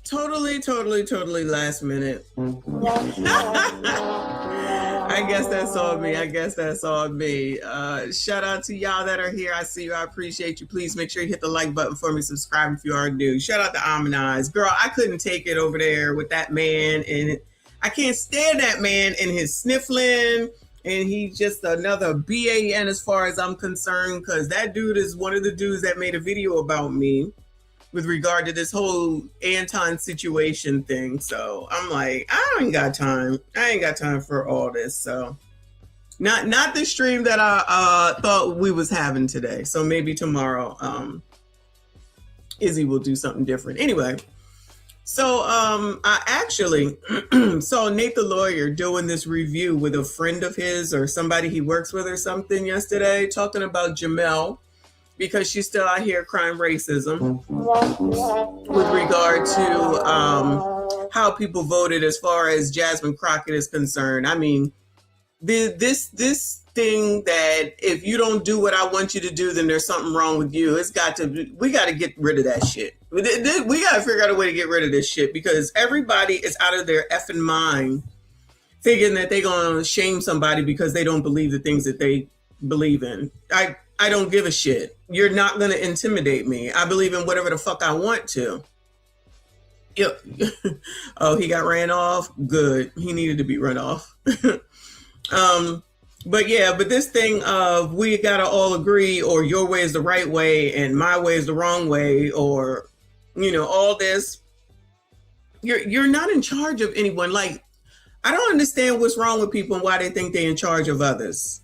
Totally last minute. I guess that's on me. Shout out to y'all that are here. I see you. I appreciate you. Please make sure you hit the like button for me. Subscribe if you are new. Shout out to Amenize. Girl, I couldn't take it over there with that man. And I can't stand that man and his sniffling. And he's just another BAN as far as I'm concerned. Because that dude is one of the dudes that made a video about me with regard to this whole Anton situation thing. So I'm like, I ain't got time for all this. So not the stream that I thought we was having today. So maybe tomorrow Izzy will do something different. Anyway, so I actually saw Nate the lawyer doing this review with a friend of his or somebody he works with or something yesterday, talking about Jamel, because she's still out here crying racism with regard to how people voted as far as Jasmine Crockett is concerned. I mean, this thing that if you don't do what I want you to do, then there's something wrong with you. We got to get rid of that shit. We got to figure out a way to get rid of this shit, because everybody is out of their effing mind thinking that they're going to shame somebody because they don't believe the things that they believe in. I don't give a shit. You're not going to intimidate me. I believe in whatever the fuck I want to. Yep. Oh, he got ran off? Good. He needed to be run off. But this thing of we got to all agree, or your way is the right way and my way is the wrong way, or, all this. You're not in charge of anyone. Like, I don't understand what's wrong with people and why they think they're in charge of others.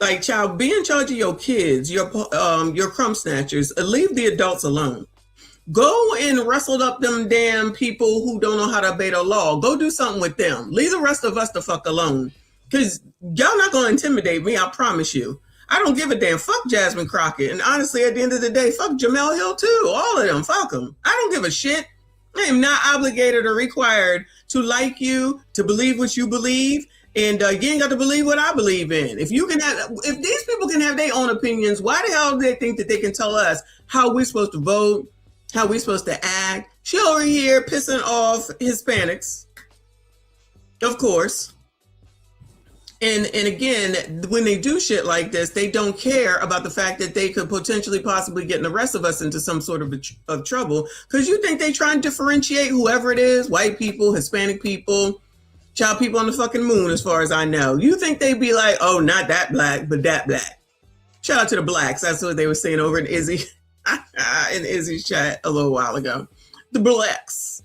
Like, child, be in charge of your kids, your crumb snatchers. Leave the adults alone. Go and wrestle up them damn people who don't know how to obey the law. Go do something with them. Leave the rest of us the fuck alone. Because y'all not going to intimidate me, I promise you. I don't give a damn. Fuck Jasmine Crockett. And honestly, at the end of the day, fuck Jamel Hill too. All of them. Fuck them. I don't give a shit. I am not obligated or required to like you, to believe what you believe. And you ain't got to believe what I believe in. If these people can have their own opinions, why the hell do they think that they can tell us how we're supposed to vote, how we're supposed to act? She over here pissing off Hispanics, of course. And again, when they do shit like this, they don't care about the fact that they could potentially possibly get the rest of us into some sort of trouble. Because you think they try and differentiate whoever it is, white people, Hispanic people, child people on the fucking moon, as far as I know. You think they'd be like, oh, not that black, but that black. Shout out to the blacks. That's what they were saying over in Izzy's chat a little while ago. The blacks.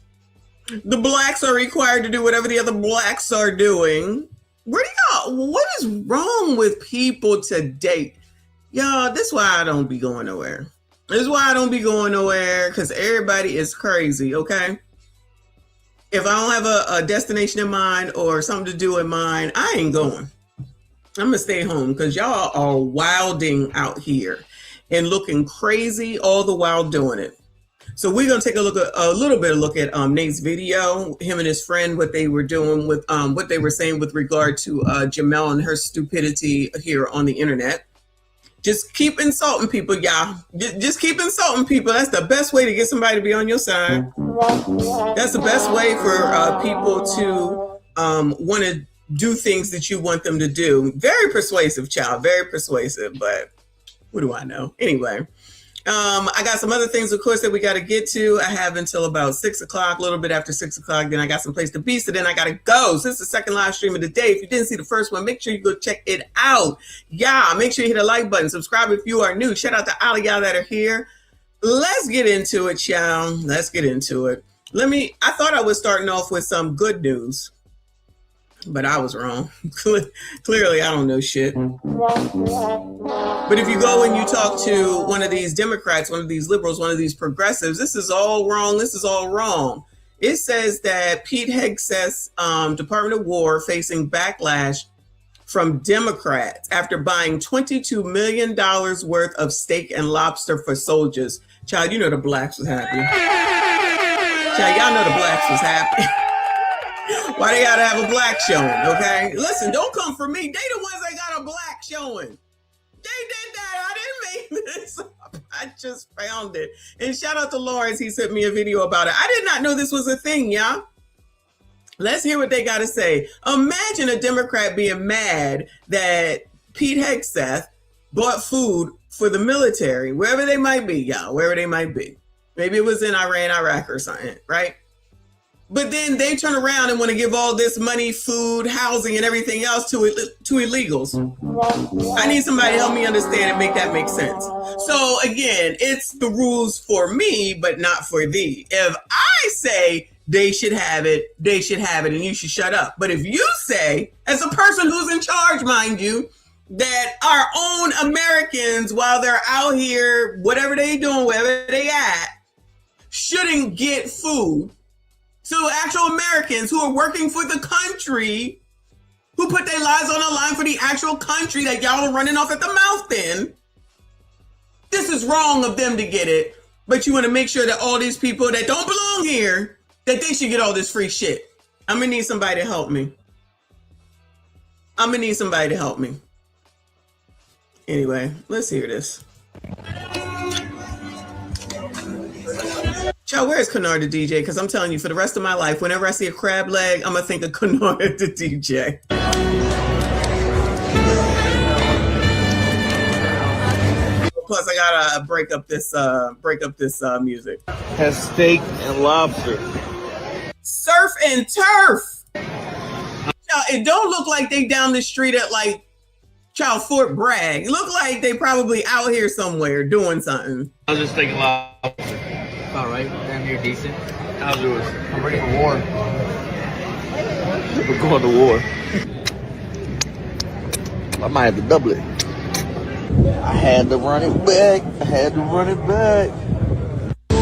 The blacks are required to do whatever the other blacks are doing. What is wrong with people today? Y'all, this is why I don't be going nowhere. This is why I don't be going nowhere, because everybody is crazy, okay? If I don't have a destination in mind or something to do in mind, I ain't going. I'm going to stay home, because y'all are wilding out here and looking crazy all the while doing it. So we're going to take a little bit at Nate's video, him and his friend, what they were doing with what they were saying with regard to Jamel and her stupidity here on the internet. Just keep insulting people, y'all. Just keep insulting people. That's the best way to get somebody to be on your side. That's the best way for people to want to do things that you want them to do. Very persuasive, child. Very persuasive. But what do I know? Anyway. I got some other things, of course, that we got to get to. I have until about 6 o'clock, a little bit after 6 o'clock. Then I got some place to be. So then I got to go. So this is the second live stream of the day. If you didn't see the first one, make sure you go check it out. Yeah, make sure you hit the like button. Subscribe if you are new. Shout out to all of y'all that are here. Let's get into it, y'all. Let's get into it. I thought I was starting off with some good news, but I was wrong. Clearly, I don't know shit. But if you go and you talk to one of these Democrats, one of these liberals, one of these progressives, this is all wrong. This is all wrong. It says that Pete Hegseth's Department of War facing backlash from Democrats after buying $22 million worth of steak and lobster for soldiers. Child, you know the blacks was happy. Child, y'all know the blacks was happy. Why they gotta have a black showing, okay? Listen, don't come for me. They the ones that got a black showing. They did that. I didn't make this up. I just found it. And shout out to Lawrence. He sent me a video about it. I did not know this was a thing, y'all. Let's hear what they got to say. Imagine a Democrat being mad that Pete Hegseth bought food for the military, wherever they might be, y'all, wherever they might be. Maybe it was in Iran, Iraq or something, right? But then they turn around and want to give all this money, food, housing, and everything else to illegals. I need somebody to help me understand and make that make sense. So again, it's the rules for me, but not for thee. If I say they should have it, and you should shut up. But if you say, as a person who's in charge, mind you, that our own Americans, while they're out here, whatever they doing, wherever they at, shouldn't get food. So actual Americans who are working for the country, who put their lives on the line for the actual country that y'all are running off at the mouth in, this is wrong of them to get it. But you want to make sure that all these people that don't belong here, that they should get all this free shit. I'm going to need somebody to help me. Anyway, let's hear this. Child, where's Kennard the DJ? Because I'm telling you, for the rest of my life, whenever I see a crab leg, I'm going to think of Kennard the DJ. Plus, I gotta break up this music. Has steak and lobster. Surf and turf. Child, it don't look like they down the street at like Fort Bragg. It look like they probably out here somewhere doing something. I was just thinking lobster. All right, damn near decent. How's yours? I'm ready for war. We're going to war. I might have to double it. I had to run it back.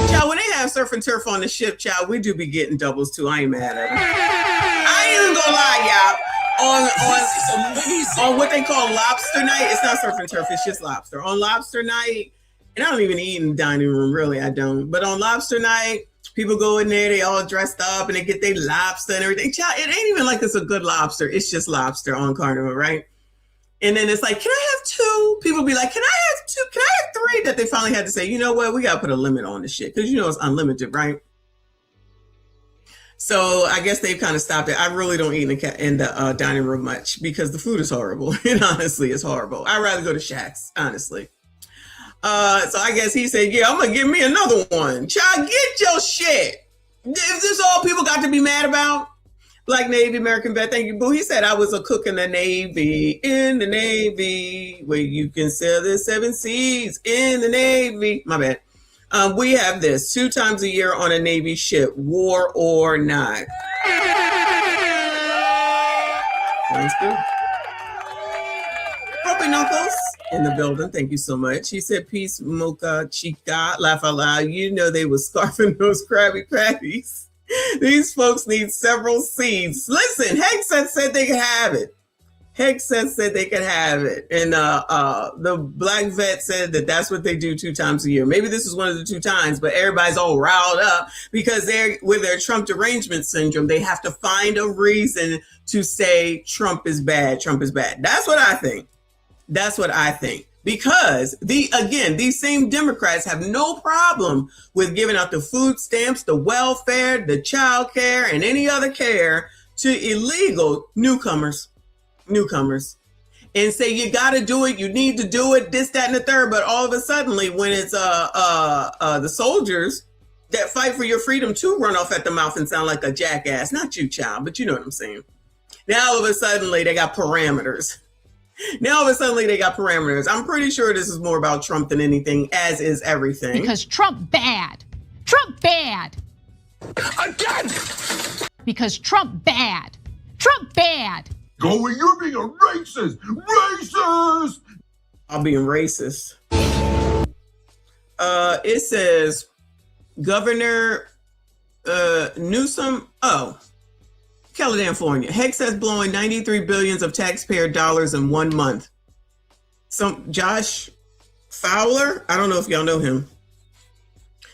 Child, when they have surf and turf on the ship, child, we do be getting doubles too. I ain't mad at them. I ain't even gonna lie, y'all. On what they call lobster night, it's not surf and turf, it's just lobster. On lobster night, and I don't even eat in the dining room, really, I don't. But on lobster night, people go in there, they all dressed up and they get their lobster and everything. Child, it ain't even like it's a good lobster. It's just lobster on Carnival, right? And then it's like, can I have two? People be like, can I have two? Can I have three? That they finally had to say, you know what? We got to put a limit on this shit. Because you know it's unlimited, right? So I guess they've kind of stopped it. I really don't eat in the dining room much because the food is horrible. And honestly, it's horrible. I'd rather go to Shaq's, honestly. So I guess he said, yeah, I'm going to give me another one. Child, get your shit. Is this all people got to be mad about? Black Navy, American vet, thank you, boo. He said I was a cook in the Navy, where you can sail the 7 seas in the Navy. My bad. We have this 2 times a year on a Navy ship, war or not. Sounds good. Puppy Knuckles in the building. Thank you so much. He said, peace, mocha, chica, laugh out loud. You know they was scarfing those Krabby Patties. These folks need several seeds. Listen, Hegseth said they could have it. And the black vet said that that's what they do 2 times a year. Maybe this is one of the 2 times, but everybody's all riled up because they're with their Trump derangement syndrome. They have to find a reason to say Trump is bad. That's what I think. Because these same Democrats have no problem with giving out the food stamps, the welfare, the child care, and any other care to illegal newcomers. And say you got to do it, you need to do it, this, that, and the third. But all of a sudden, when it's the soldiers that fight for your freedom to run off at the mouth and sound like a jackass, not you, child, but you know what I'm saying. Now all of a sudden they got parameters. I'm pretty sure this is more about Trump than anything, as is everything. Because Trump bad. Again! Because Trump bad. Go, you're being a racist! I'm being racist. It says Governor Newsom. Oh, California. Hegseth blowing $93 billion of taxpayer dollars in 1 month. Some Josh Fowler. I don't know if y'all know him.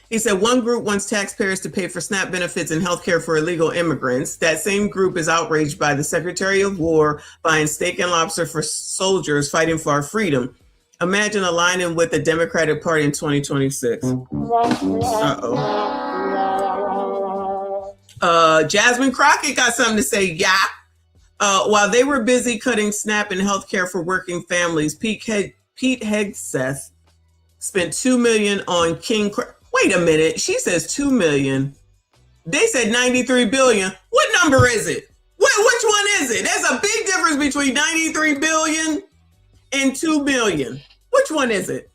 He said one group wants taxpayers to pay for SNAP benefits and health care for illegal immigrants. That same group is outraged by the Secretary of War buying steak and lobster for soldiers fighting for our freedom. Imagine aligning with the Democratic Party in 2026. Jasmine Crockett got something to say. Yeah. While they were busy cutting SNAP and healthcare for working families, Pete Hegseth spent $2 million on King. Wait a minute. She says $2 million. They said $93 billion. What number is it? Which one is it? There's a big difference between $93 billion and $2 million. Which one is it?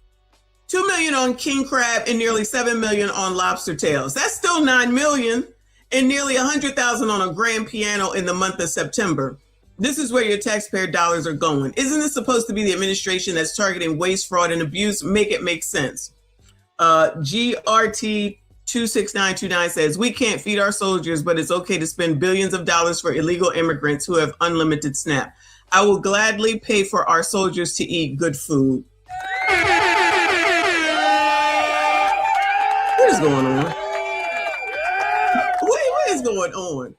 $2 million on king crab and nearly $7 million on lobster tails. That's still $9 million and nearly $100,000 on a grand piano in the month of September. This is where your taxpayer dollars are going. Isn't this supposed to be the administration that's targeting waste, fraud, and abuse? Make it make sense. GRT 26929 says, we can't feed our soldiers, but it's okay to spend billions of dollars for illegal immigrants who have unlimited SNAP. I will gladly pay for our soldiers to eat good food. What is going on? What is going on?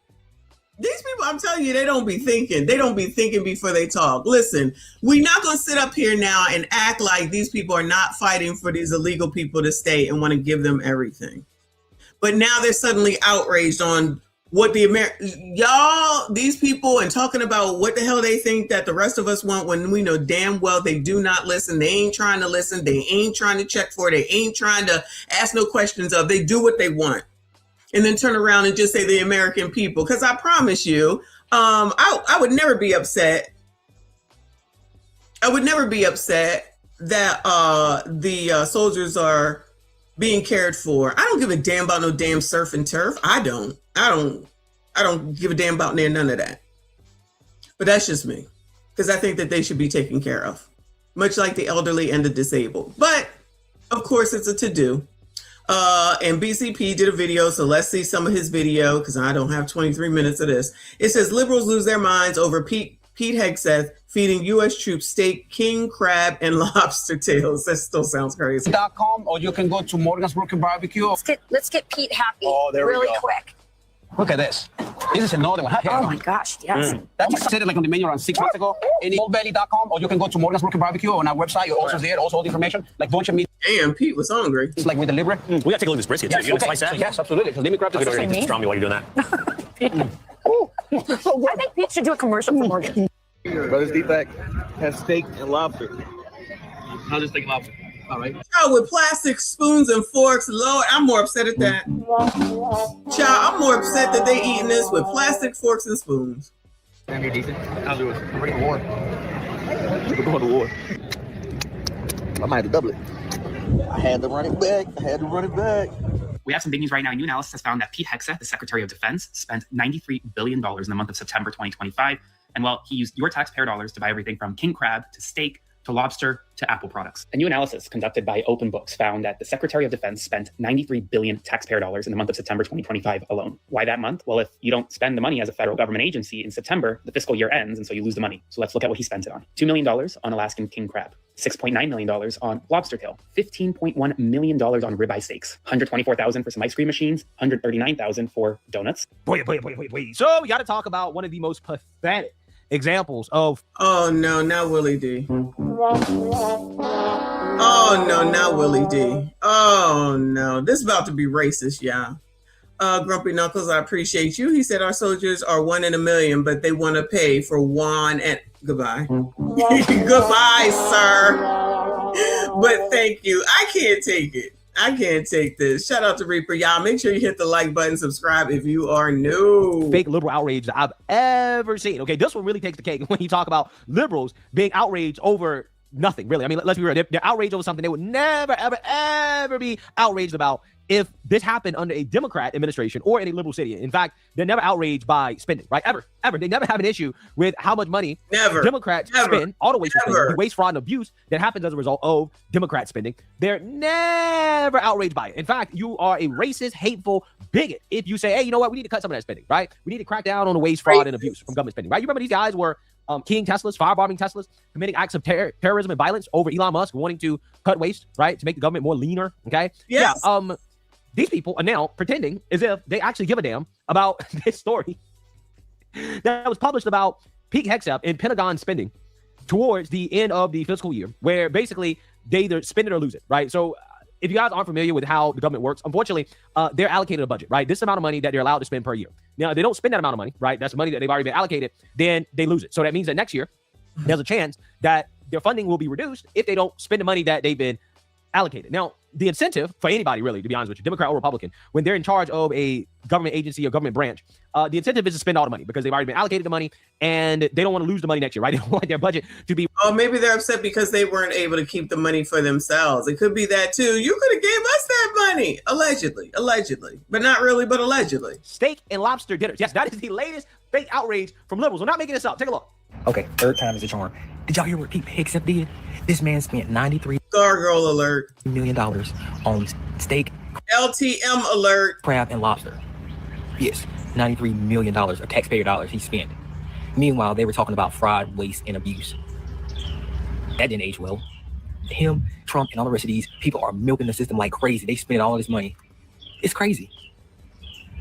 These people, I'm telling you, they don't be thinking. They don't be thinking before they talk. Listen, we're not going to sit up here now and act like these people are not fighting for these illegal people to stay and want to give them everything. But now they're suddenly outraged on what these people, and talking about what the hell they think that the rest of us want, when we know damn well they do not listen. They ain't trying to listen. They ain't trying to check for it. They ain't trying to ask no questions of. They do what they want. And then turn around and just say the American people. Because I promise you, I would never be upset. I would never be upset that the soldiers are being cared for. I don't give a damn about no damn surf and turf. I don't give a damn about none of that. But that's just me. Because I think that they should be taken care of. Much like the elderly and the disabled. But, of course, it's a to-do. And BCP did a video, so let's see some of his video, because I don't have 23 minutes of this. It says, liberals lose their minds over Pete Hegseth feeding U.S. troops steak, king crab, and lobster tails. That still sounds crazy. .com, or you can go to Morgan's Broken Barbecue. Let's get Pete happy really quick. Look at this. This is another one. Oh my gosh, yes. That just said it like on the menu around 6 months ago. Oldbelly.com, or you can go to Morgan's Broken Barbecue on our website. You're also there, also all the information, like bunch of meat. Damn, Pete was hungry. It's like with the liver. We gotta take a look at this brisket too. You gonna slice that? Yes, absolutely. So let me grab the Just draw me while you're doing that. I think Pete should do a commercial for Morgan. Brothers D-Back has steak and lobster. I'll just take lobster. All right. Oh, with plastic spoons and forks, Lord, I'm more upset at that. Child, I'm more upset that they eating this with plastic forks and spoons. Damn, you're decent. I'll do it. I'm ready for war. We're going to war. I might have to double it. I had to run it back. We have some big news right now. A new analysis has found that Pete Hegseth, the Secretary of Defense, spent $93 billion in the month of September 2025. And well, he used your taxpayer dollars to buy everything from king crab to steak to lobster to Apple products. A new analysis conducted by Open Books found that the Secretary of Defense spent $93 billion taxpayer dollars in the month of September 2025 alone. Why that month? Well, if you don't spend the money as a federal government agency in September, the fiscal year ends, and so you lose the money. So let's look at what he spent it on. $2 million on Alaskan king crab, $6.9 million on lobster tail, $15.1 million on ribeye steaks, $124,000 for some ice cream machines, $139,000 for donuts. Wait. So we got to talk about one of the most pathetic examples of... Oh, no, not Willie D. Oh, no, not Willie D. Oh, no. This is about to be racist, y'all. Grumpy Knuckles, I appreciate you. He said our soldiers are 1 in a million, but they want to pay for one and... Goodbye. Goodbye, sir. But thank you. I can't take it. I can't take this. Shout out to Reaper. Y'all, make sure you hit the like button, subscribe if you are new. Fake liberal outrage that I've ever seen. Okay, this one really takes the cake when you talk about liberals being outraged over nothing, really. I mean, let's be real. They're outraged over something they would never, ever be outraged about if this happened under a Democrat administration or in a liberal city. In fact, they're never outraged by spending, right? Ever. They never have an issue with how much money Democrats spend, all the wasteful spending, the waste, fraud, and abuse that happens as a result of Democrat spending. They're never outraged by it. In fact, you are a racist, hateful bigot if you say, hey, you know what? We need to cut some of that spending, right? We need to crack down on the waste, fraud, and abuse from government spending, right? You remember these guys were keying Teslas, firebombing Teslas, committing acts of terrorism and violence over Elon Musk wanting to cut waste, right? To make the government more leaner, okay? Yes. Yeah, these people are now pretending as if they actually give a damn about this story that was published about Pete Hegseth in Pentagon spending towards the end of the fiscal year, where basically they either spend it or lose it, right? So if you guys aren't familiar with how the government works, unfortunately, they're allocated a budget, right? This amount of money that they're allowed to spend per year. Now, if they don't spend that amount of money, right? That's money that they've already been allocated, then they lose it. So that means that next year, there's a chance that their funding will be reduced if they don't spend the money that they've been allocated. Now, the incentive for anybody, really, to be honest with you, Democrat or Republican, when they're in charge of a government agency or government branch, the incentive is to spend all the money because they've already been allocated the money and they don't want to lose the money next year, right? They don't want their budget to be. Oh, maybe they're upset because they weren't able to keep the money for themselves. It could be that too. You could have gave us that money, allegedly, but not really, but allegedly. Steak and lobster dinners. Yes, that is the latest fake outrage from liberals. We're not making this up. Take a look. Okay, third time is a charm. Did y'all hear what Pete Hegseth did? This man spent $93 Gargoyle alert. million on steak, LTM alert. crab, and lobster. Yes, $93 million of taxpayer dollars he spent. Meanwhile, they were talking about fraud, waste, and abuse. That didn't age well. Him, Trump, and all the rest of these people are milking the system like crazy. They spend all this money. It's crazy.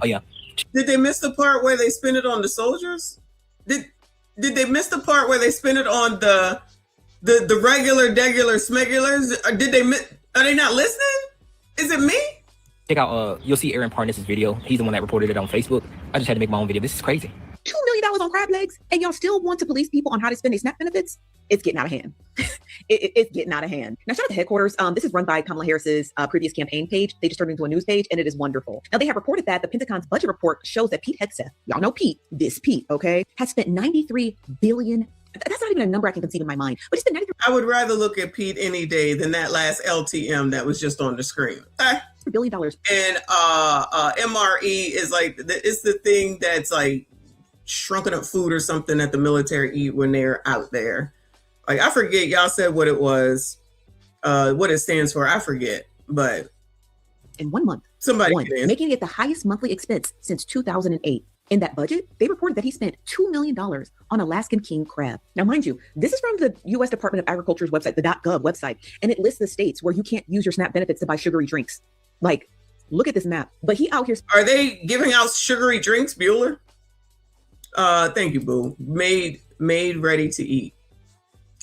Oh, yeah. Did they miss the part where they spend it on the soldiers? Did they miss the part where they spend it on the regular, smegulars? Or did they miss? Are they not listening? Is it me? Check out, you'll see Aaron Parnas's video. He's the one that reported it on Facebook. I just had to make my own video. This is crazy. $2 million on crab legs, and y'all still want to police people on how to spend their SNAP benefits? It's getting out of hand. It's getting out of hand. Now, shout out to headquarters. This is run by Kamala Harris's previous campaign page. They just turned it into a news page, and it is wonderful. Now, they have reported that the Pentagon's budget report shows that Pete Hegseth, y'all know Pete, this Pete, okay, has spent $93 billion. That's not even a number I can conceive in my mind, but he spent $93 I would rather look at Pete any day than that last LTM that was just on the screen. Okay. $1 billion. And MRE is like, it's the thing that's like shrunken up food or something that the military eat when they're out there. Like, I forget, y'all said what it was, what it stands for. I forget, but in 1 month, somebody making it the highest monthly expense since 2008. In that budget, they reported that he spent $2 million on Alaskan king crab. Now, mind you, this is from the U.S. Department of Agriculture's website, the .gov website, and it lists the states where you can't use your SNAP benefits to buy sugary drinks. Like, look at this map. But he out here. Are they giving out sugary drinks, Bueller? Thank you, Boo. Made ready to eat.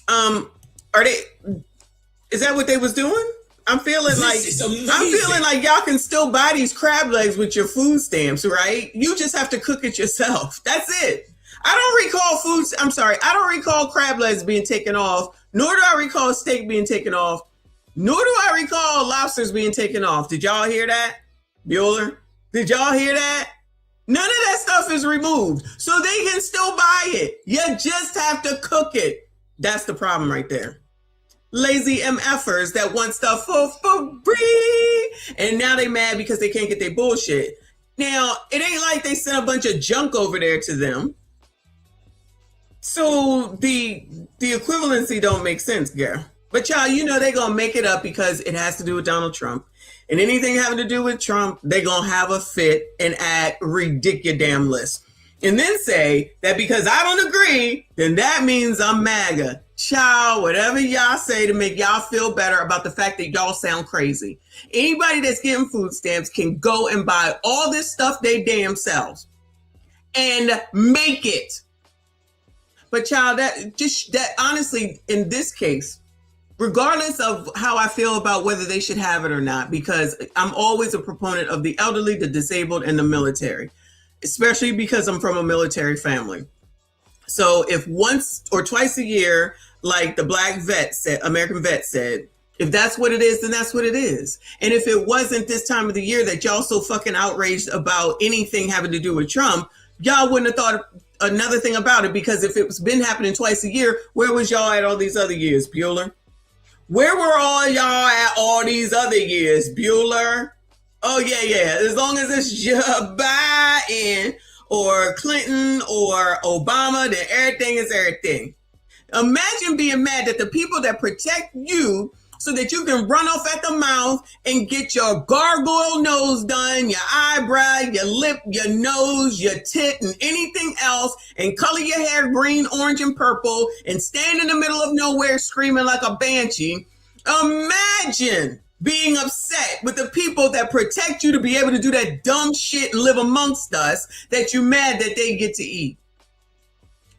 Are they? Is that what they was doing? I'm feeling like y'all can still buy these crab legs with your food stamps, right? You just have to cook it yourself. That's it. I don't recall crab legs being taken off, nor do I recall steak being taken off, nor do I recall lobsters being taken off. Did y'all hear that, Bueller? Did y'all hear that? None of that stuff is removed, so they can still buy it. You just have to cook it. That's the problem right there. Lazy MFers that want stuff for free, and now they mad because they can't get their bullshit. Now, it ain't like they sent a bunch of junk over there to them. So the equivalency don't make sense, girl. But y'all, you know they gonna make it up because it has to do with Donald Trump. And anything having to do with Trump, they gonna have a fit and act ridiculous. And then say that because I don't agree, then that means I'm MAGA. Child, whatever y'all say to make y'all feel better about the fact that y'all sound crazy. Anybody that's getting food stamps can go and buy all this stuff they damn selves and make it. But child, that honestly, in this case, regardless of how I feel about whether they should have it or not, because I'm always a proponent of the elderly, the disabled, and the military, especially because I'm from a military family. So if once or twice a year, like the black vet said, American vet said, if that's what it is, then that's what it is. And if it wasn't this time of the year that y'all so fucking outraged about anything having to do with Trump, y'all wouldn't have thought another thing about it, because if it's been happening twice a year, where was y'all at all these other years, Bueller? Where were all y'all at all these other years, Bueller? Oh, yeah. As long as it's Joe Biden or Clinton or Obama, then everything is everything. Imagine being mad that the people that protect you so that you can run off at the mouth and get your gargoyle nose done, your eyebrow, your lip, your nose, your tit, and anything else, and color your hair green, orange, and purple, and stand in the middle of nowhere screaming like a banshee. Imagine being upset with the people that protect you to be able to do that dumb shit and live amongst us, that you're mad that they get to eat.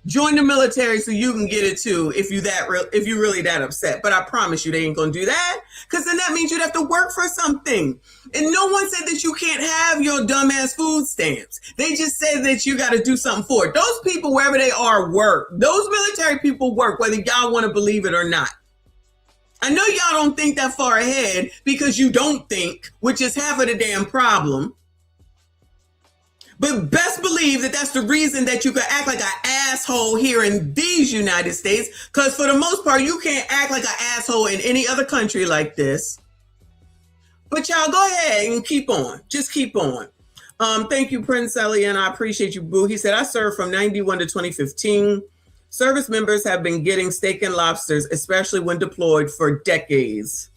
Join the military so you can get it too if you really that upset. But I promise you they ain't gonna do that, because then that means you'd have to work for something. And no one said that you can't have your dumbass food stamps. They just said that you got to do something for it. Those people, wherever they are, work. Those military people work, whether y'all want to believe it or not. I know y'all don't think that far ahead because you don't think, which is half of the damn problem. But best believe that that's the reason that you can act like an asshole here in these United States, because for the most part, you can't act like an asshole in any other country like this. But y'all go ahead and keep on. Just keep on. Thank you, Prince Elian. I appreciate you, boo. He said, I served from 91 to 2015. Service members have been getting steak and lobsters, especially when deployed, for decades.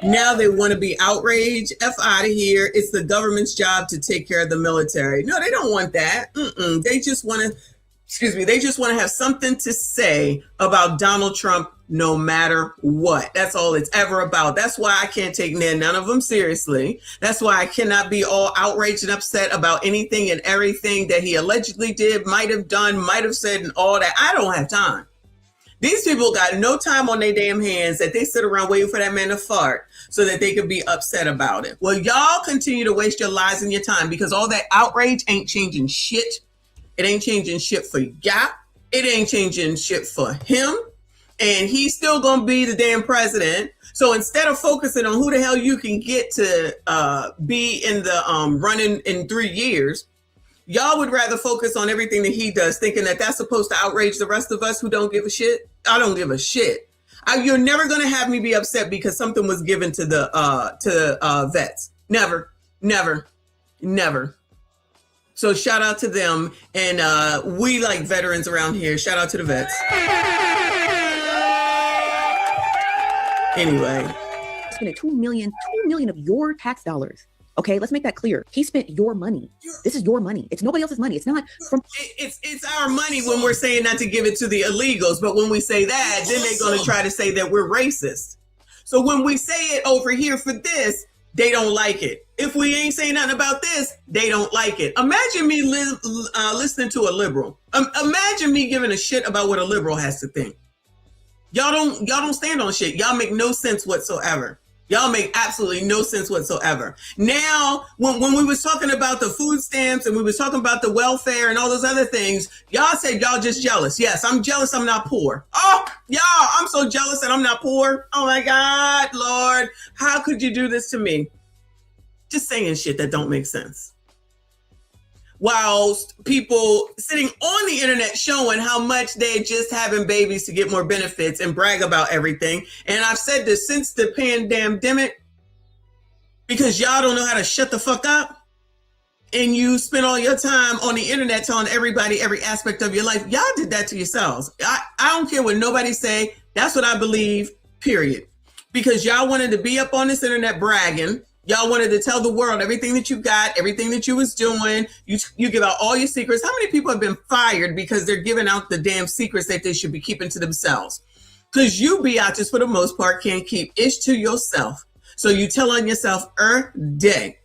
Now they want to be outraged. F out of here. It's the government's job to take care of the military. No, they don't want that. They just want to, they just want to have something to say about Donald Trump no matter what. That's all it's ever about. That's why I can't take none of them seriously. That's why I cannot be all outraged and upset about anything and everything that he allegedly did, might have done, might have said, and all that. I don't have time. These people got no time on their damn hands that they sit around waiting for that man to fart so that they could be upset about it. Well, y'all continue to waste your lives and your time, because all that outrage ain't changing shit. It ain't changing shit for y'all. It ain't changing shit for him. And he's still going to be the damn president. So instead of focusing on who the hell you can get to be in the running in 3 years, y'all would rather focus on everything that he does, thinking that that's supposed to outrage the rest of us who don't give a shit. I don't give a shit. You're never going to have me be upset because something was given to the vets. Never, never, never. So shout out to them. And we like veterans around here. Shout out to the vets. Anyway. Spending $2 million of your tax dollars. Okay, let's make that clear. He spent your money. This is your money. It's nobody else's money. It's not from. It's our money when we're saying not to give it to the illegals. But when we say that, then they're going to try to say that we're racist. So when we say it over here for this, they don't like it. If we ain't saying nothing about this, they don't like it. Imagine me listening to a liberal. Imagine me giving a shit about what a liberal has to think. Y'all don't stand on shit. Y'all make no sense whatsoever. Y'all make absolutely no sense whatsoever. Now, when we was talking about the food stamps and we was talking about the welfare and all those other things, y'all said y'all just jealous. Yes, I'm jealous I'm not poor. Oh, y'all, I'm so jealous that I'm not poor. Oh my God, Lord, how could you do this to me? Just saying shit that don't make sense. Whilst people sitting on the internet showing how much they're just having babies to get more benefits and brag about everything. And I've said this since the pandemic, because y'all don't know how to shut the fuck up. And you spend all your time on the internet telling everybody every aspect of your life. Y'all did that to yourselves. I don't care what nobody say. That's what I believe, period. Because y'all wanted to be up on this internet bragging. Y'all wanted to tell the world everything that you got, everything that you was doing. You give out all your secrets. How many people have been fired because they're giving out the damn secrets that they should be keeping to themselves? Because you biatches, for the most part, can't keep ish to yourself. So you tell on yourself day.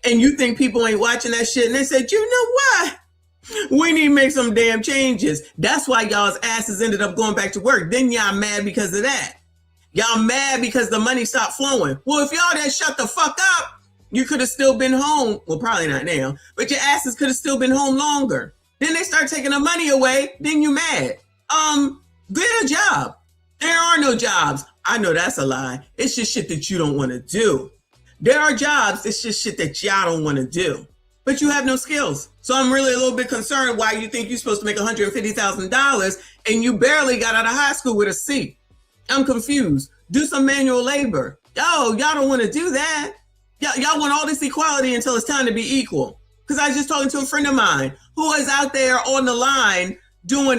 And you think people ain't watching that shit. And they said, you know what? We need to make some damn changes. That's why y'all's asses ended up going back to work. Then y'all mad because of that. Y'all mad because the money stopped flowing. Well, if y'all didn't shut the fuck up, you could have still been home. Well, probably not now, but your asses could have still been home longer. Then they start taking the money away. Then you mad. Get a job. There are no jobs. I know that's a lie. It's just shit that you don't want to do. There are jobs. It's just shit that y'all don't want to do. But you have no skills. So I'm really a little bit concerned why you think you're supposed to make $150,000 and you barely got out of high school with a C. I'm confused. Do some manual labor. Y'all don't want to do that. Y'all want all this equality until it's time to be equal. Because I was just talking to a friend of mine who is out there on the line doing,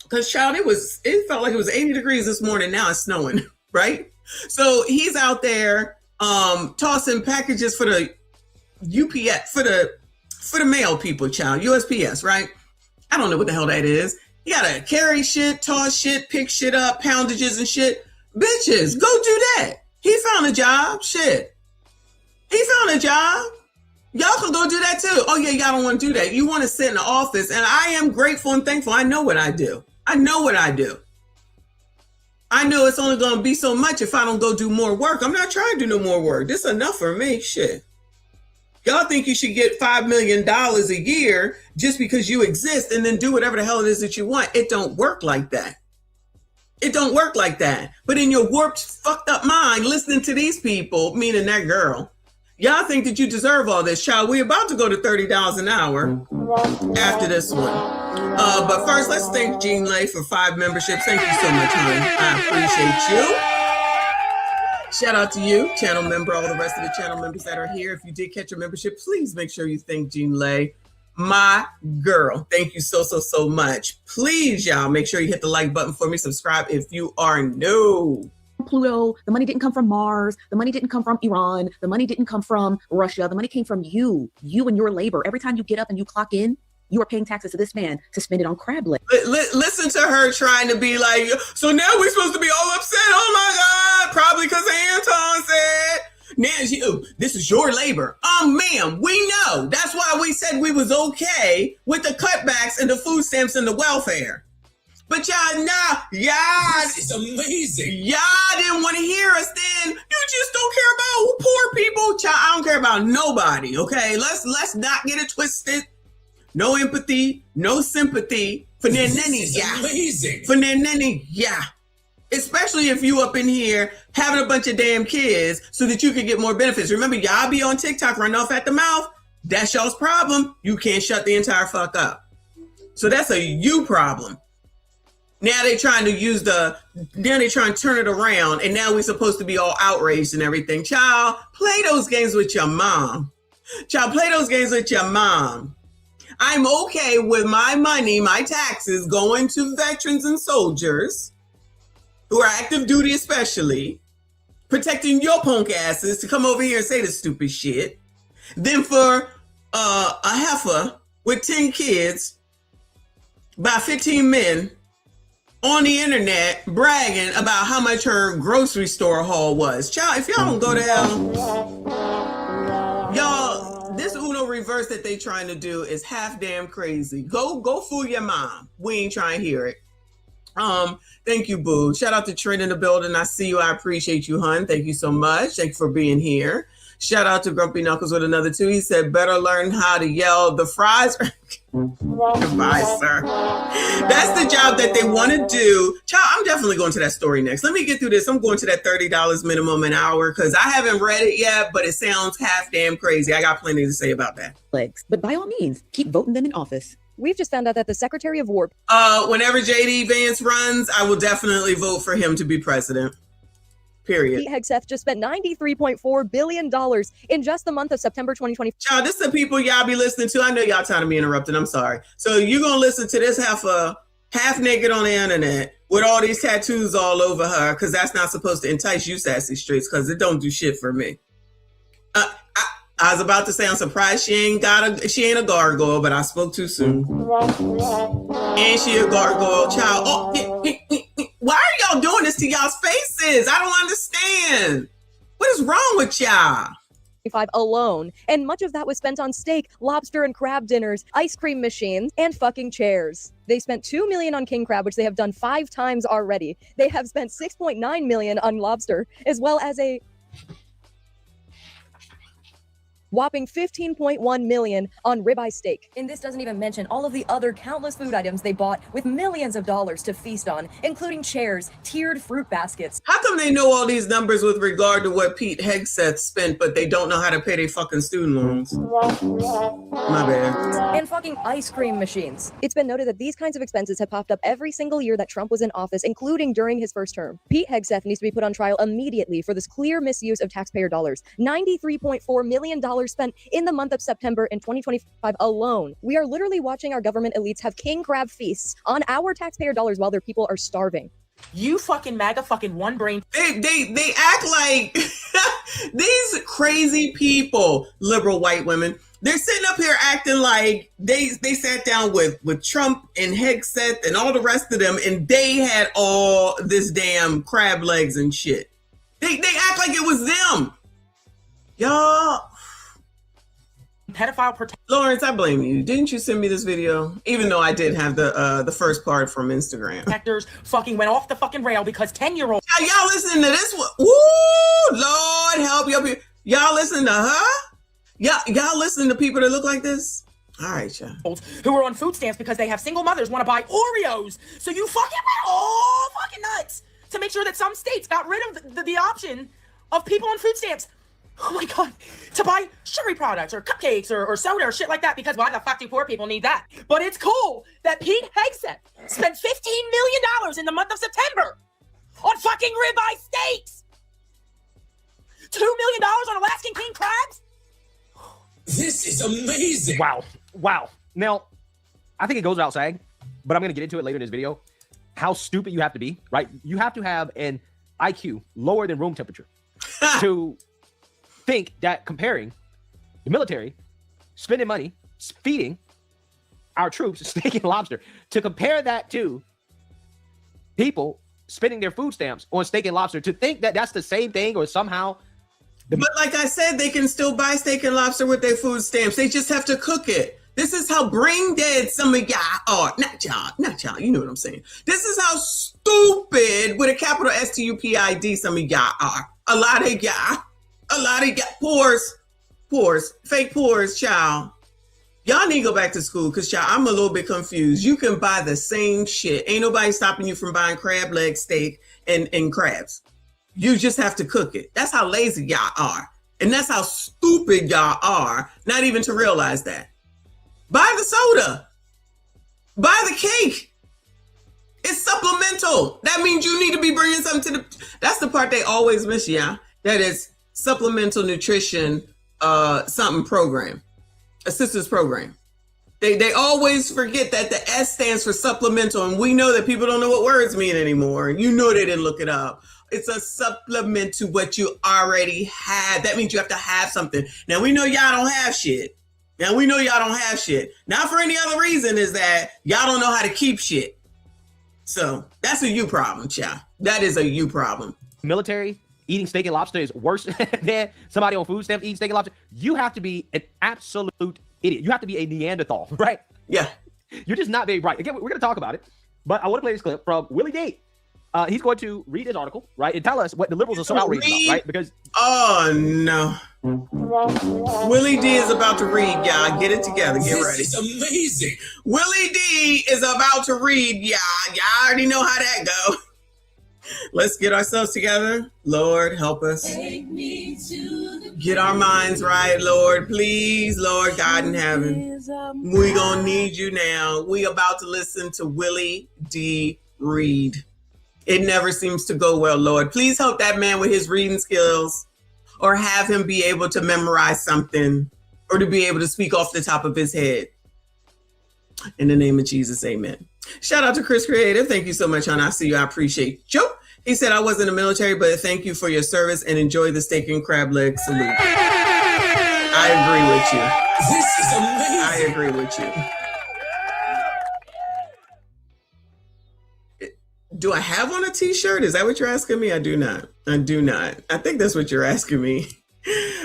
because child, it felt like it was 80 degrees this morning. Now it's snowing, right? So he's out there tossing packages for the UPS, for the mail people, child, USPS, right? I don't know what the hell that is. You gotta carry shit, toss shit, pick shit up, poundages and shit. Bitches, go do that. He found a job. Shit. He found a job. Y'all can go do that too. Oh yeah, y'all don't want to do that. You want to sit in the office, and I am grateful and thankful. I know what I do. I know what I do. I know it's only going to be so much if I don't go do more work. I'm not trying to do no more work. This is enough for me. Shit. Y'all think you should get $5 million a year just because you exist and then do whatever the hell it is that you want. It don't work like that. It don't work like that. But in your warped, fucked up mind, listening to these people, meaning that girl, y'all think that you deserve all this. Child, we're about to go to $30 an hour after this one. But first, let's thank Jean Lay for 5 memberships. Thank you so much, honey. I appreciate you. Shout out to you, channel member, all the rest of the channel members that are here. If you did catch your membership, please make sure you thank Jean Lay, my girl. Thank you so much. Please, y'all, make sure you hit the like button for me. Subscribe if you are new. Pluto, the money didn't come from Mars, the money didn't come from Iran, the money didn't come from Russia, the money came from you and your labor. Every time you get up and you clock in, you are paying taxes to this man to spend it on crab legs. Listen to her trying to be like, so now we're supposed to be all upset. Oh my God, probably because Anton said, now this is your labor. Ma'am, we know. That's why we said we was okay with the cutbacks and the food stamps and the welfare. But y'all, this is amazing. Y'all didn't want to hear us then. You just don't care about poor people. Child, I don't care about nobody, okay? Let's not get it twisted. No empathy, no sympathy for Nanny. Yeah. Amazing. For Nanny, yeah. Especially if you up in here having a bunch of damn kids so that you can get more benefits. Remember, y'all be on TikTok running off at the mouth. That's y'all's problem. You can't shut the entire fuck up. So that's a you problem. Now they trying to turn it around, and now we're supposed to be all outraged and everything. Child, play those games with your mom. Child, play those games with your mom. I'm okay with my money, my taxes going to veterans and soldiers who are active duty, especially protecting your punk asses to come over here and say this stupid shit. Then for a heifer with 10 kids by 15 men on the internet bragging about how much her grocery store haul was. Child, if y'all don't go to hell, y'all, this Uno reverse that they trying to do is half damn crazy. Go fool your mom. We ain't trying to hear it. Thank you, boo. Shout out to Trent in the building. I see you. I appreciate you, hun. Thank you so much. Thank you for being here. Shout out to Grumpy Knuckles with another 2. He said, better learn how to yell the fries. Goodbye, sir. That's the job that they want to do. Child, I'm definitely going to that story next. Let me get through this. I'm going to that $30 minimum an hour because I haven't read it yet, but it sounds half damn crazy. I got plenty to say about that. But by all means, keep voting them in office. We've just found out that the Secretary of War. Whenever JD Vance runs, I will definitely vote for him to be president. Period. Pete Hegseth just spent $93.4 billion in just the month of September 2020. Child, this is the people y'all be listening to. I know y'all tired of me interrupting. I'm sorry. So you're going to listen to this half naked on the internet with all these tattoos all over her because that's not supposed to entice you, Sassy Streets, because it don't do shit for me. I was about to say I'm surprised she ain't a gargoyle, but I spoke too soon. And she a gargoyle child. Oh, why are y'all doing this to y'all's faces? I don't understand. What is wrong with y'all? Alone, and much of that was spent on steak, lobster and crab dinners, ice cream machines, and fucking chairs. They spent $2 million on king crab, which they have done 5 times already. They have spent $6.9 million on lobster, as well as a whopping $15.1 million on ribeye steak. And this doesn't even mention all of the other countless food items they bought with millions of dollars to feast on, including chairs, tiered fruit baskets. How come they know all these numbers with regard to what Pete Hegseth spent, but they don't know how to pay their fucking student loans? My bad. And fucking ice cream machines. It's been noted that these kinds of expenses have popped up every single year that Trump was in office, including during his first term. Pete Hegseth needs to be put on trial immediately for this clear misuse of taxpayer dollars. $93.4 million spent in the month of September in 2025 alone. We are literally watching our government elites have king crab feasts on our taxpayer dollars while their people are starving. You fucking MAGA fucking one brain. They act like these crazy people, liberal white women. They're sitting up here acting like they sat down with Trump and Hegseth and all the rest of them, and they had all this damn crab legs and shit. They act like it was them. Y'all, pedophile Lawrence, I blame you. Didn't you send me this video? Even though I did have the first part from Instagram. protectors fucking went off the fucking rail because 10-year-old. Y'all listening to this one? Woo! Lord help you. Y'all listening to her? Y'all listening to people that look like this? All right, y'all. Who are on food stamps because they have single mothers want to buy Oreos. So you fucking went all fucking nuts to make sure that some states got rid of the option of people on food stamps. Oh my God, to buy sugary products or cupcakes or soda or shit like that, because why the fuck do poor people need that? But it's cool that Pete Hegseth spent $15 million in the month of September on fucking ribeye steaks. $2 million on Alaskan king crabs? This is amazing. Wow. Now, I think it goes without saying, but I'm going to get into it later in this video, how stupid you have to be, right? You have to have an IQ lower than room temperature to think that comparing the military spending money feeding our troops steak and lobster, to compare that to people spending their food stamps on steak and lobster, to think that that's the same thing, or somehow but like I said, they can still buy steak and lobster with their food stamps. They just have to cook it. This is how brain dead some of y'all are. Not y'all. You know what I'm saying. This is how stupid, with a capital STUPID, some of y'all are. A lot of y'all, poors, fake poors, child. Y'all need to go back to school, because child, I'm a little bit confused. You can buy the same shit. Ain't nobody stopping you from buying crab leg steak and crabs. You just have to cook it. That's how lazy y'all are. And that's how stupid y'all are, not even to realize that. Buy the soda. Buy the cake. It's supplemental. That means you need to be bringing something to that's the part they always miss, yeah. That is supplemental nutrition, something program, assistance program. They always forget that the S stands for supplemental, and we know that people don't know what words mean anymore. And you know they didn't look it up. It's a supplement to what you already have. That means you have to have something. Now we know y'all don't have shit. Not for any other reason, is that y'all don't know how to keep shit. So that's a you problem, child. That is a you problem. Military eating steak and lobster is worse than somebody on food stamps eating steak and lobster. You have to be an absolute idiot. You have to be a Neanderthal, right? Yeah. You're just not very bright. Again, we're going to talk about it, but I want to play this clip from Willie D. He's going to read his article, right, and tell us what the liberals are so outraged about, right? Because no, Willie D is about to read, y'all. Get it together. Get ready. This is amazing. Willie D is about to read, y'all. Y'all already know how that go. Let's get ourselves together. Lord, help us. Get our minds right, Lord. Please, Lord God in heaven. We gonna need you now. We about to listen to Willie D read. It never seems to go well, Lord. Please help that man with his reading skills, or have him be able to memorize something, or to be able to speak off the top of his head. In the name of Jesus, amen. Shout out to Chris Creative. Thank you so much, hon. I see you. I appreciate you. He said, I was in the military, but thank you for your service and enjoy the steak and crab leg salute. I agree with you. This is amazing. I agree with you. Do I have on a t-shirt? Is that what you're asking me? I do not. I think that's what you're asking me.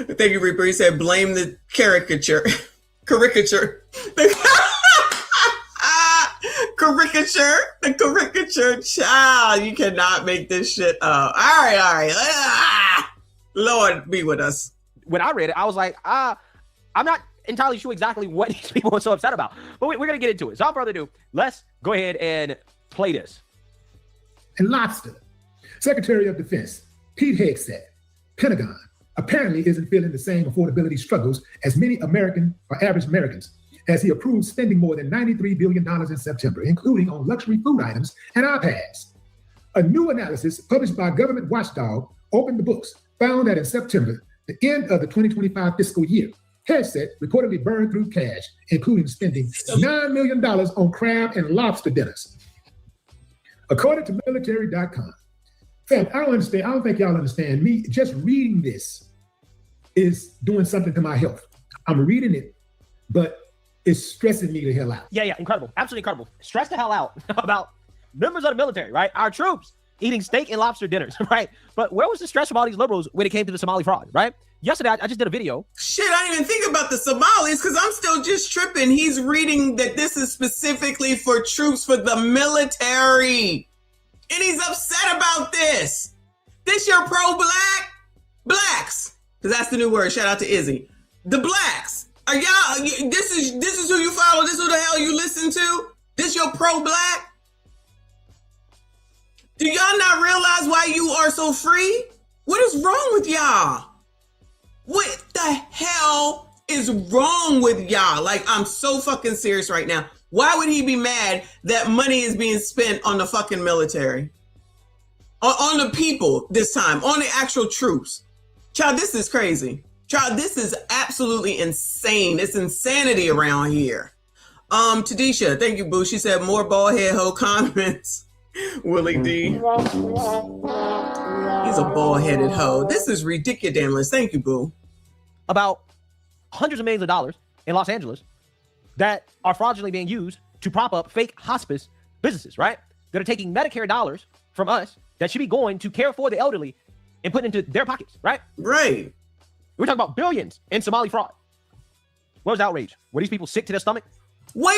Thank you, Reaper. He said, blame the caricature. The caricature, child. You cannot make this shit up. All right. Lord, be with us. When I read it, I was like, I'm not entirely sure exactly what these people are so upset about, but we're going to get into it. So without further ado, let's go ahead and play this. And lobster. Secretary of Defense Pete Hegseth, Pentagon, apparently isn't feeling the same affordability struggles as many American or average Americans, as he approved spending more than $93 billion in September, including on luxury food items and iPads. A new analysis published by Government Watchdog opened the books, found that in September, the end of the 2025 fiscal year, Hegseth reportedly burned through cash, including spending $9 million on crab and lobster dinners. According to military.com. Fam, I don't understand. I don't think y'all understand. Me just reading this is doing something to my health. I'm reading it, but it's stressing me the hell out. Yeah, incredible. Absolutely incredible. Stress the hell out about members of the military, right? Our troops eating steak and lobster dinners, right? But where was the stress from all these liberals when it came to the Somali fraud, right? Yesterday, I just did a video. Shit, I didn't even think about the Somalis because I'm still just tripping. He's reading that this is specifically for troops for the military. And he's upset about this. This your pro-black? Blacks. Because that's the new word. Shout out to Izzy. The blacks. Are y'all, this is who you follow? This is who the hell you listen to? This your pro-black? Do y'all not realize why you are so free? What is wrong with y'all? What the hell is wrong with y'all? Like, I'm so fucking serious right now. Why would he be mad that money is being spent on the fucking military? On the people this time, on the actual troops. Child, this is crazy. Child, this is absolutely insane. It's insanity around here. Tadisha, thank you, boo. She said more bald head hoe comments. Willie D. He's a bald-headed hoe. This is ridiculous. Thank you, boo. About hundreds of millions of dollars in Los Angeles that are fraudulently being used to prop up fake hospice businesses, right? That are taking Medicare dollars from us that should be going to care for the elderly and put into their pockets, right? Right. We're talking about billions in Somali fraud. What was outrage? Were these people sick to their stomach? Wait.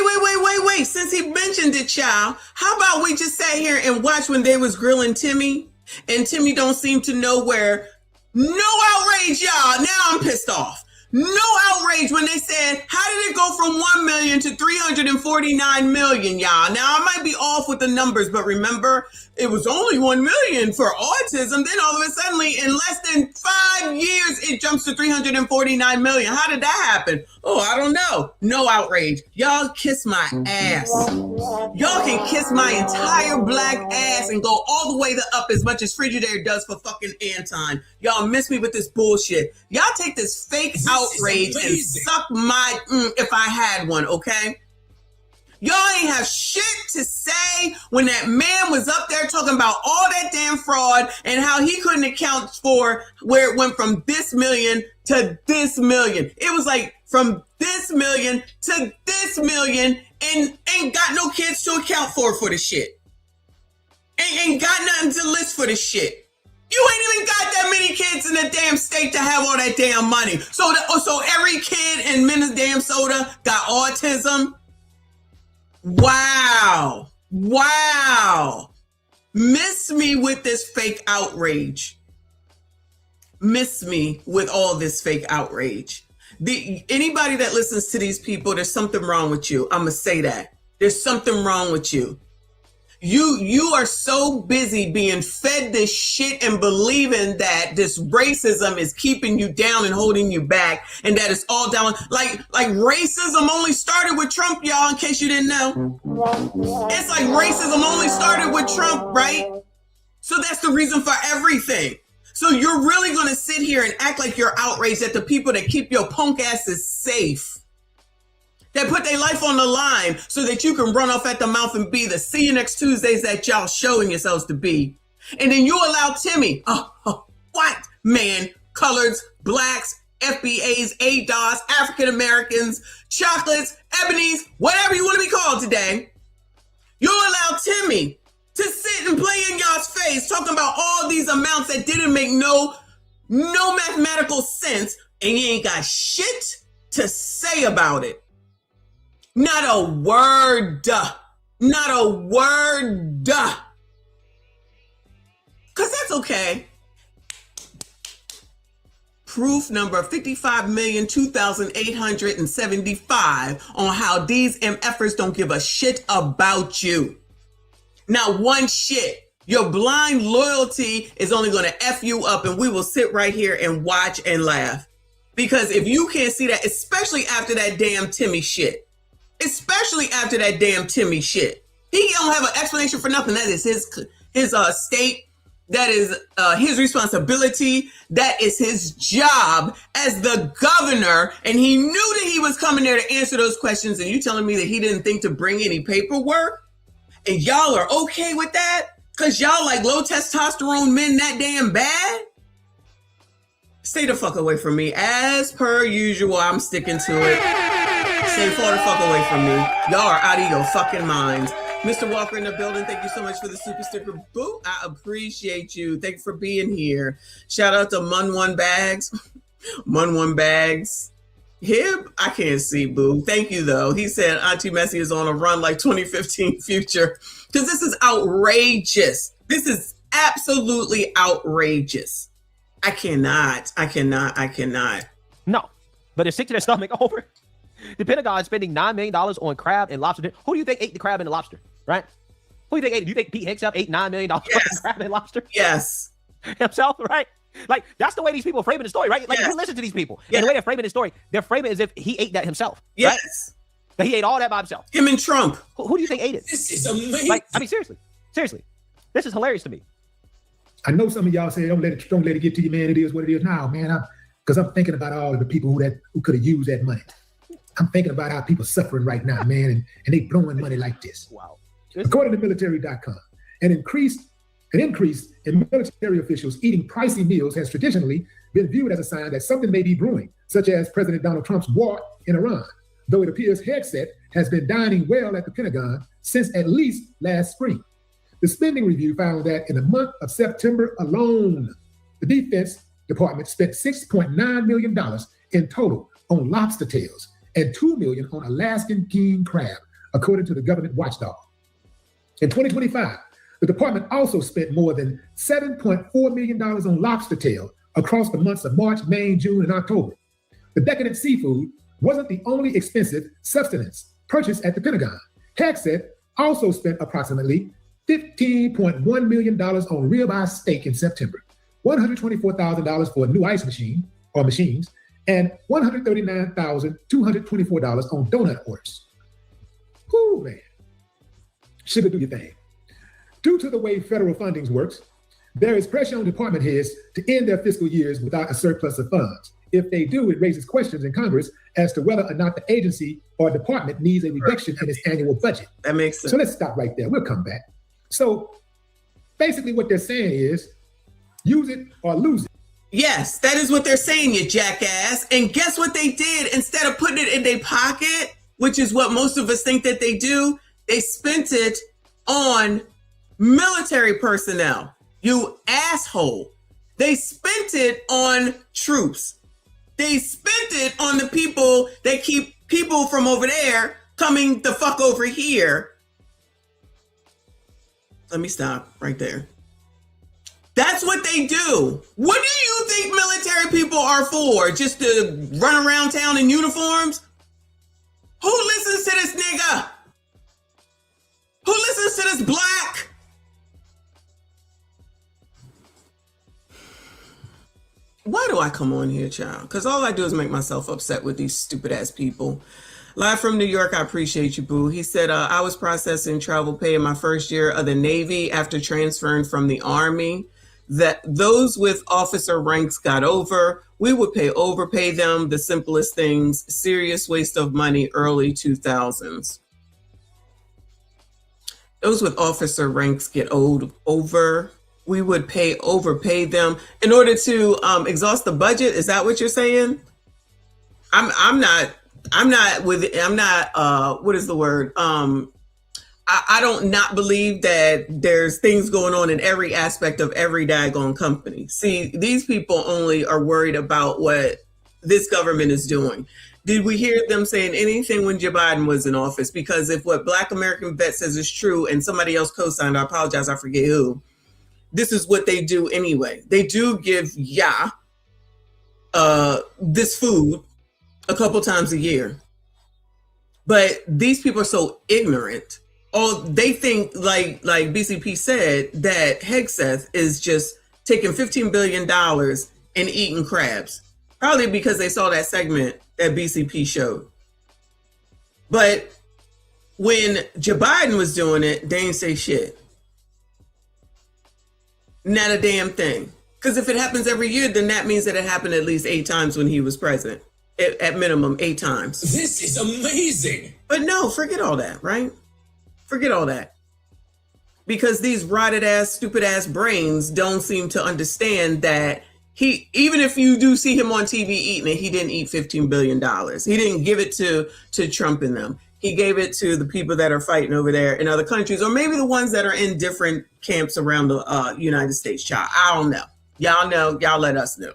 Since he mentioned it, child, how about we just sat here and watched when they was grilling Timmy, and Timmy don't seem to know where. No outrage, y'all. Now I'm pissed off. No outrage when they said, how did it go from 1 million to 349 million, y'all? Now, I might be off with the numbers, but remember, it was only 1 million for autism. Then all of a sudden, in less than 5 years, it jumps to 349 million. How did that happen? Oh, I don't know. No outrage. Y'all kiss my ass. Y'all can kiss my entire black ass and go all the way up as much as Frigidaire does for fucking Anton. Y'all miss me with this bullshit. Y'all take this fake outrage and suck my if I had one, okay? Y'all ain't have shit to say when that man was up there talking about all that damn fraud and how he couldn't account for where it went from this million to this million. It was like from this million to this million and ain't got no kids to account for the shit. Ain't got nothing to list for the shit. You ain't even got that many kids in the damn state to have all that damn money. So every kid in Minnesota got autism. Wow. Miss me with this fake outrage. Miss me with all this fake outrage. Anybody that listens to these people, there's something wrong with you. I'm gonna say that. There's something wrong with you. You are so busy being fed this shit and believing that this racism is keeping you down and holding you back, and that it's all down. Like racism only started with Trump, y'all, in case you didn't know. It's like racism only started with Trump, right? So that's the reason for everything. So you're really going to sit here and act like you're outraged at the people that keep your punk asses safe, that put their life on the line so that you can run off at the mouth and be the see you next Tuesdays that y'all showing yourselves to be. And then you allow Timmy, white man, coloreds, blacks, FBAs, ADOS, African Americans, chocolates, ebonies, whatever you want to be called today. You allow Timmy to sit and play in y'all's face talking about all these amounts that didn't make no mathematical sense, and you ain't got shit to say about it. Not a word. Not a word. Because that's okay. Proof number 55,002,875 on how these MFers don't give a shit about you. Not one shit. Your blind loyalty is only going to F you up, and we will sit right here and watch and laugh. Because if you can't see that, especially after that damn Timmy shit, he don't have an explanation for nothing. That is his state. That is his responsibility. That is his job as the governor. And he knew that he was coming there to answer those questions. And you telling me that he didn't think to bring any paperwork? And y'all are okay with that? Because y'all like low testosterone men that damn bad? Stay the fuck away from me. As per usual, I'm sticking to it. Stay far the fuck away from me. Y'all are out of your fucking minds. Mr. Walker in the building, thank you so much for the super sticker. Boo, I appreciate you. Thank you for being here. Shout out to Mun1 Bags. Mun1 Bags. Hib, I can't see, boo. Thank you, though. He said Auntie Messi is on a run like 2015 Future. Because this is outrageous. This is absolutely outrageous. I cannot. No, but they're sick to their stomach over. The Pentagon is spending $9 million on crab and lobster. Who do you think ate the crab and the lobster, right? Who do you think ate it? Do you think Pete Hegseth ate $9 million on crab and lobster? Yes. Himself, right? Like, that's the way these people are framing the story, right? Like, you listen to these people. And the way they're framing the story, they're framing it as if he ate that himself. Yes. Right? That he ate all that by himself. Him and Trump. Who do you think ate it? This is amazing. Like, I mean, seriously. This is hilarious to me. I know some of y'all say don't let it get to you, man. It is what it is now, man. Because I'm thinking about all of the people who could have used that money. I'm thinking about how people suffering right now, man, and they blowing money like this. Wow. According to military.com, an increase in military officials eating pricey meals has traditionally been viewed as a sign that something may be brewing, such as President Donald Trump's war in Iran, though it appears Hegseth has been dining well at the Pentagon since at least last spring. The spending review found that in the month of September alone, the Defense Department spent $6.9 million in total on lobster tails and $2 million on Alaskan king crab, according to the government watchdog. In 2025, the department also spent more than $7.4 million on lobster tail across the months of March, May, June, and October. The decadent seafood wasn't the only expensive sustenance purchased at the Pentagon. Hegseth also spent approximately $15.1 million on ribeye steak in September, $124,000 for a new ice machine or machines, and $139,224 on donut orders. Whoo, man. Sugar, do your thing. Due to the way federal funding works, there is pressure on department heads to end their fiscal years without a surplus of funds. If they do, it raises questions in Congress as to whether or not the agency or department needs a reduction in its annual budget. That makes sense. So let's stop right there. We'll come back. So basically what they're saying is use it or lose it. Yes, that is what they're saying, you jackass. And guess what they did? Instead of putting it in their pocket, which is what most of us think that they do, they spent it on military personnel. You asshole. They spent it on troops. They spent it on the people that keep people from over there coming the fuck over here. Let me stop right there. That's what they do. What do you think military people are for? Just to run around town in uniforms? Who listens to this nigga? Who listens to this black? Why do I come on here, child? Because all I do is make myself upset with these stupid ass people. Live from New York, I appreciate you, boo. He said, I was processing travel pay in my first year of the Navy after transferring from the Army. That those with officer ranks got over. We would overpay them, the simplest things, serious waste of money, early 2000s. Those with officer ranks get over. We would overpay them in order to exhaust the budget. Is that what you're saying? What is the word? I don't not believe that there's things going on in every aspect of every daggone company. See, these people only are worried about what this government is doing. Did we hear them saying anything when Joe Biden was in office? Because if what Black American Vet says is true and somebody else co-signed, I apologize, I forget who. This is what they do anyway. They do give this food a couple times a year. But these people are so ignorant. Oh, they think, like BCP said, that Hegseth is just taking $15 billion and eating crabs. Probably because they saw that segment that BCP showed. But when Joe Biden was doing it, they ain't say shit. Not a damn thing. Because if it happens every year, then that means that it happened at least 8 times when he was president. At minimum, 8 times. This is amazing. But no, forget all that, right? Forget all that. Because these rotted ass, stupid ass brains don't seem to understand that even if you do see him on TV eating it, he didn't eat $15 billion. He didn't give it to Trump and them. He gave it to the people that are fighting over there in other countries, or maybe the ones that are in different camps around the United States. Child, I don't know. Y'all know. Y'all let us know.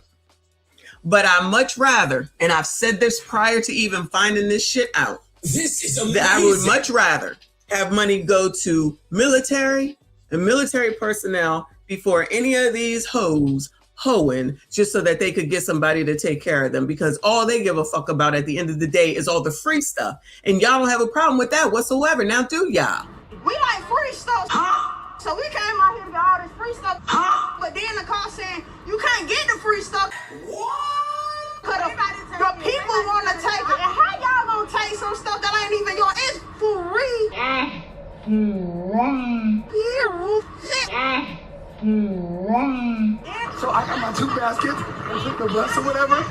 But I much rather, and I've said this prior to even finding this shit out, This is amazing. I would much rather have money go to military and military personnel before any of these hoes hoeing, just so that they could get somebody to take care of them, because all they give a fuck about at the end of the day is all the free stuff. And y'all don't have a problem with that whatsoever. Now do y'all? We like free stuff. So we came out here to get all this free stuff. But then the call saying you can't get the free stuff. What? Cause the people want to take it. And how y'all gonna take some stuff that ain't even yours? It's free. So I got my 2 baskets and took the bus or whatever.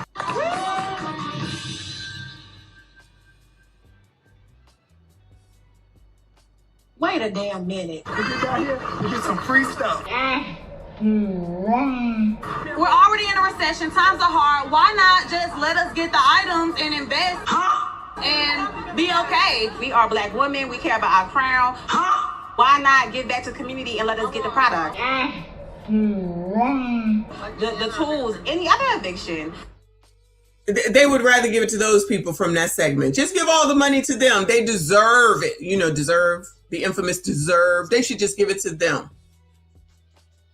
Wait a damn minute. You get down here, you get some free stuff. We're already in a recession. Times are hard. Why not just let us get the items and invest and be okay? We are Black women. We care about our crown. Why not give back to the community and let us get the product? The tools, any other eviction. They would rather give it to those people from that segment. Just give all the money to them. They deserve it. You know, deserve, the infamous deserve. They should just give it to them.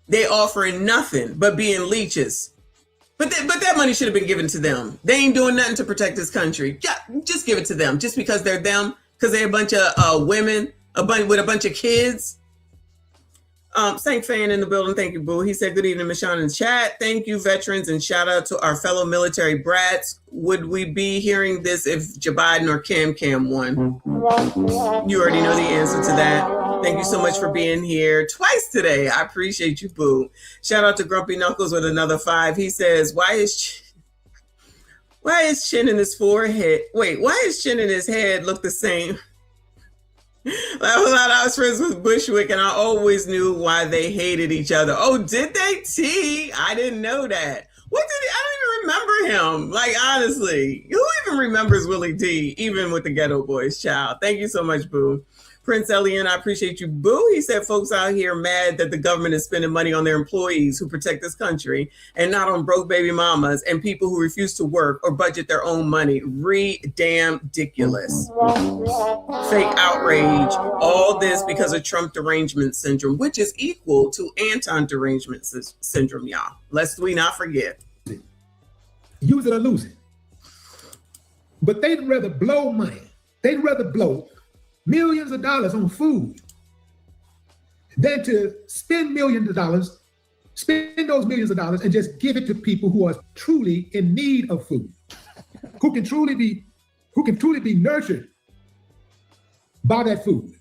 They offering nothing but being leeches. But that money should have been given to them. They ain't doing nothing to protect this country. Yeah, just give it to them. Just because they're them, because they're a bunch of women, with a bunch of kids. Saint Fan in the building. Thank you, boo. He said, good evening, Michonne in chat. Thank you, veterans, and shout out to our fellow military brats. Would we be hearing this if Joe Biden or Cam won? You already know the answer to that. Thank you so much for being here twice today. I appreciate you, boo. Shout out to Grumpy Knuckles with another 5. He says, why is chin in his forehead? Wait, why is chin in his head look the same? I was friends with Bushwick, and I always knew why they hated each other. Oh, did they? T? I didn't know that. What did he? I don't even remember him. Like, honestly, who even remembers Willie D, even with the Ghetto Boys, child? Thank you so much, boo. Prince Elian, I appreciate you, boo. He said folks out here mad that the government is spending money on their employees who protect this country and not on broke baby mamas and people who refuse to work or budget their own money. Ridiculous. Fake outrage. All this because of Trump derangement syndrome, which is equal to Anton derangement syndrome, y'all. Lest we not forget. Use it or lose it. But they'd rather blow money. They'd rather blow millions of dollars on food than to spend millions of dollars, spend those millions of dollars and just give it to people who are truly in need of food, who can truly be nurtured by that food.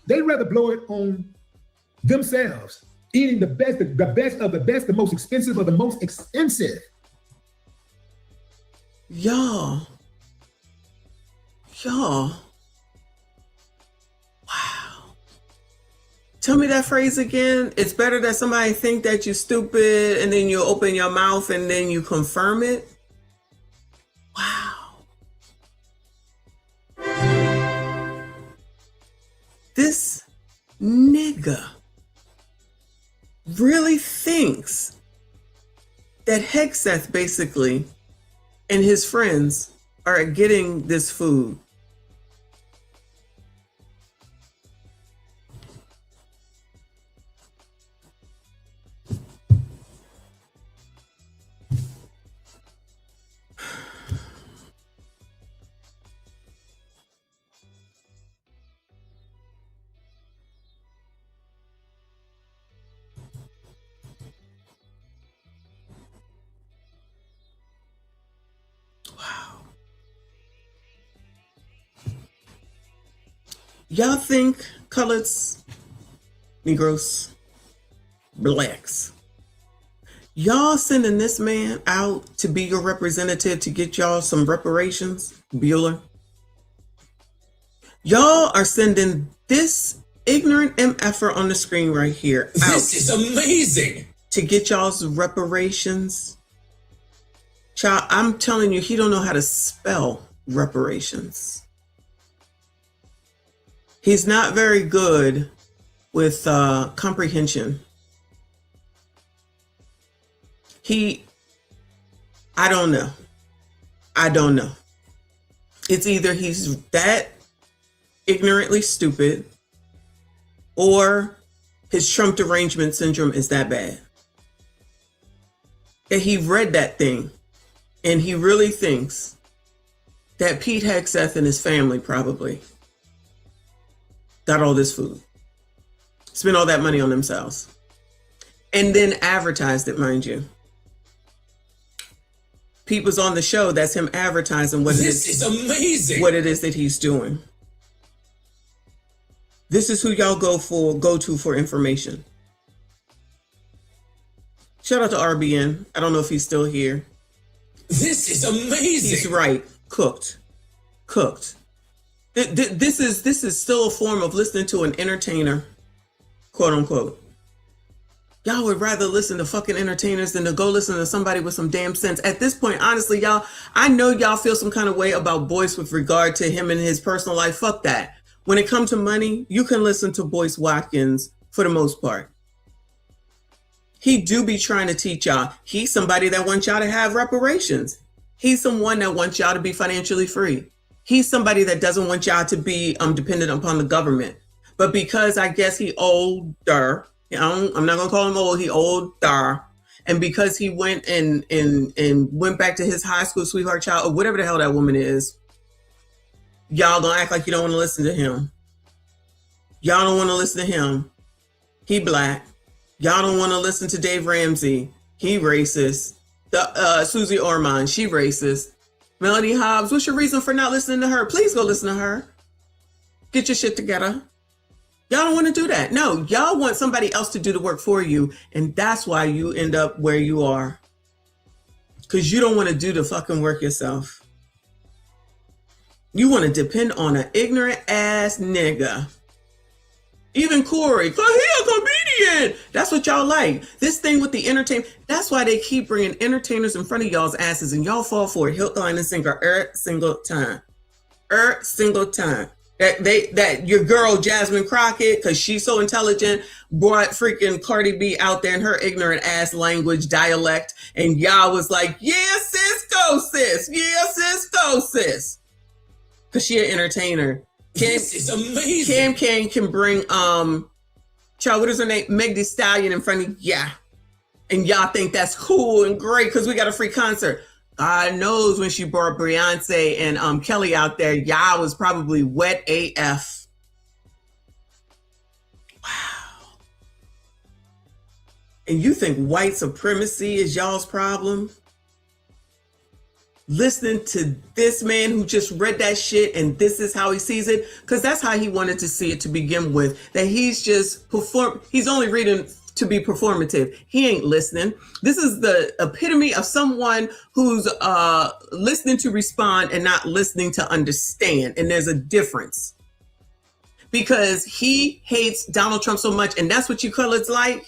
They'd rather blow it on themselves, eating the best of the best, the most expensive of the most expensive. Y'all. Wow. Tell me that phrase again. It's better that somebody think that you're stupid and then you open your mouth and then you confirm it. Wow. This nigga really thinks that Hegseth basically and his friends are getting this food. Y'all think coloreds, Negroes, blacks, y'all sending this man out to be your representative to get y'all some reparations, Bueller? Y'all are sending this ignorant MFer on the screen right here out. This is amazing. To get y'all's reparations. Child, I'm telling you, he don't know how to spell reparations. He's not very good with comprehension. I don't know. It's either he's that ignorantly stupid or his Trump derangement syndrome is that bad. That he read that thing and he really thinks that Pete Hegseth and his family probably got all this food, spent all that money on themselves, and then advertised it, mind you. Pete was on the show. That's him advertising what This is amazing. What it is that he's doing. This is who y'all go to for information. Shout out to RBN. I don't know if he's still here. This is amazing. He's right. Cooked. This is still a form of listening to an entertainer, quote unquote. Y'all would rather listen to fucking entertainers than to go listen to somebody with some damn sense. At this point, honestly, y'all, I know y'all feel some kind of way about Boyce with regard to him and his personal life. Fuck that. When it comes to money, you can listen to Boyce Watkins for the most part. He do be trying to teach y'all. He's somebody that wants y'all to have reparations. He's someone that wants y'all to be financially free. He's somebody that doesn't want y'all to be dependent upon the government. But because I guess he older, I'm not gonna call him old, he older. And because he went and went back to his high school sweetheart child, or whatever the hell that woman is, y'all gonna act like you don't want to listen to him. Y'all don't want to listen to him. He black. Y'all don't want to listen to Dave Ramsey. He racist. Susie Orman, she racist. Melody Hobbs, what's your reason for not listening to her? Please go listen to her. Get your shit together. Y'all don't want to do that. No, y'all want somebody else to do the work for you. And that's why you end up where you are. Because you don't want to do the fucking work yourself. You want to depend on an ignorant ass nigga. Even Corey, because he a comedian. That's what y'all like. This thing with the entertainment. That's why they keep bringing entertainers in front of y'all's asses and y'all fall for it. Hook, line, and sinker every single time. Every single time. That your girl Jasmine Crockett, because she's so intelligent, brought freaking Cardi B out there in her ignorant ass language dialect, and y'all was like, yeah, sis, go sis. Yeah, sis, go sis. Because she an entertainer. This is amazing. Cam Kane can bring child, what is her name? Meg Thee Stallion in front of and y'all think that's cool and great because we got a free concert. God knows when she brought Beyonce and Kelly out there, y'all was probably wet AF. Wow. And you think white supremacy is y'all's problem? Listening to this man who just read that shit and this is how he sees it, because that's how he wanted to see it to begin with, that he's just he's only reading to be performative. He ain't listening. This is the epitome of someone who's listening to respond and not listening to understand. And there's a difference. Because he hates Donald Trump so much, and that's what you call it's like.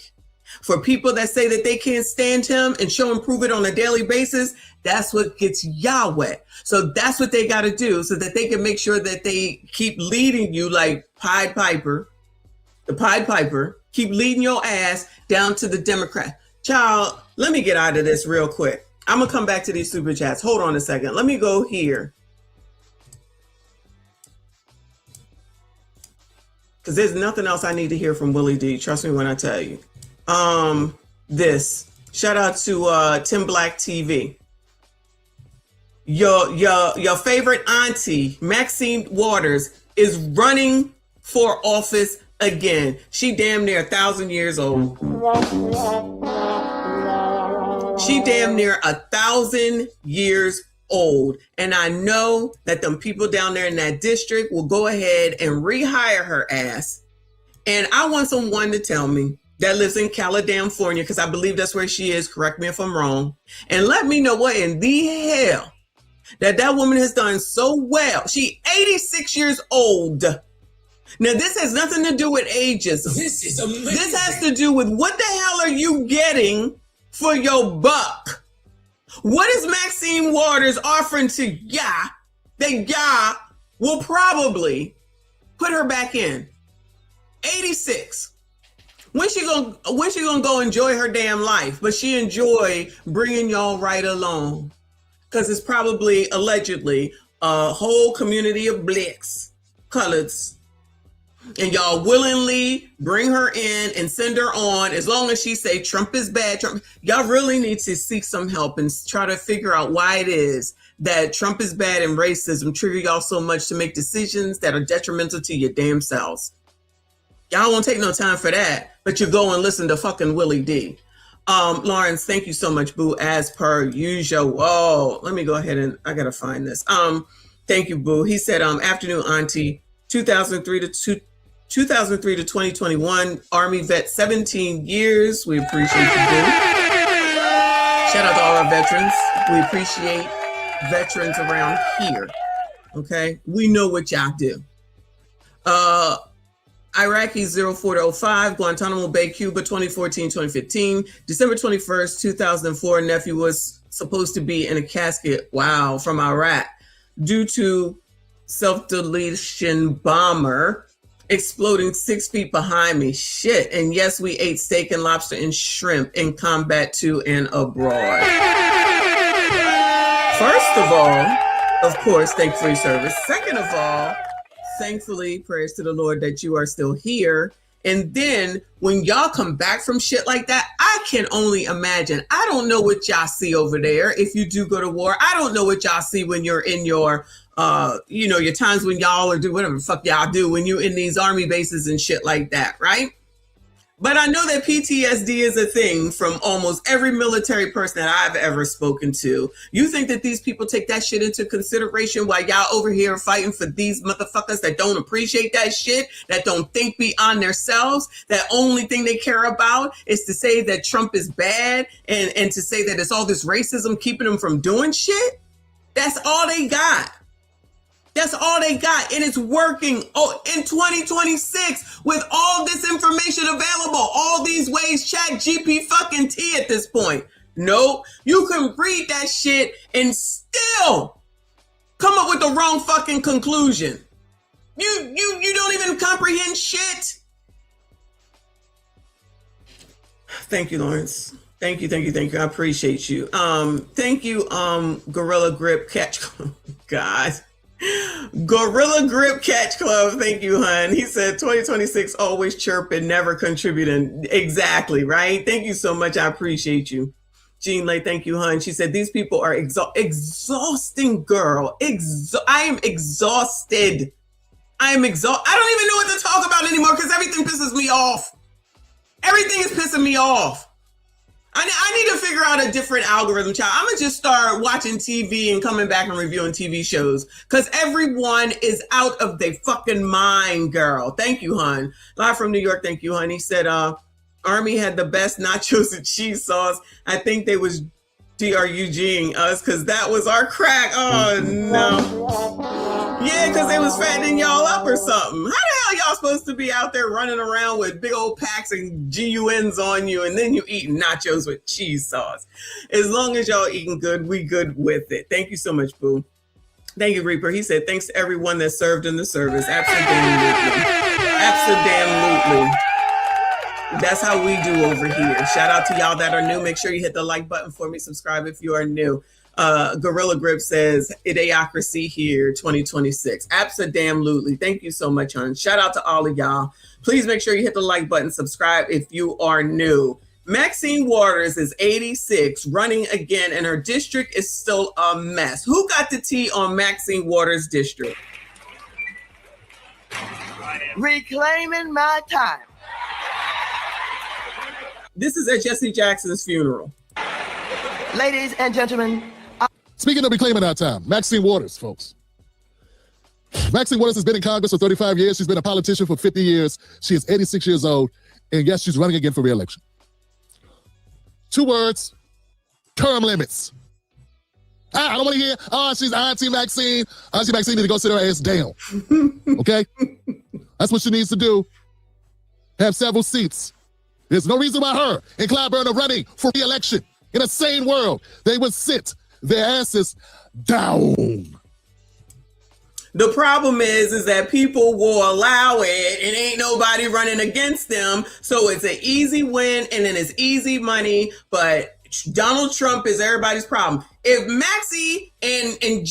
For people that say that they can't stand him and show and prove it on a daily basis, that's what gets y'all wet. So that's what they got to do so that they can make sure that they keep leading you like Pied Piper, the Pied Piper, keep leading your ass down to the Democrat. Child, let me get out of this real quick. I'm going to come back to these super chats. Hold on a second. Let me go here. Because there's nothing else I need to hear from Willie D. Trust me when I tell you. This. Shout out to Tim Black TV. Your favorite auntie, Maxine Waters, is running for office again. She damn near 1,000 years old. She damn near 1,000 years old. And I know that them people down there in that district will go ahead and rehire her ass. And I want someone to tell me that lives in California, because I believe that's where she is. Correct me if I'm wrong. And let me know what in the hell that woman has done so well. She 86 years old. Now, this has nothing to do with ageism. This is amazing. This has to do with what the hell are you getting for your buck? What is Maxine Waters offering to ya that ya will probably Put her back in. 86. When she gonna go enjoy her damn life? But she enjoy bringing y'all right along, because it's probably allegedly a whole community of blacks, coloreds, and y'all willingly bring her in and send her on as long as she say Trump is bad. Trump, y'all really need to seek some help and try to figure out why it is that Trump is bad and racism trigger y'all so much to make decisions that are detrimental to your damn selves. Y'all won't take no time for that, but you go and listen to fucking Willie D. Lawrence, thank you so much, boo, as per usual. Oh, let me go ahead and I gotta find this. Thank you, boo. He said, afternoon, auntie, 2003 to 2021, Army vet, 17 years. We appreciate you, boo. Shout out to all our veterans. We appreciate veterans around here. Okay, we know what y'all do. Iraqi 0405, Guantanamo Bay, Cuba, 2014-2015. December 21st, 2004, nephew was supposed to be in a casket, wow, from Iraq, due to self-deletion bomber exploding 6 feet behind me. Shit. And yes, we ate steak and lobster and shrimp in combat to and abroad. First of all, of course, thank you for your service. Second of all, thankfully, prayers to the Lord that you are still here. And then when y'all come back from shit like that, I can only imagine. I don't know what y'all see over there if you do go to war. I don't know what y'all see when you're in your, your times when y'all are do whatever the fuck y'all do when you're in these army bases and shit like that, right? But I know that PTSD is a thing from almost every military person that I've ever spoken to. You think that these people take that shit into consideration while y'all over here fighting for these motherfuckers that don't appreciate that shit, that don't think beyond themselves, that only thing they care about is to say that Trump is bad and to say that it's all this racism keeping them from doing shit? That's all they got. That's all they got. And it's working in 2026 with all this information available, all these ways, ChatGPT fucking T at this point. Nope. You can read that shit and still come up with the wrong fucking conclusion. You don't even comprehend shit. Thank you, Lawrence. Thank you. I appreciate you. Thank you, Gorilla Grip Catch. God. Gorilla Grip Catch Club, thank you, hun. He said 2026 always chirping, never contributing. Exactly, right? Thank you so much. I appreciate you. Jean Lay, thank you, hun. She said these people are exhausting, girl. I am exhausted. I don't even know what to talk about anymore because everything pisses me off. Everything is pissing me off. I need to figure out a different algorithm, child. I'm going to just start watching TV and coming back and reviewing TV shows because everyone is out of their fucking mind, girl. Thank you, hun. Live from New York, thank you, hun. He said, Army had the best nachos and cheese sauce. I think they was DRUGing us because that was our crack. Oh, no. Yeah, because they was fattening y'all up or something. How the hell y'all supposed to be out there running around with big old packs and GUNs on you and then you eating nachos with cheese sauce? As long as y'all eating good, we good with it. Thank you so much, boo. Thank you, Reaper. He said, thanks to everyone that served in the service. Absolutely. Absolutely. That's how we do over here. Shout out to y'all that are new. Make sure you hit the like button for me. Subscribe if you are new. Gorilla Grip says, Idiocracy here 2026. Absolutely. Thank you so much, hon. Shout out to all of y'all. Please make sure you hit the like button. Subscribe if you are new. Maxine Waters is 86, running again, and her district is still a mess. Who got the tea on Maxine Waters' district? Reclaiming my time. This is at Jesse Jackson's funeral. Ladies and gentlemen. Speaking of reclaiming our time, Maxine Waters, folks. Maxine Waters has been in Congress for 35 years. She's been a politician for 50 years. She is 86 years old. And yes, she's running again for re-election. 2 words, term limits. I don't want to hear, she's Auntie Maxine. Auntie Maxine need to go sit her ass down. Okay? That's what she needs to do. Have several seats. There's no reason why her and Clyburn are running for re-election. In a sane world, they would sit their asses down. The problem is that people will allow it and ain't nobody running against them. So it's an easy win and then it's easy money. But Donald Trump is everybody's problem. If Maxie and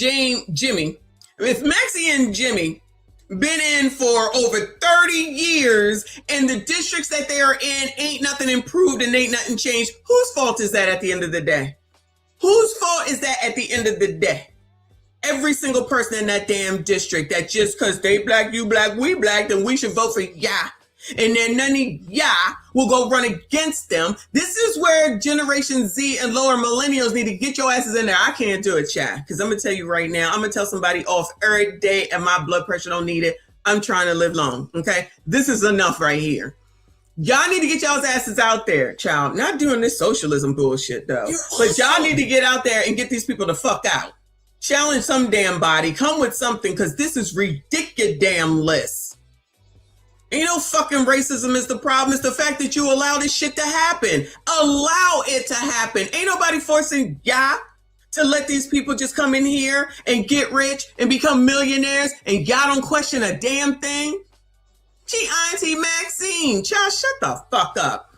Jimmy been in for over 30 years and the districts that they are in ain't nothing improved and ain't nothing changed, whose fault is that at the end of the day? Whose fault is that at the end of the day? Every single person in that damn district that just because they black, you black, we black, then we should vote for ya. And then none of ya will go run against them. This is where Generation Z and lower millennials need to get your asses in there. I can't do it, chat. Because I'm going to tell you right now, I'm going to tell somebody off every day and my blood pressure don't need it. I'm trying to live long, okay? This is enough right here. Y'all need to get y'all's asses out there, child. Not doing this socialism bullshit, though. But y'all need to get out there and get these people the fuck out. Challenge some damn body. Come with something, because this is ridiculous. Ain't no fucking racism is the problem. It's the fact that you allow this shit to happen. Allow it to happen. Ain't nobody forcing y'all to let these people just come in here and get rich and become millionaires and y'all don't question a damn thing. Gee, Auntie Maxine, child, shut the fuck up.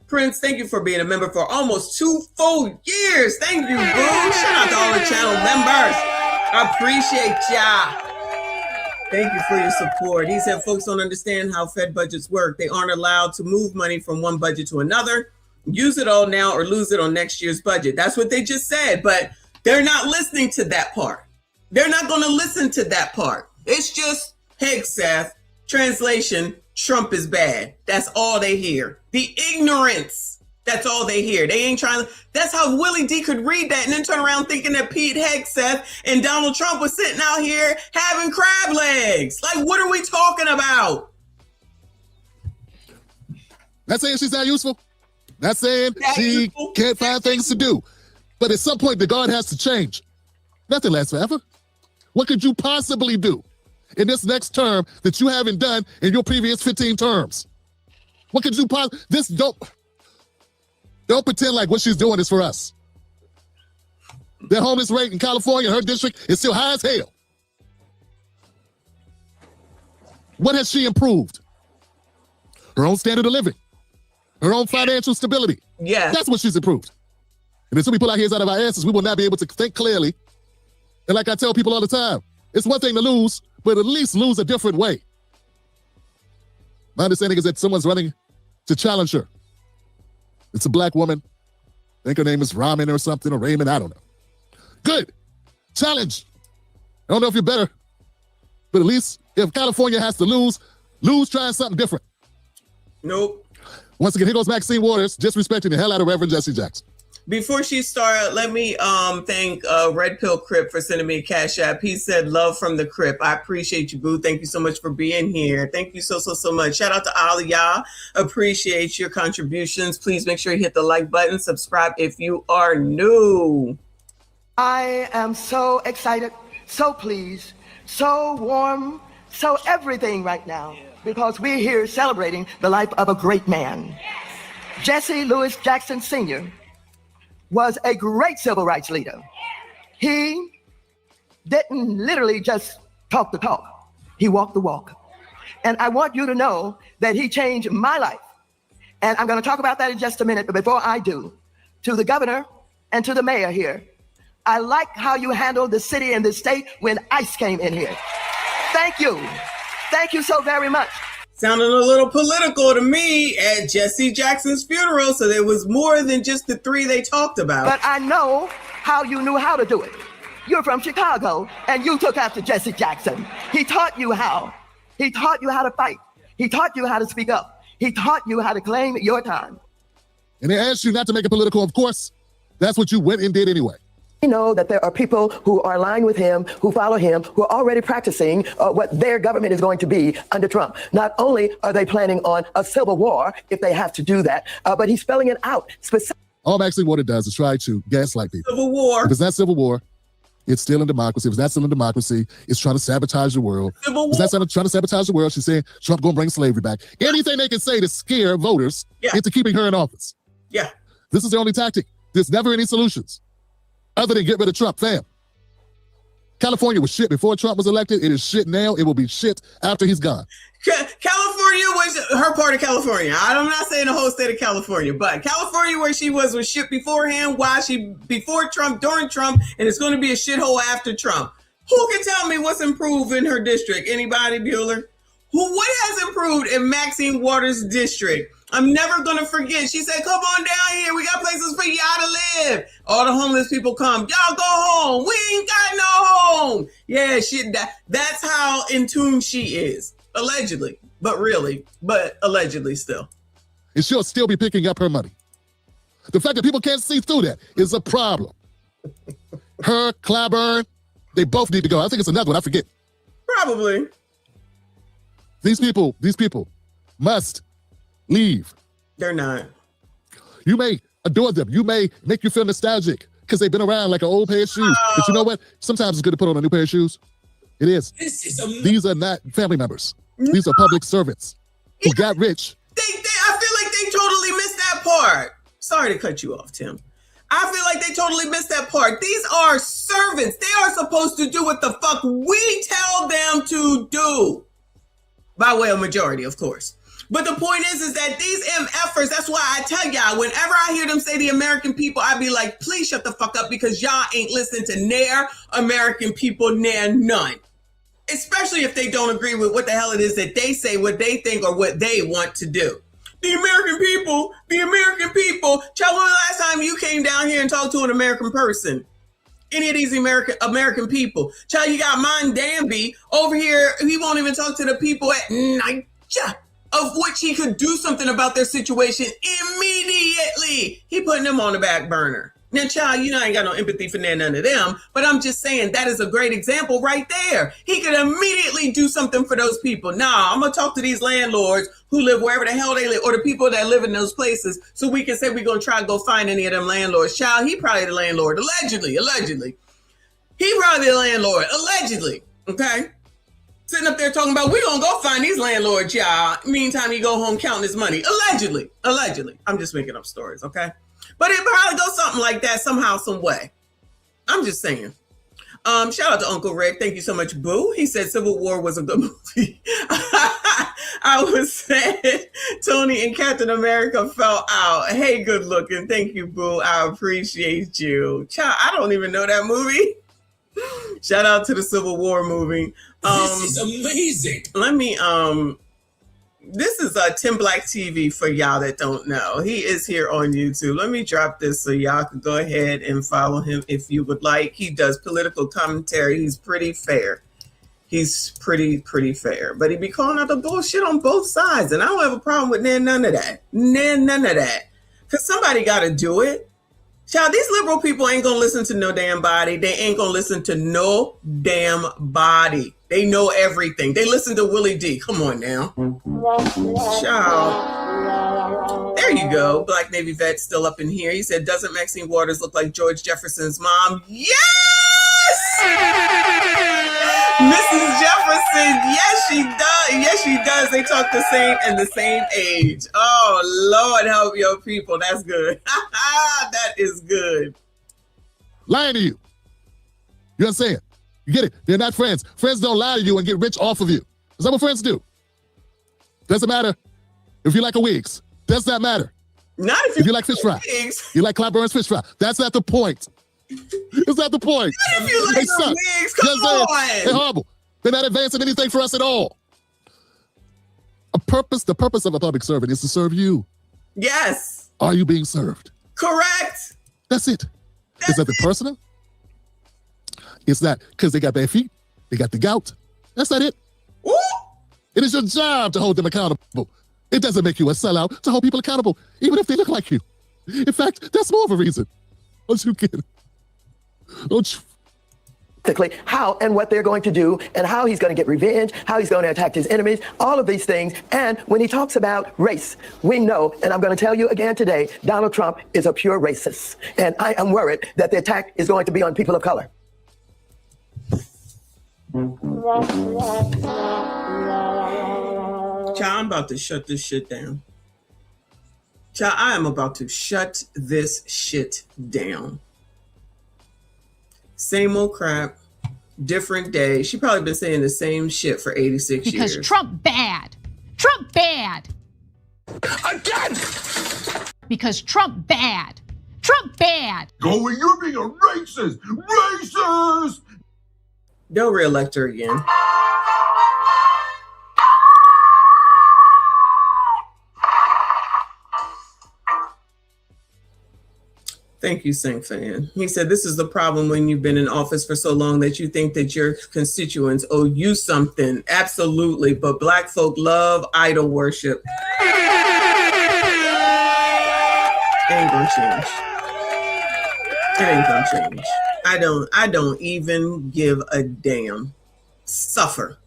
Prince, thank you for being a member for almost 2 full years. Thank you, boo. Shout out to all the channel members. I appreciate y'all. Thank you for your support. He said folks don't understand how Fed budgets work. They aren't allowed to move money from one budget to another, use it all now or lose it on next year's budget. That's what they just said, but they're not listening to that part. They're not going to listen to that part. It's just, hey, Seth, translation, Trump is bad. That's all they hear. The ignorance. That's all they hear. They ain't trying to. That's how Willie D could read that and then turn around thinking that Pete Hegseth and Donald Trump was sitting out here having crab legs. Like, what are we talking about? Not saying she's not useful. Not saying she can't find things to do. But at some point, the guard has to change. Nothing lasts forever. What could you possibly do in this next term that you haven't done in your previous 15 terms? What could you possibly... Don't pretend like what she's doing is for us. The homeless rate in California, her district, is still high as hell. What has she improved? Her own standard of living. Her own financial stability. Yeah. That's what she's improved. And until we pull our heads out of our asses, we will not be able to think clearly. And like I tell people all the time, it's one thing to lose, but at least lose a different way. My understanding is that someone's running to challenge her. It's a black woman. I think her name is Ramen or something, or Raymond, I don't know. Good. Challenge. I don't know if you're better, but at least if California has to lose trying something different. Nope. Once again, here goes Maxine Waters, disrespecting the hell out of Reverend Jesse Jackson. Before she started, let me thank Red Pill Crip for sending me a cash app. He said, love from the Crip. I appreciate you, boo. Thank you so much for being here. Thank you so much. Shout out to all of y'all. Appreciate your contributions. Please make sure you hit the like button. Subscribe if you are new. I am so excited, so pleased, so warm, so everything right now, because we're here celebrating the life of a great man. Jesse Louis Jackson Sr. was a great civil rights leader. He didn't literally just talk the talk. He walked the walk. And I want you to know that he changed my life. And I'm going to talk about that in just a minute. But before I do, to the governor and to the mayor here, I like how you handled the city and the state when ICE came in here. Thank you. Thank you so very much. Sounding a little political to me at Jesse Jackson's funeral, so there was more than just the 3 they talked about. But I know how you knew how to do it. You're from Chicago, and you took after Jesse Jackson. He taught you how. He taught you how to fight. He taught you how to speak up. He taught you how to claim your time. And they asked you not to make it political, of course. That's what you went and did anyway. We know that there are people who are aligned with him, who follow him, who are already practicing what their government is going to be under Trump. Not only are they planning on a civil war, if they have to do that, but he's spelling it out specifically. All Maxine Waters does is try to gaslight people. Civil war. If it's not civil war, it's still in democracy. If it's not still in democracy, it's trying to sabotage the world. Civil war. If it's not trying to sabotage the world, she's saying Trump going to bring slavery back. Anything they can say to scare voters into keeping her in office. Yeah. This is the only tactic. There's never any solutions other than get rid of Trump, fam. California was shit before Trump was elected. It is shit now. It will be shit after he's gone. California was her part of California. I'm not saying the whole state of California, but California, where she was shit beforehand, before Trump, during Trump, and it's going to be a shithole after Trump. Who can tell me what's improved in her district? Anybody, Bueller? What has improved in Maxine Waters' district? I'm never going to forget. She said, come on down here. We got places for y'all to live. All the homeless people come. Y'all go home. We ain't got no home. Yeah, that's how in tune she is. Allegedly. But really. But allegedly still. And she'll still be picking up her money. The fact that people can't see through that is a problem. Her, Claiborne, they both need to go. I think it's another one. I forget. Probably. These people must leave. They're not. You may adore them. You may make you feel nostalgic because they've been around like an old pair of shoes. But you know what? Sometimes it's good to put on a new pair of shoes. It is. These are not family members. These are public servants who got rich. I feel like they totally missed that part. Sorry to cut you off, Tim. I feel like they totally missed that part. These are servants. They are supposed to do what the fuck we tell them to do. By way of majority, of course. But the point is that these MFers, that's why I tell y'all, whenever I hear them say the American people, I be like, please shut the fuck up because y'all ain't listening to near American people, near none. Especially if they don't agree with what the hell it is that they say, what they think, or what they want to do. The American people. Child, when was the last time you came down here and talked to an American person? Any of these American people. Child, you got Mon Danby over here. He won't even talk to the people at night, of which he could do something about their situation immediately. He putting them on the back burner. Now, child, I ain't got no empathy for none of them, but I'm just saying that is a great example right there. He could immediately do something for those people. Nah, I'm going to talk to these landlords who live wherever the hell they live, or the people that live in those places, so we can say we're going to try to go find any of them landlords. Child, he probably the landlord, allegedly. He probably the landlord, allegedly, okay? Sitting up there talking about, we're going to go find these landlords, y'all. Meantime, he go home counting his money. Allegedly. I'm just making up stories, okay? But it probably goes something like that somehow, some way. I'm just saying. Shout out to Uncle Rick. Thank you so much, Boo. He said Civil War was a good movie. I was sad Tony and Captain America fell out. Hey, good looking. Thank you, Boo. I appreciate you. Child, I don't even know that movie. Shout out to the Civil War movie. This is amazing. Let me this is Tim Black TV for y'all that don't know. He is here on YouTube. Let me drop this so y'all can go ahead and follow him if you would like. He does political commentary. He's pretty fair. He's pretty fair. But he be calling out the bullshit on both sides. And I don't have a problem with none of that. None of that. Because somebody got to do it. Child, these liberal people ain't going to listen to no damn body. They ain't going to listen to no damn body. They know everything. They listen to Willie D. Come on now. Child. There you go. Black Navy vet still up in here. He said, doesn't Maxine Waters look like George Jefferson's mom? Yes! Mrs. Jefferson. Yes, she does. Yes, she does. They talk the same and the same age. Oh, Lord, help your people. That's good. That is good. Lying to you. You understand? You get it? They're not friends. Friends don't lie to you and get rich off of you. Is that what friends do? Doesn't matter if you like a wigs. Does not matter. Not if you like fish fry. Wigs. You like Claiborne's fish fry. That's not the point. It's not the point. Not if you like the wigs. Come on. They're horrible. They're not advancing anything for us at all. The purpose of a public servant is to serve you. Yes. Are you being served? Correct. That's it. Is that the personal? It's not because they got bad feet. They got the gout. That's not it. Ooh. It is your job to hold them accountable. It doesn't make you a sellout to hold people accountable, even if they look like you. In fact, that's more of a reason. Don't you get it? Don't you? How and what they're going to do and how he's going to get revenge, how he's going to attack his enemies, all of these things. And when he talks about race, we know, and I'm going to tell you again today, Donald Trump is a pure racist. And I am worried that the attack is going to be on people of color. Child, I'm about to shut this shit down. Child, I am about to shut this shit down. Same old crap. different day. She probably been saying the same shit for 86 Because years. Trump bad. Trump bad. Again! Because Trump bad. Trump bad. Going, you're being a racist! Racist! They'll reelect her again. Thank you, Sink Fan. He said, this is the problem when you've been in office for so long that you think that your constituents owe you something. Absolutely. But Black folk love idol worship. It ain't gonna change. It ain't gonna change. I don't even give a damn. Suffer.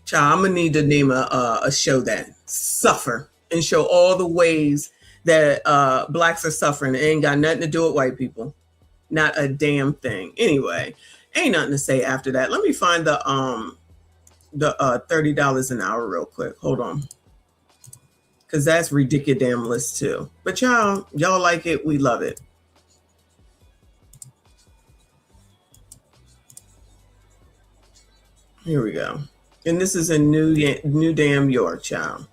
Child, I'm gonna need to name a show that. Suffer. And show all the ways that blacks are suffering. It ain't got nothing to do with white people. Not a damn thing. Anyway, ain't nothing to say after that. Let me find the $30 an hour real quick. Hold on. Because that's ridiculous too. But y'all like it. We love it. Here we go. And this is in New Damn York, child.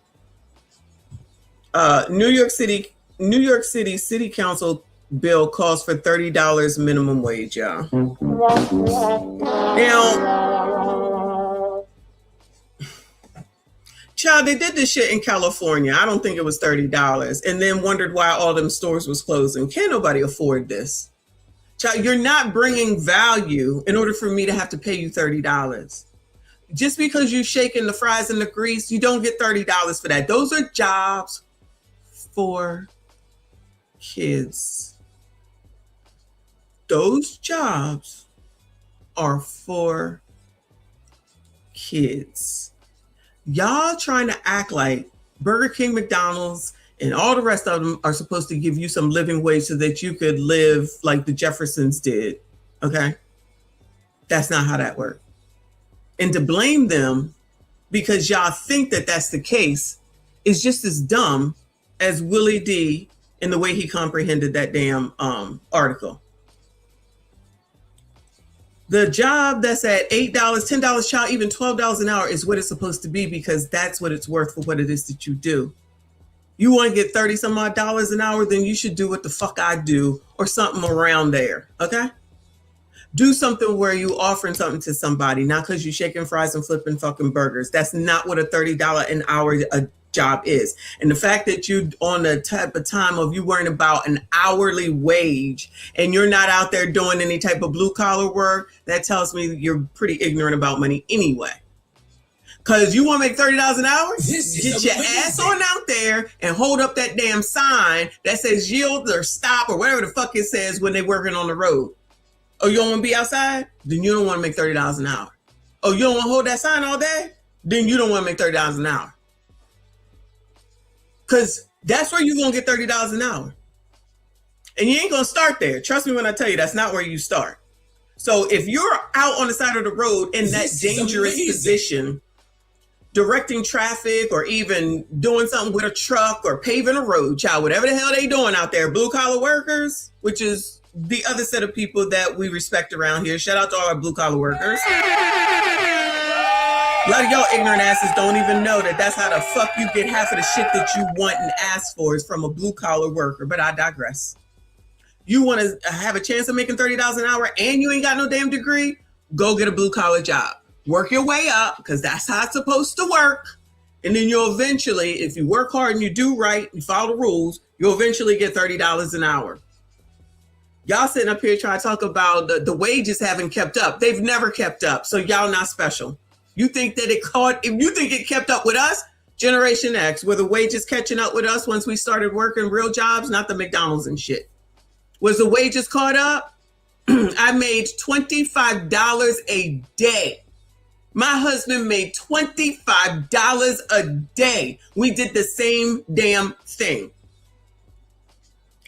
New York City City Council bill calls for $30 minimum wage, y'all. Now, child, they did this shit in California. I don't think it was $30, and then wondered why all them stores was closing. Can't nobody afford this. Child, you're not bringing value in order for me to have to pay you $30. Just because you're shaking the fries and the grease, you don't get $30 for that. Those are jobs for kids. Those jobs are for kids. Y'all trying to act like Burger King, McDonald's, and all the rest of them are supposed to give you some living wage so that you could live like the Jeffersons did. Okay? That's not how that works. And to blame them because y'all think that that's the case is just as dumb as Willie D in the way he comprehended that damn article. The job that's at $8, $10, child, even $12 an hour is what it's supposed to be because that's what it's worth for what it is that you do. You want to get 30 some odd dollars an hour, then you should do what the fuck I do or something around there. Okay? Do something where you offering something to somebody, not because you're shaking fries and flipping fucking burgers. That's not what a $30 an hour a job is. And the fact that you on the type of time of you worrying about an hourly wage and you're not out there doing any type of blue collar work, that tells me you're pretty ignorant about money anyway. Because you want to make $30 an hour? Get your ass on out there and hold up that damn sign that says yield or stop or whatever the fuck it says when they're working on the road. Oh, you don't want to be outside? Then you don't want to make $30 an hour. Oh, you don't want to hold that sign all day? Then you don't want to make $30 an hour. Because that's where you're going to get $30 an hour. And you ain't going to start there. Trust me when I tell you, that's not where you start. So if you're out on the side of the road in that dangerous position, directing traffic or even doing something with a truck or paving a road, child, whatever the hell they doing out there, blue collar workers, which is the other set of people that we respect around here. Shout out to all our blue collar workers. A lot of y'all ignorant asses don't even know that that's how the fuck you get half of the shit that you want and ask for is from a blue collar worker. But I digress. You want to have a chance of making $30 an hour and you ain't got no damn degree? Go get a blue collar job. Work your way up because that's how it's supposed to work. And then you'll eventually, if you work hard and you do right, you follow the rules, you'll eventually get $30 an hour. Y'all sitting up here trying to talk about the wages haven't kept up. They've never kept up. So y'all not special. You think that if you think it kept up with us, Generation X, were the wages catching up with us once we started working real jobs, not the McDonald's and shit. Was the wages caught up? I made $25 a day. My husband made $25 a day. We did the same damn thing.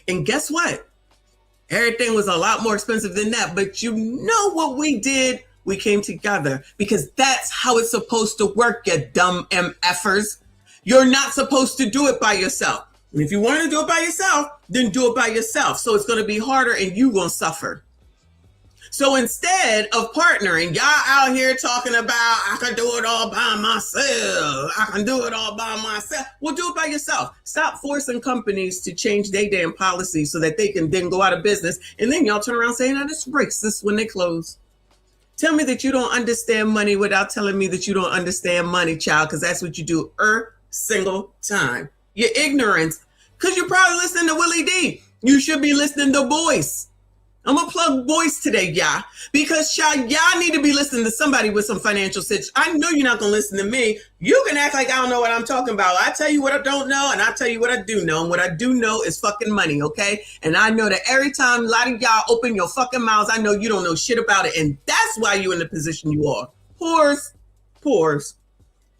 And guess what? Everything was a lot more expensive than that. But you know what we did? We came together because that's how it's supposed to work, you dumb MFers. You're not supposed to do it by yourself. And if you want to do it by yourself, then do it by yourself. So it's going to be harder and you're going to suffer. So instead of partnering, y'all out here talking about, I can do it all by myself. I can do it all by myself. Well, do it by yourself. Stop forcing companies to change their damn policy so that they can then go out of business. And then y'all turn around saying that it's racist when they close. Tell me that you don't understand money without telling me that you don't understand money, child, because that's what you do single time. Your ignorance, because you're probably listening to Willie D. You should be listening to Boyce. I'm going to plug Boyce today, y'all, because y'all need to be listening to somebody with some financial sense. I know you're not going to listen to me. You can act like I don't know what I'm talking about. I tell you what I don't know, and I tell you what I do know. And what I do know is fucking money, okay? And I know that every time a lot of y'all open your fucking mouths, I know you don't know shit about it. And that's why you're in the position you are. Pores.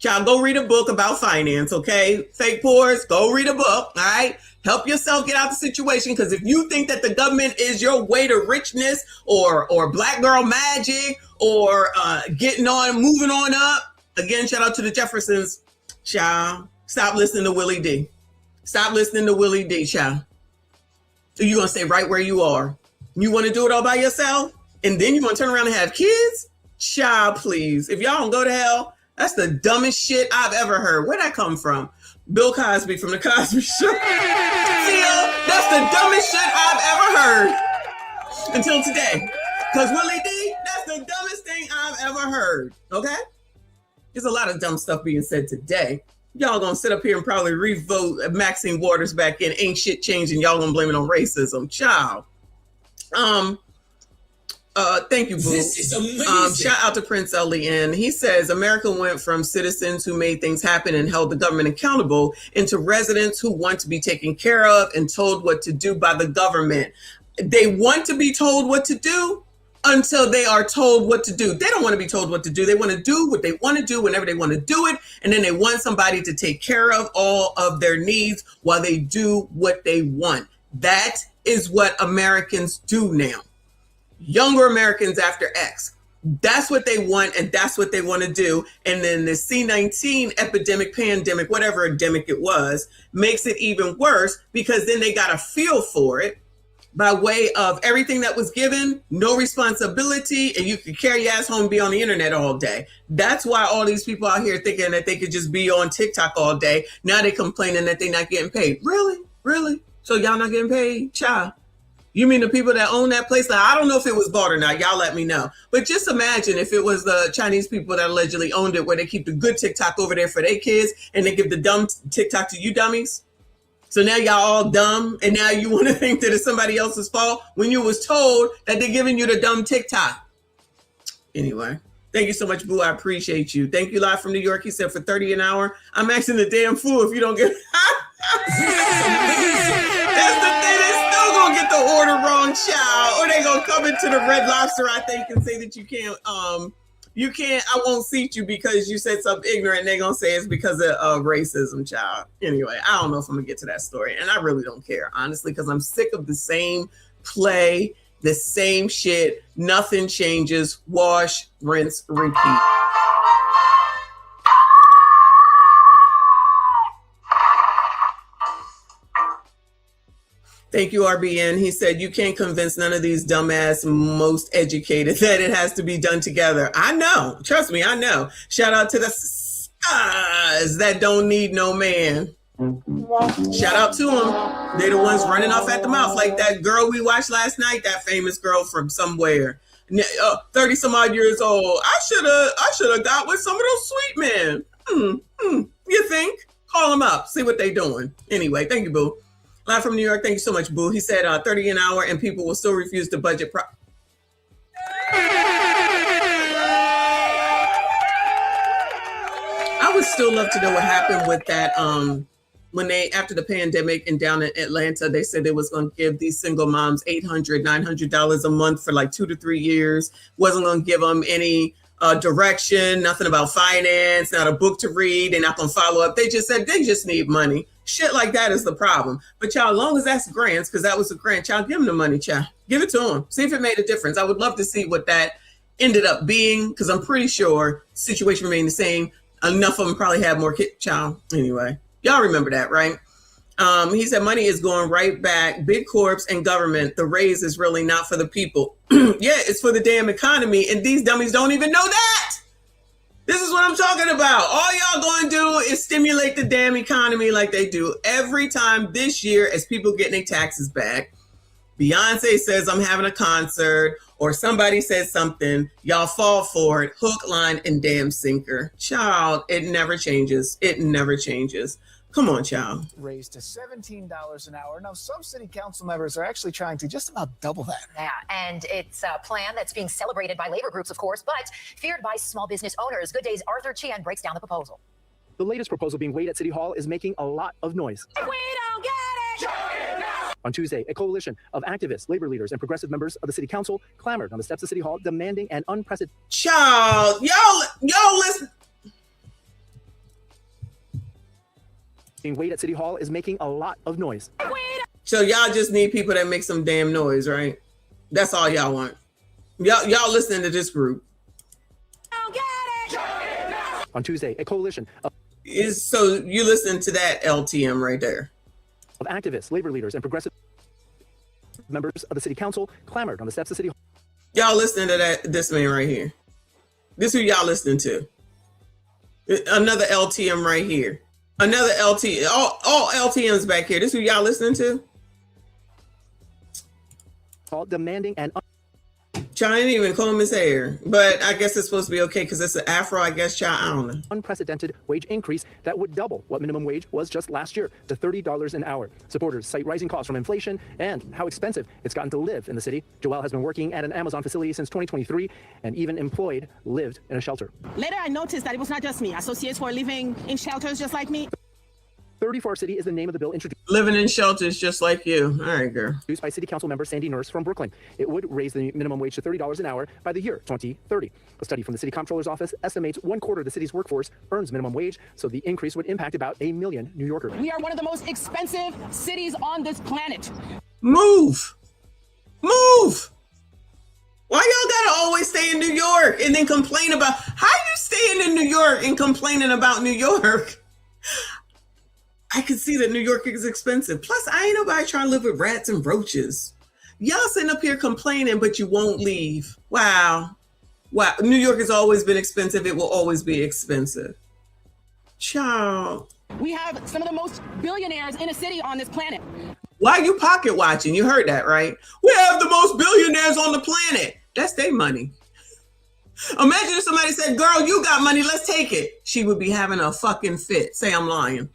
Y'all go read a book about finance, okay? Fake pores, go read a book, all right? Help yourself get out the situation, because if you think that the government is your way to richness or black girl magic or moving on up, again, shout out to the Jeffersons, child. Stop listening to Willie D. Stop listening to Willie D, child. So you're going to stay right where you are. You want to do it all by yourself? And then you're going to turn around and have kids? Child, please. If y'all don't go to hell, that's the dumbest shit I've ever heard. Where'd that come from? Bill Cosby from The Cosby Show. That's the dumbest shit I've ever heard until today. Because Willie D, that's the dumbest thing I've ever heard. Okay? There's a lot of dumb stuff being said today. Y'all gonna sit up here and probably revote Maxine Waters back in. Ain't shit changing. Y'all gonna blame it on racism. Child. Thank you, Boo. This is amazing. Shout out to Prince L.E.N. He says America went from citizens who made things happen and held the government accountable into residents who want to be taken care of and told what to do by the government. They want to be told what to do until they are told what to do. They don't want to be told what to do. They want to do what they want to do whenever they want to do it. And then they want somebody to take care of all of their needs while they do what they want. That is what Americans do now. Younger Americans after X. That's what they want, and that's what they want to do. And then the C-19 epidemic, pandemic, whatever endemic it was, makes it even worse, because then they got a feel for it by way of everything that was given, no responsibility, and you could carry your ass home and be on the internet all day. That's why all these people out here thinking that they could just be on TikTok all day. Now they complaining that they're not getting paid. Really? So y'all not getting paid? Child. You mean the people that own that place? Now, I don't know if it was bought or not. Y'all let me know. But just imagine if it was the Chinese people that allegedly owned it, where they keep the good TikTok over there for their kids and they give the dumb TikTok to you dummies. So now y'all all dumb, and now you want to think that it's somebody else's fault when you was told that they're giving you the dumb TikTok. Anyway, thank you so much, Boo. I appreciate you. Thank you, live from New York. He said for $30 an hour. I'm asking the damn fool if you don't get. That's the thing. They still gonna get the order wrong, child, or they gonna come into the Red Lobster, I think, and say that you can't. I won't seat you because you said something ignorant. And they're gonna say it's because of racism, child. Anyway, I don't know if I'm gonna get to that story, and I really don't care, honestly, because I'm sick of the same play, the same shit. Nothing changes. Wash, rinse, repeat. Thank you, RBN. He said, you can't convince none of these dumbass most educated that it has to be done together. I know. Trust me, I know. Shout out to the stars that don't need no man. Shout out to them. They're the ones running off at the mouth like that girl we watched last night, that famous girl from somewhere. 30 some odd years old. I should have got with some of those sweet men. You think? Call them up. See what they doing. Anyway, thank you, Boo. Live from New York. Thank you so much, Boo. He said $30 an hour and people will still refuse to budget. I would still love to know what happened with that. When they, after the pandemic and down in Atlanta, they said they was going to give these single moms $800, $900 a month for like 2 to 3 years. Wasn't going to give them any direction, nothing about finance, not a book to read. They're not going to follow up. They just said they just need money. Shit like that is the problem. But y'all, as long as that's grants, because that was a grant, y'all give them the money, child. Give it to them. See if it made a difference. I would love to see what that ended up being, because I'm pretty sure the situation remained the same. Enough of them probably had more kids, child. Anyway, y'all remember that, right? He said money is going right back. Big corps and government. The raise is really not for the people. Yeah, it's for the damn economy. And these dummies don't even know that. This is what I'm talking about. All y'all going to do is stimulate the damn economy like they do every time this year as people getting their taxes back. Beyonce says I'm having a concert, or somebody says something, y'all fall for it, hook, line, and damn sinker. Child, it never changes. It never changes. Come on, child. Raised to $17 an hour. Now, some city council members are actually trying to just about double that. Yeah, and it's a plan that's being celebrated by labor groups, of course, but feared by small business owners. Good Day's Arthur Chan breaks down the proposal. The latest proposal being weighed at City Hall is making a lot of noise. We don't get it. On Tuesday, a coalition of activists, labor leaders, and progressive members of the city council clamored on the steps of City Hall, demanding an unprecedented... Child, y'all listen. Being weighed at City Hall is making a lot of noise. So y'all just need people that make some damn noise, right? That's all y'all want. Y'all listening to this group. On Tuesday, a coalition of... So you listen to that LTM right there. Of activists, labor leaders, and progressive members of the city council clamored on the steps of City Hall. Y'all listening to this man right here. This who y'all listening to. Another LTM right here. Another LT. All LTMs back here. This who y'all listening to? Demanding an... Child didn't even comb his hair, but I guess it's supposed to be okay because it's an afro, I guess, child, I don't know. Unprecedented wage increase that would double what minimum wage was just last year to $30 an hour. Supporters cite rising costs from inflation and how expensive it's gotten to live in the city. Joelle has been working at an Amazon facility since 2023 and even employed lived in a shelter. Later, I noticed that it was not just me. Associates were living in shelters just like me. 30 for our city is the name of the bill introduced. Living in shelters just like you. All right, girl. Introduced by City Council member Sandy Nurse from Brooklyn. It would raise the minimum wage to $30 an hour by the year 2030. A study from the City Comptroller's Office estimates 1/4 of the city's workforce earns minimum wage, so the increase would impact about 1 million New Yorkers. We are one of the most expensive cities on this planet. Move. Move. Why y'all gotta always stay in New York and then complain about how you staying in New York and complaining about New York? I can see that New York is expensive. Plus, I ain't nobody trying to live with rats and roaches. Y'all sitting up here complaining, but you won't leave. Wow. Wow. New York has always been expensive. It will always be expensive. Child. We have some of the most billionaires in a city on this planet. Why are you pocket watching? You heard that, right? We have the most billionaires on the planet. That's their money. Imagine if somebody said, girl, you got money, let's take it. She would be having a fucking fit. Say I'm lying.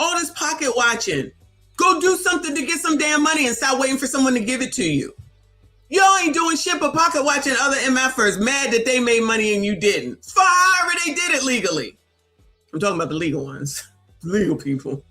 All this pocket watching. Go do something to get some damn money and stop waiting for someone to give it to you. Y'all ain't doing shit but pocket watching other MFers mad that they made money and you didn't. However they did it legally. I'm talking about the legal ones. Legal people.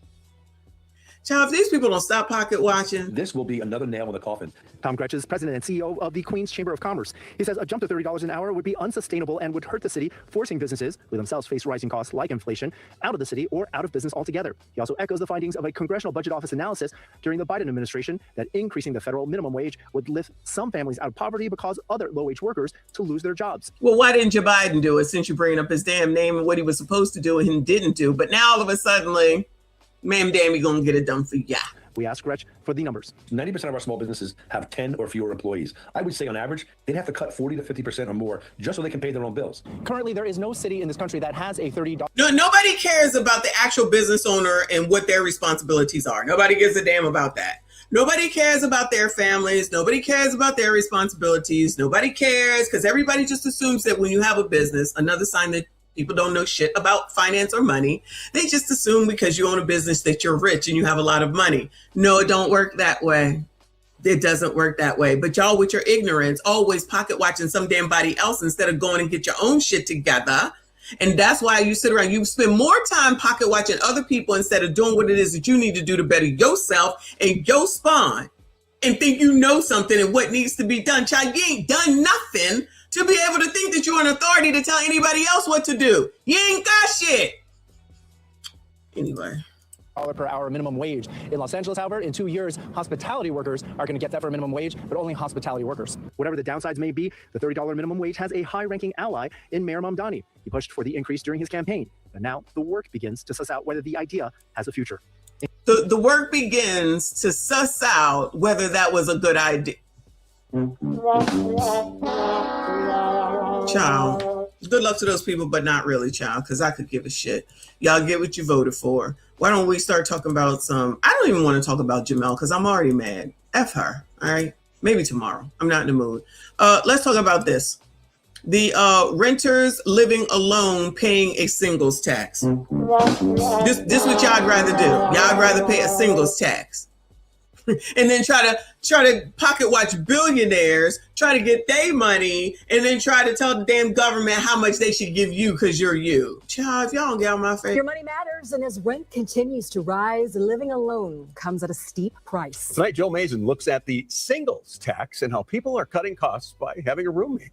Child, if these people don't stop pocket watching. This will be another nail in the coffin. Tom Gretsch is president and CEO of the Queens Chamber of Commerce. He says a jump to $30 an hour would be unsustainable and would hurt the city, forcing businesses who themselves face rising costs like inflation out of the city or out of business altogether. He also echoes the findings of a Congressional Budget Office analysis during the Biden administration that increasing the federal minimum wage would lift some families out of poverty but cause other low-wage workers to lose their jobs. Well, why didn't Joe Biden do it since you're bringing up his damn name and what he was supposed to do and didn't do? But now all of a sudden, ma'am, damn, he gonna get it done for ya. We asked Gretsch for the numbers. 90% of our small businesses have 10 or fewer employees. I would say on average, they'd have to cut 40 to 50% or more just so they can pay their own bills. Currently, there is no city in this country that has a $30. No, nobody cares about the actual business owner and what their responsibilities are. Nobody gives a damn about that. Nobody cares about their families. Nobody cares about their responsibilities. Nobody cares because everybody just assumes that when you have a business, another sign that people don't know shit about finance or money. They just assume because you own a business that you're rich and you have a lot of money. No, it don't work that way. It doesn't work that way. But y'all with your ignorance, always pocket watching some damn body else instead of going and get your own shit together. And that's why you sit around, you spend more time pocket watching other people instead of doing what it is that you need to do to better yourself and your spawn and think you know something and what needs to be done. Child, you ain't done nothing to be able to think that you're an authority to tell anybody else what to do. You ain't got shit. Anyway. Per hour minimum wage. In Los Angeles, however, in 2 years, hospitality workers are going to get that for a minimum wage, but only hospitality workers. Whatever the downsides may be, the $30 minimum wage has a high-ranking ally in Mayor Mamdani. He pushed for the increase during his campaign, and now the work begins to suss out whether the idea has a future. The work begins to suss out whether that was a good idea. Child, good luck to those people, but not really, child, because I could give a shit. Y'all get what you voted for. Why don't we start talking about I don't even want to talk about Jamel because I'm already mad. F her, all right? Maybe tomorrow. I'm not in the mood. Let's talk about this. The renters living alone paying a singles tax. This what y'all'd rather do. Y'all'd rather pay a singles tax. And then try to pocket watch billionaires, try to get their money, and then try to tell the damn government how much they should give you because you're you. Child, if y'all don't get on my face. Your money matters, and as rent continues to rise, living alone comes at a steep price. Tonight, Joe Mason looks at the singles tax and how people are cutting costs by having a roommate.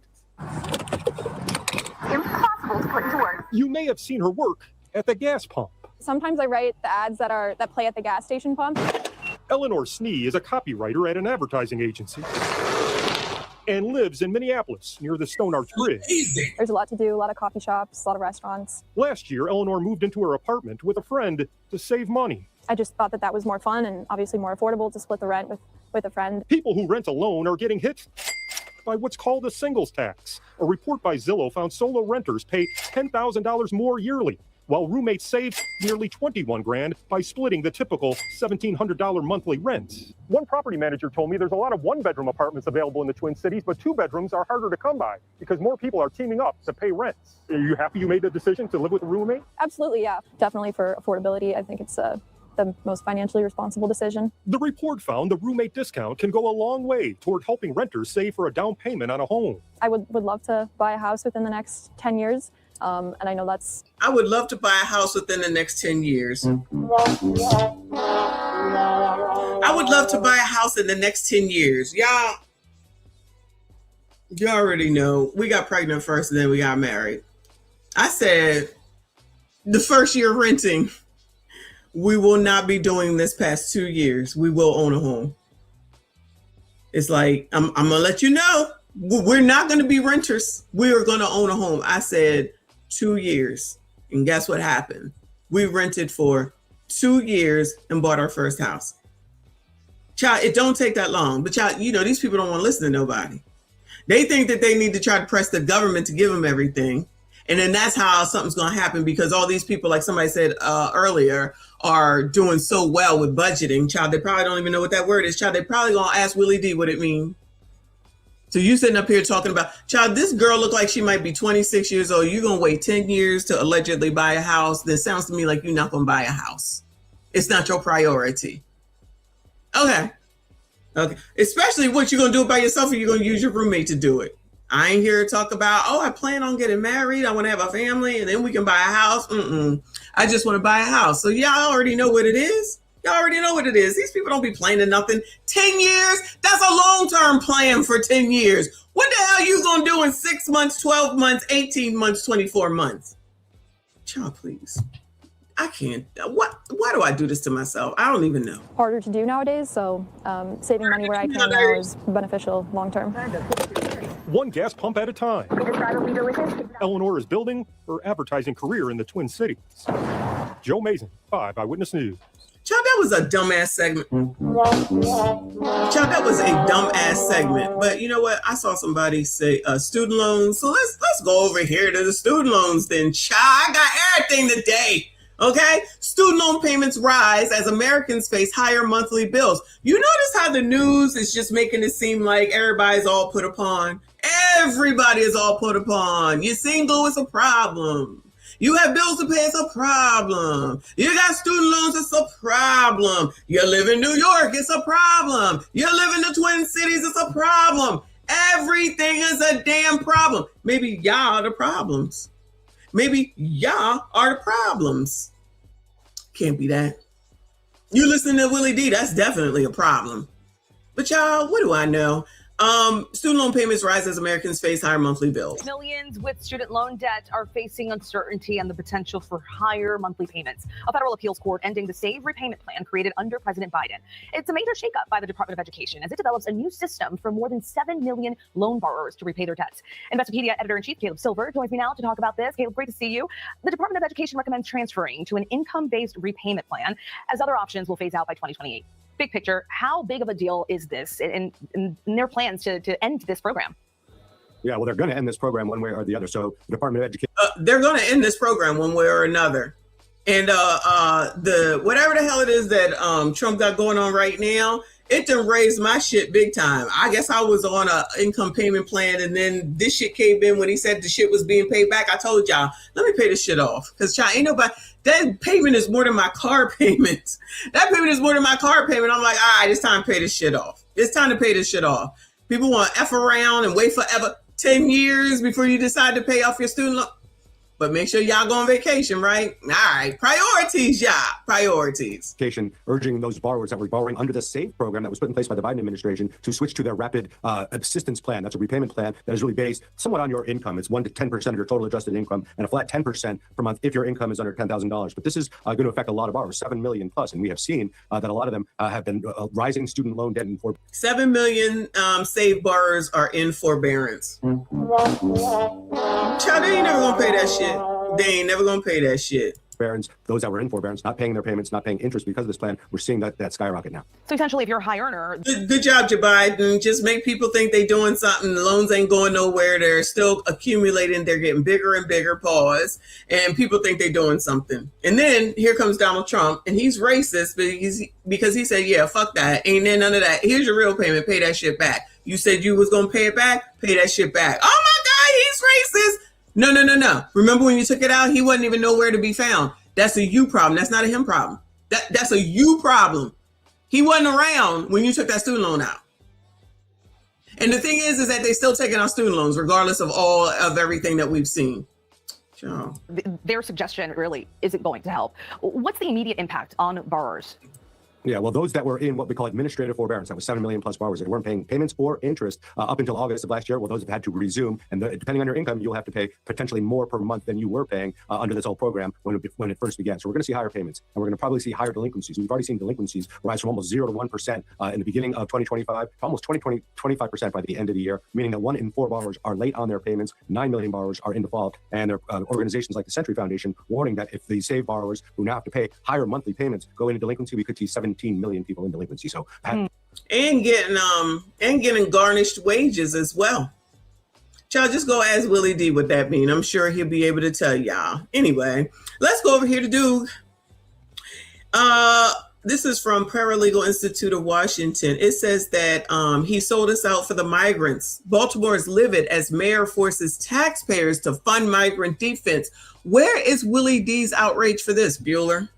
Impossible to put into words. You may have seen her work at the gas pump. Sometimes I write the ads that play at the gas station pump. Eleanor Snee is a copywriter at an advertising agency and lives in Minneapolis near the Stone Arch Bridge. There's a lot to do, a lot of coffee shops, a lot of restaurants. Last year, Eleanor moved into her apartment with a friend to save money. I just thought that was more fun and obviously more affordable to split the rent with a friend. People who rent alone are getting hit by what's called a singles tax. A report by Zillow found solo renters pay $10,000 more yearly, while roommates save nearly $21,000 by splitting the typical $1,700 monthly rent. One property manager told me there's a lot of one-bedroom apartments available in the Twin Cities, but two bedrooms are harder to come by because more people are teaming up to pay rents. Are you happy you made the decision to live with a roommate? Absolutely, yeah. Definitely for affordability. I think it's the most financially responsible decision. The report found the roommate discount can go a long way toward helping renters save for a down payment on a home. I would love to buy a house within the next 10 years. And I know I would love to buy a house within the next 10 years. I would love to buy a house in the next 10 years. Y'all, you already know we got pregnant first and then we got married. I said the first year renting, we will not be doing this past 2 years. We will own a home. It's like, I'm going to let you know, we're not going to be renters. We are going to own a home. I said 2 years. And guess what happened? We rented for 2 years and bought our first house. Child, it don't take that long. But child, these people don't want to listen to nobody. They think that they need to try to press the government to give them everything. And then that's how something's going to happen because all these people, like somebody said earlier, are doing so well with budgeting. Child, they probably don't even know what that word is. Child, they probably going to ask Willie D what it means. So you sitting up here talking about, child, this girl look like she might be 26 years old. You're going to wait 10 years to allegedly buy a house. This sounds to me like you're not going to buy a house. It's not your priority. Okay. Especially what you're going to do it by yourself or you're going to use your roommate to do it. I ain't here to talk about, I plan on getting married. I want to have a family and then we can buy a house. I just want to buy a house. So y'all already know what it is. Y'all already know what it is. These people don't be planning nothing. 10 years? That's a long-term plan for 10 years. What the hell you going to do in 6 months, 12 months, 18 months, 24 months? Child, please. I can't. Why do I do this to myself? I don't even know. Harder to do nowadays, so saving money where I can now is beneficial long-term. One gas pump at a time. Eleanor is building her advertising career in the Twin Cities. Joe Mason, 5 Eyewitness News. Child, that was a dumbass segment. Child, that was a dumbass segment. But you know what? I saw somebody say student loans. So let's go over here to the student loans then. Child, I got everything today. Okay? Student loan payments rise as Americans face higher monthly bills. You notice how the news is just making it seem like everybody's all put upon. Everybody is all put upon. You're single, it's a problem. You have bills to pay, it's a problem. You got student loans, it's a problem. You live in New York, it's a problem. You live in the Twin Cities, it's a problem. Everything is a damn problem. Maybe y'all are the problems. Maybe y'all are the problems. Can't be that. You listen to Willie D, that's definitely a problem. But y'all, what do I know? Student loan payments rise as Americans face higher monthly bills. Millions with student loan debt are facing uncertainty and the potential for higher monthly payments. A federal appeals court ending the Save Repayment Plan created under President Biden. It's a major shakeup by the Department of Education as it develops a new system for more than 7 million loan borrowers to repay their debts. Investopedia editor-in-chief Caleb Silver joins me now to talk about this. Caleb, great to see you. The Department of Education recommends transferring to an income-based repayment plan as other options will phase out by 2028. Big picture, how big of a deal is this in their plans to end this program? Yeah, well, they're going to end this program one way or the other. So the Department of Education. They're going to end this program one way or another. And the whatever the hell it is that Trump got going on right now, it done raised my shit big time. I guess I was on a income payment plan, and then this shit came in when he said the shit was being paid back. I told y'all, let me pay this shit off, because y'all ain't nobody. That payment is more than my car payment. That payment is more than my car payment. I'm like, all right, it's time to pay this shit off. It's time to pay this shit off. People want to F around and wait forever, 10 years before you decide to pay off your student loan. But make sure y'all go on vacation, right? All right. Priorities, y'all. Priorities. Education urging those borrowers that were borrowing under the SAVE program that was put in place by the Biden administration to switch to their rapid assistance plan. That's a repayment plan that is really based somewhat on your income. It's 1 to 10% of your total adjusted income and a flat 10% per month if your income is under $10,000. But this is going to affect a lot of borrowers, 7 million plus. And we have seen that a lot of them have been rising student loan debt. 7 million SAVE borrowers are in forbearance. Child, they ain't never going to pay that shit. They ain't never gonna pay that shit. Forbearance, those that were in forbearance, not paying their payments, not paying interest because of this plan, we're seeing that skyrocket now. So essentially, if you're a high earner... Good job, Joe Biden. Just make people think they doing something. The loans ain't going nowhere. They're still accumulating. They're getting bigger and bigger, pause. And people think they're doing something. And then here comes Donald Trump, and he's racist because he said, yeah, fuck that. Ain't there none of that. Here's your real payment. Pay that shit back. You said you was gonna pay it back? Pay that shit back. Oh my God, he's racist. No. Remember when you took it out? He wasn't even nowhere to be found. That's a you problem. That's not a him problem. That's a you problem. He wasn't around when you took that student loan out. And the thing is that they still taking our student loans, regardless of all of everything that we've seen. Sure. Their suggestion really isn't going to help. What's the immediate impact on borrowers? Yeah, well, those that were in what we call administrative forbearance, that was 7 million plus borrowers that weren't paying payments or interest up until August of last year. Well, those have had to resume. And depending on your income, you'll have to pay potentially more per month than you were paying under this whole program when it first began. So we're going to see higher payments, and we're going to probably see higher delinquencies. We've already seen delinquencies rise from almost 0 to 1% in the beginning of 2025 to almost 25% by the end of the year, meaning that 1 in 4 borrowers are late on their payments. 9 million borrowers are in default. And there are organizations like the Century Foundation warning that if the SAVE borrowers who now have to pay higher monthly payments go into delinquency, we could see 17 million people in delinquency. So and getting garnished wages as well. Y'all just go ask Willie D what that means. I'm sure he'll be able to tell y'all. Anyway, let's go over here to Duke. This is from Paralegal Institute of Washington. It says that he sold us out for the migrants. Baltimore is livid as mayor forces taxpayers to fund migrant defense. Where is Willie D's outrage for this, Bueller?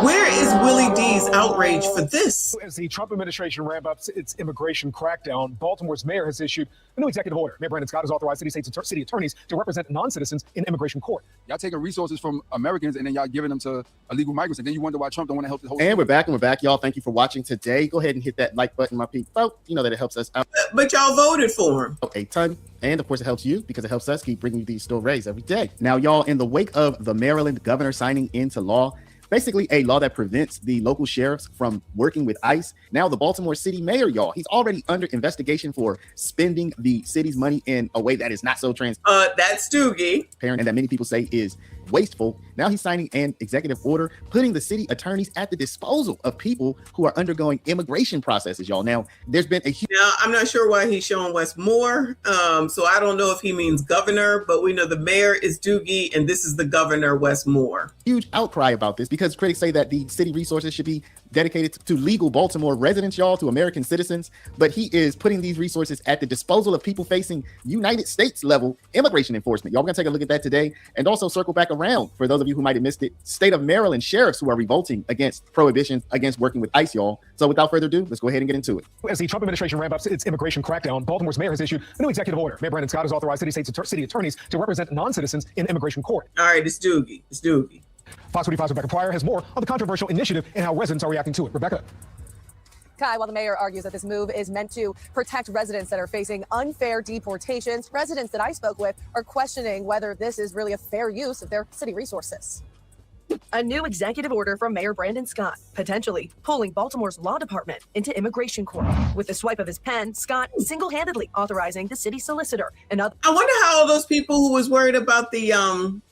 Where is Willie D's outrage for this? As the Trump administration ramps up its immigration crackdown, Baltimore's mayor has issued a new executive order. Mayor Brandon Scott has authorized city attorneys to represent non-citizens in immigration court. Y'all taking resources from Americans and then y'all giving them to illegal migrants, and then you wonder why Trump don't want to help the whole. And we're back, y'all. Thank you for watching today. Go ahead and hit that like button, my people. You know that it helps us out. But y'all voted for him. A ton. And of course, it helps you because it helps us keep bringing you these stories every day. Now, y'all, in the wake of the Maryland governor signing into law, basically a law that prevents the local sheriffs from working with ICE. Now, the Baltimore city mayor, y'all, he's already under investigation for spending the city's money in a way that is not so transparent. That's Doogie. And that many people say is wasteful. Now he's signing an executive order putting the city attorneys at the disposal of people who are undergoing immigration processes, y'all. Now, there's been a huge... Now, I'm not sure why he's showing Wes Moore, so I don't know if he means governor, but we know the mayor is Doogie, and this is the governor, Wes Moore. Huge outcry about this because critics say that the city resources should be dedicated to legal Baltimore residents, y'all, to American citizens, but he is putting these resources at the disposal of people facing United States level immigration enforcement. Y'all, we're gonna take a look at that today and also circle back around for those of you who might have missed it. State of Maryland sheriffs who are revolting against prohibitions against working with ICE, y'all. So without further ado, let's go ahead and get into it. As the Trump administration ramps up its immigration crackdown, Baltimore's mayor has issued a new executive order. Mayor Brandon Scott has authorized city attorneys to represent non-citizens in immigration court. All right, it's Doogie. It's Doogie. Fox 45's Rebecca Pryor has more on the controversial initiative and how residents are reacting to it. Rebecca. Kai, while the mayor argues that this move is meant to protect residents that are facing unfair deportations, residents that I spoke with are questioning whether this is really a fair use of their city resources. A new executive order from Mayor Brandon Scott, potentially pulling Baltimore's law department into immigration court. With the swipe of his pen, Scott single-handedly authorizing the city solicitor and other. I wonder how all those people who was worried about the,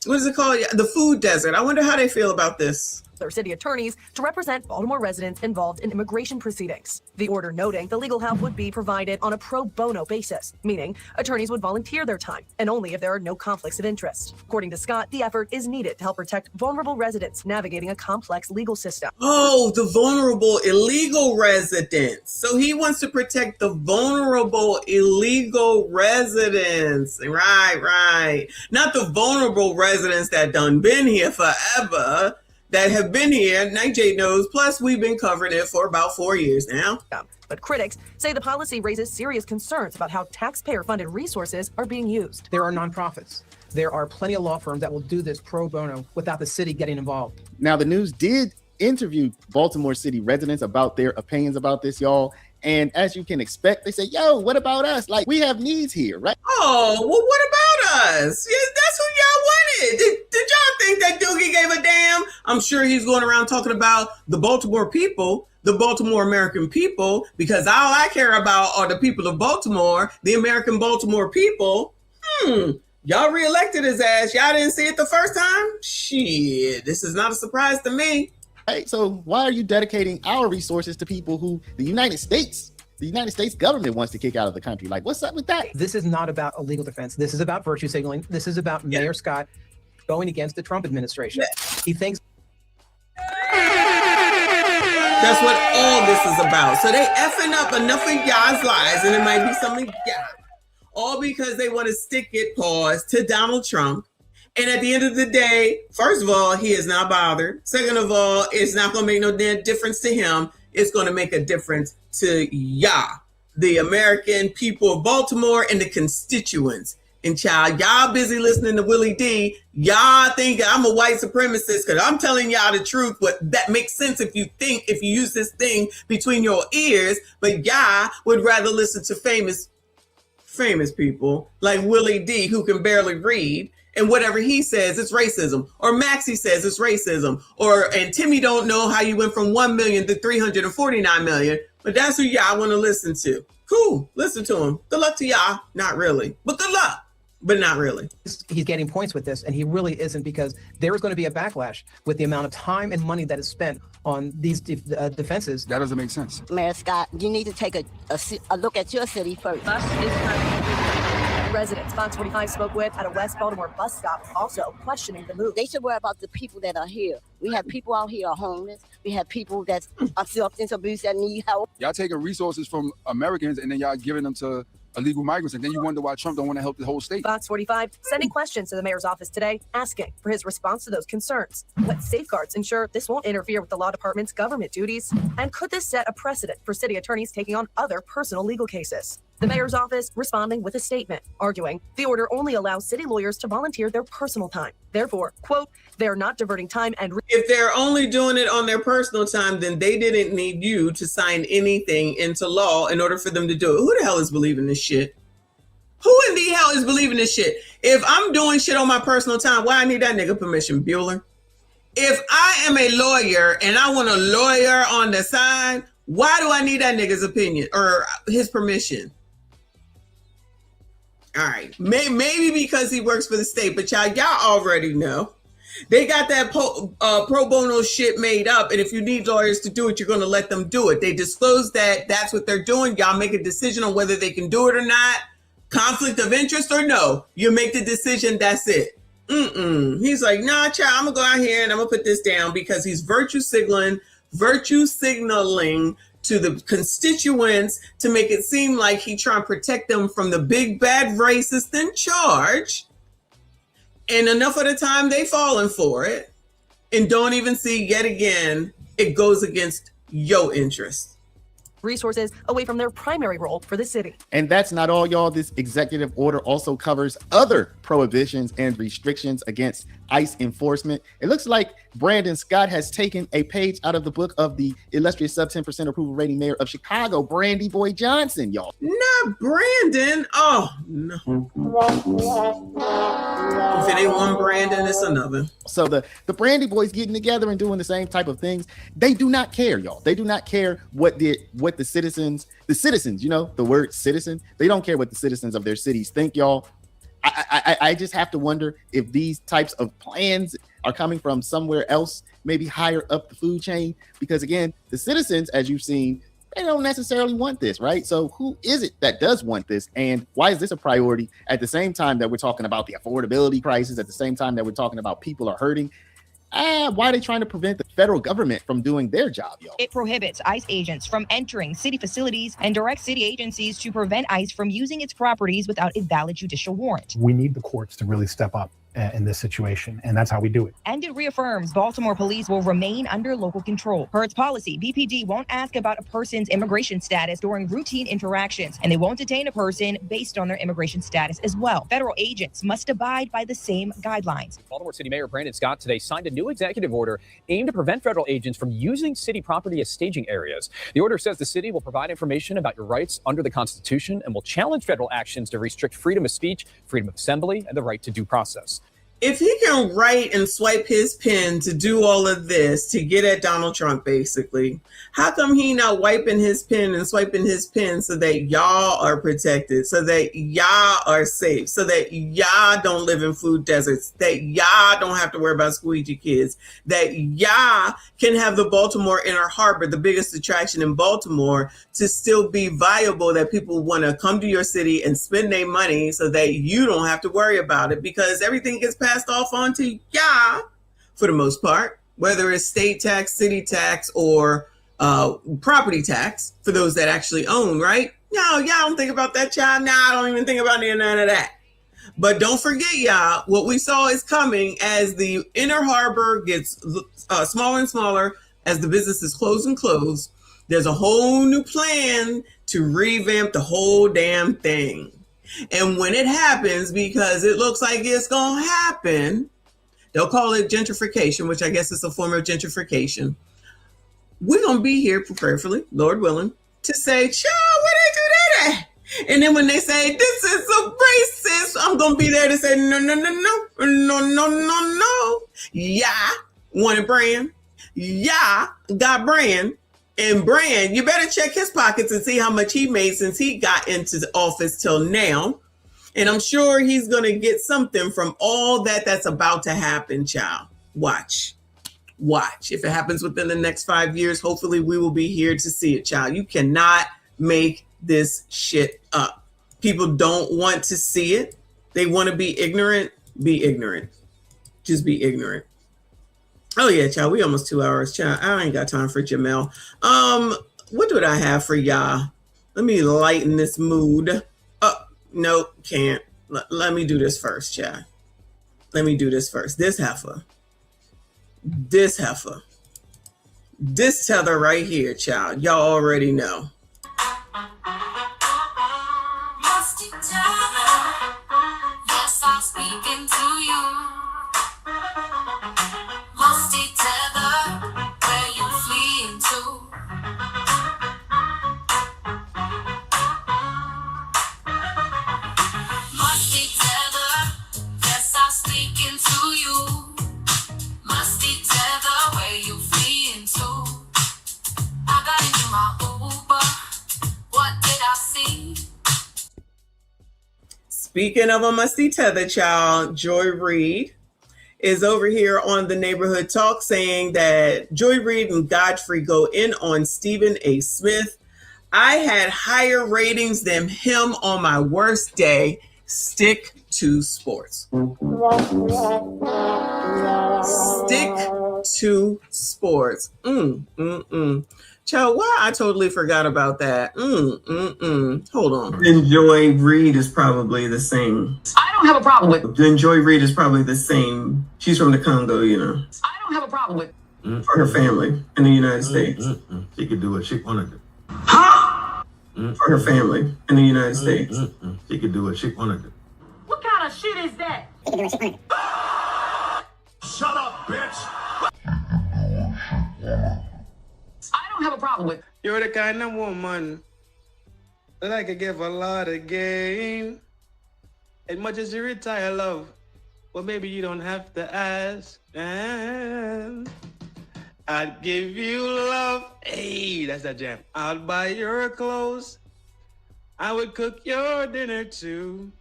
what is it called? The food desert. I wonder how they feel about this. Their city attorneys to represent Baltimore residents involved in immigration proceedings. The order noting the legal help would be provided on a pro bono basis, meaning attorneys would volunteer their time and only if there are no conflicts of interest. According to Scott, the effort is needed to help protect vulnerable residents navigating a complex legal system. Oh, the vulnerable illegal residents. So he wants to protect the vulnerable illegal residents. Right. Not the vulnerable residents that done been here forever. That have been here, Nightjade knows, plus we've been covering it for about 4 years now. But critics say the policy raises serious concerns about how taxpayer-funded resources are being used. There are nonprofits. There are plenty of law firms that will do this pro bono without the city getting involved. Now, the news did interview Baltimore City residents about their opinions about this, y'all. And as you can expect, they say, yo, what about us? Like, we have needs here, right? Oh, well, what about us? Yeah, that's who y'all wanted. Did y'all think that Doogie gave a damn? I'm sure he's going around talking about the Baltimore people, the Baltimore American people, because all I care about are the people of Baltimore, the American Baltimore people. Y'all reelected his ass. Y'all didn't see it the first time? Shit, this is not a surprise to me. Hey, so why are you dedicating our resources to people who the United States government wants to kick out of the country? Like, what's up with that? This is not about a legal defense. This is about virtue signaling. This is about Mayor Scott going against the Trump administration. He thinks that's what all this is about. So they effing up enough of y'all's lives, and it might be something all because they want to stick it, pause, to Donald Trump. And at the end of the day, first of all, he is not bothered. Second of all, it's not going to make no damn difference to him. It's going to make a difference to y'all, the American people of Baltimore and the constituents. And child, y'all busy listening to Willie D. Y'all think I'm a white supremacist because I'm telling y'all the truth. But that makes sense if you use this thing between your ears. But y'all would rather listen to famous people like Willie D, who can barely read. And whatever he says, it's racism. Or Maxie says it's racism. And Timmy don't know how you went from 1 million to 349 million. But that's who y'all want to listen to. Cool. Listen to him. Good luck to y'all. Not really. But good luck. But not really. he's getting points with this, and he really isn't, because there is going to be a backlash with the amount of time and money that is spent on these defenses. That doesn't make sense. Mayor Scott, you need to take a look at your city first. Residents Fox 45 spoke with at a West Baltimore bus stop also questioning the move. They should worry about the people that are here. We have people out here are homeless. We have people that are substance abuse that need help. Y'all taking resources from Americans and then y'all giving them to illegal migrants, and then you wonder why Trump don't want to help the whole state. Fox 45 sending questions to the mayor's office today, asking for his response to those concerns. What safeguards ensure this won't interfere with the law department's government duties? And could this set a precedent for city attorneys taking on other personal legal cases? The mayor's office responding with a statement, arguing the order only allows city lawyers to volunteer their personal time. Therefore, quote, they are not diverting time and... If they're only doing it on their personal time, then they didn't need you to sign anything into law in order for them to do it. Who the hell is believing this shit? Who in the hell is believing this shit? If I'm doing shit on my personal time, why I need that nigga permission, Bueller? If I am a lawyer and I want a lawyer on the side, why do I need that nigga's opinion or his permission? All right, maybe because he works for the state, but y'all already know. They got that pro bono shit made up, and if you need lawyers to do it, you're going to let them do it. They disclose that that's what they're doing. Y'all make a decision on whether they can do it or not. Conflict of interest or no. You make the decision, that's it. He's like, nah, child, I'm going to go out here and I'm going to put this down because he's virtue signaling to the constituents to make it seem like he trying to protect them from the big bad racist in charge. And enough of the time they falling for it and don't even see yet again, it goes against your interests. resources away from their primary role for the city. And that's not all, y'all. This executive order also covers other prohibitions and restrictions against ICE enforcement. It looks like Brandon Scott has taken a page out of the book of the illustrious sub 10% approval rating mayor of Chicago, Brandy Boy Johnson, y'all. Not Brandon. Oh, no. If it ain't one Brandon, it's another. So the Brandy Boys getting together and doing the same type of things. They do not care, y'all. They do not care what the citizens, you know, the word citizen, they don't care what the citizens of their cities think, y'all. I just have to wonder if these types of plans are coming from somewhere else, maybe higher up the food chain, because again, the citizens, as you've seen, they don't necessarily want this, right? So who is it that does want this? And why is this a priority at the same time that we're talking about the affordability crisis, at the same time that we're talking about people are hurting? Why are they trying to prevent the federal government from doing their job, y'all? It prohibits ICE agents from entering city facilities and directs city agencies to prevent ICE from using its properties without a valid judicial warrant. We need the courts to really step up in this situation, and that's how we do it. And it reaffirms Baltimore police will remain under local control. Per its policy, BPD won't ask about a person's immigration status during routine interactions, and they won't detain a person based on their immigration status as well. Federal agents must abide by the same guidelines. Baltimore City Mayor Brandon Scott today signed a new executive order aimed to prevent federal agents from using city property as staging areas. The order says the city will provide information about your rights under the Constitution and will challenge federal actions to restrict freedom of speech, freedom of assembly, and the right to due process. If he can write and swipe his pen to do all of this, to get at Donald Trump, basically, how come he not wiping his pen and swiping his pen so that y'all are protected, so that y'all are safe, so that y'all don't live in food deserts, that y'all don't have to worry about squeegee kids, that y'all can have the Baltimore Inner Harbor, the biggest attraction in Baltimore, to still be viable, that people want to come to your city and spend their money so that you don't have to worry about it, because everything gets passed off onto y'all for the most part, whether it's state tax, city tax, or property tax for those that actually own, right? No, y'all don't think about that, child. Nah, I don't even think about none of that. But don't forget, y'all, what we saw is coming as the Inner Harbor gets smaller and smaller, as the businesses close and close. There's a whole new plan to revamp the whole damn thing. And when it happens, because it looks like it's going to happen, they'll call it gentrification, which I guess is a form of gentrification. We're going to be here prayerfully, Lord willing, to say, child, where they do that at? And then when they say, this is a racist, I'm going to be there to say, no. Yeah, wanted Brand. Yeah, got Brand. And Brand, you better check his pockets and see how much he made since he got into the office till now. And I'm sure he's going to get something from all that's about to happen, child. Watch. If it happens within the next 5 years, hopefully we will be here to see it, child. You cannot make this shit up. People don't want to see it. They want to be ignorant. Be ignorant. Just be ignorant. Oh yeah, child. We almost 2 hours, child. I ain't got time for Jamel. What do I have for y'all? Let me lighten this mood. Oh, no, can't. Let me do this first, child. Let me do this first. This heifer. This tether right here, child. Y'all already know. Yes, I'm speaking to you. Musty tether, where you fleeing to? Musty tether, yes, I'm speaking to you. Musty tether, where you fleeing to? I got into my Uber, what did I see? Speaking of a musty tether, child, Joy Reid is over here on the Neighborhood Talk saying that Joy Reid and Godfrey go in on Stephen A. Smith. I had higher ratings than him on my worst day. Stick to sports. Stick to sports. Child, why I totally forgot about that. Hold on. Then Joy Reid is probably the same. I don't have a problem with. Then Joy Reid is probably the same. She's from the Congo, you know. I don't have a problem with. For her family in the United States. She could do what she wanted to. Huh? for her family in the United States. She could do what she wanted to. What kind of shit is that? Shut up, bitch! I don't have a problem with. You're the kind of woman that I could give a lot of game. As much as you retire, love, well, maybe you don't have to ask. And I'd give you love. Hey, that's that jam. I'll buy your clothes. I would cook your dinner too.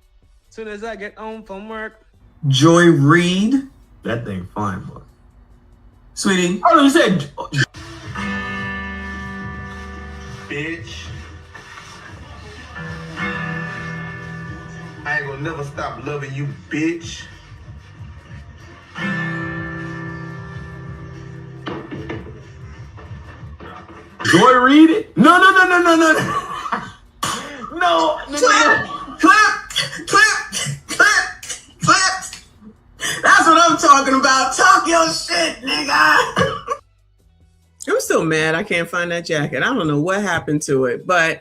Soon as I get home from work. Joy Reid. That thing fine, boy. Sweetie. Oh, you said... Bitch. I ain't gonna never stop loving you, bitch. Joy Reid? No. No. Clip. That's what I'm talking about. Talk your shit, nigga. I'm still mad I can't find that jacket. I don't know what happened to it, but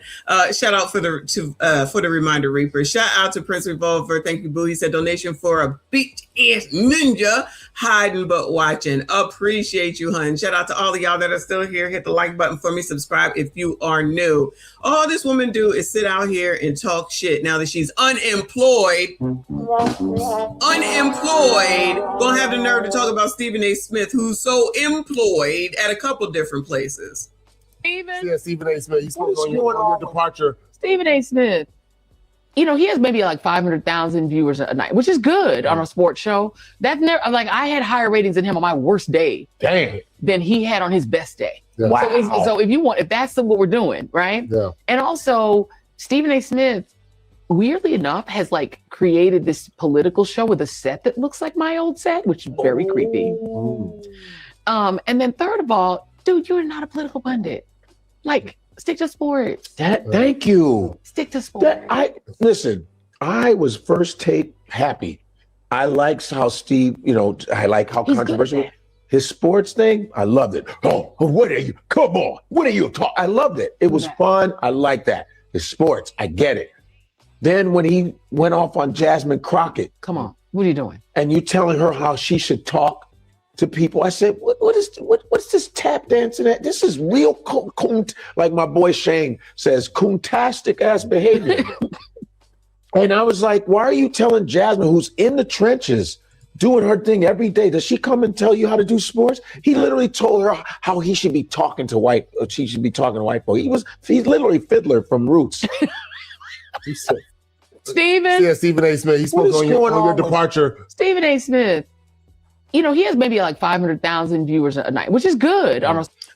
shout out for the reminder, Reaper. Shout out to Prince Revolver. Thank you, Boo. He said donation for a beat ass ninja hiding but watching. Appreciate you, hun. Shout out to all of y'all that are still here. Hit the like button for me. Subscribe if you are new. All this woman do is sit out here and talk shit now that she's unemployed. Gonna have the nerve to talk about Stephen A. Smith, who's so employed at a couple different places. Stephen A. Smith, you spoke on your departure. Stephen A. Smith, you know, he has maybe like 500,000 viewers a night, which is good on a sports show. That's never, like, I had higher ratings than him on my worst day. Dang. Than he had on his best day. Yeah. Wow. So if you want, if that's what we're doing, right? Yeah. And also, Stephen A. Smith, weirdly enough, has like created this political show with a set that looks like my old set, which is very creepy. And then third of all, dude, you're not a political pundit. Like, stick to sports. Thank you. Stick to sports. Listen, I was first take happy. I liked how Steve, I like how controversial. His sports thing, I loved it. Oh, what are you? Come on. What are you talking? I loved it. It was fun. I like that. His sports, I get it. Then when he went off on Jasmine Crockett. Come on. What are you doing? And you telling her how she should talk to people. I said, what's this tap dancing at? This is real like my boy Shane says, coontastic ass behavior. And I was like, why are you telling Jasmine, who's in the trenches, doing her thing every day? Does she come and tell you how to do sports? He literally told her how he should be talking to white, or she should be talking to white boy. He's literally Fiddler from Roots. Stephen? Yeah, Stephen A. Smith. He spoke on your departure. Stephen A. Smith, he has maybe like 500,000 viewers a night, which is good.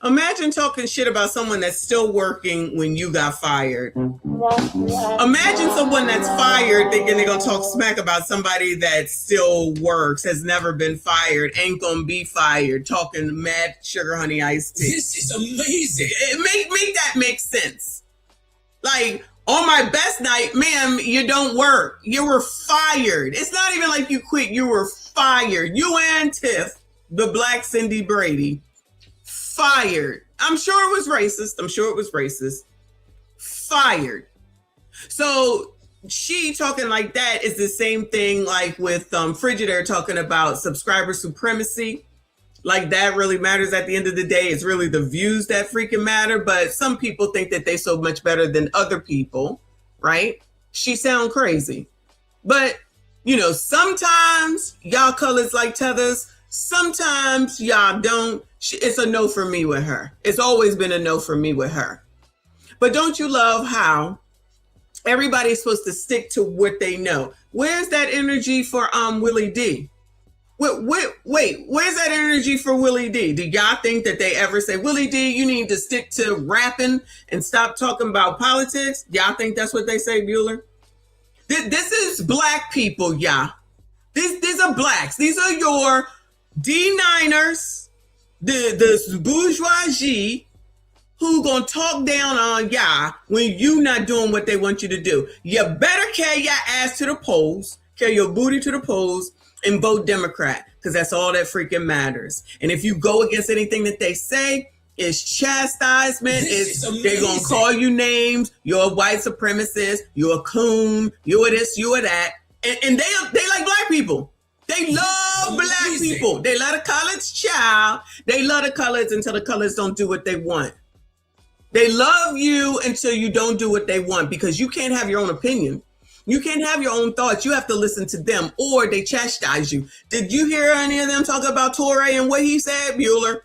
Imagine talking shit about someone that's still working when you got fired. Imagine someone that's fired thinking they're going to talk smack about somebody that still works, has never been fired, ain't going to be fired, talking mad sugar honey iced tea. This is amazing. Make that make sense. Like, on my best night, ma'am, you don't work. You were fired. It's not even like you quit. You were fired. You and Tiff, the black Cindy Brady, fired. I'm sure it was racist. Fired. So she talking like that is the same thing like with Frigidaire talking about subscriber supremacy. Like that really matters at the end of the day. It's really the views that freaking matter. But some people think that they so much better than other people, right? She sound crazy. But, sometimes y'all colors like tethers. Sometimes y'all don't. It's a no for me with her. It's always been a no for me with her. But don't you love how everybody's supposed to stick to what they know? Where's that energy for Willie D? Wait, where's that energy for Willie D? Do y'all think that they ever say, Willie D, you need to stick to rapping and stop talking about politics? Y'all think that's what they say, Bueller? This is black people, y'all. These are blacks. These are your D9ers, the bourgeoisie who gonna talk down on y'all when you not doing what they want you to do. You better carry your ass to the polls, carry your booty to the polls, and vote Democrat, because that's all that freaking matters. And if you go against anything that they say, It's chastisement. They're gonna call you names. You're a white supremacist. You're a coon. You're this. You're that. And they like black people. They love black people. They love the coloreds, child. They love the coloreds until the coloreds don't do what they want. They love you until you don't do what they want, because you can't have your own opinion. You can't have your own thoughts. You have to listen to them, or they chastise you. Did you hear any of them talk about Touré and what he said, Bueller?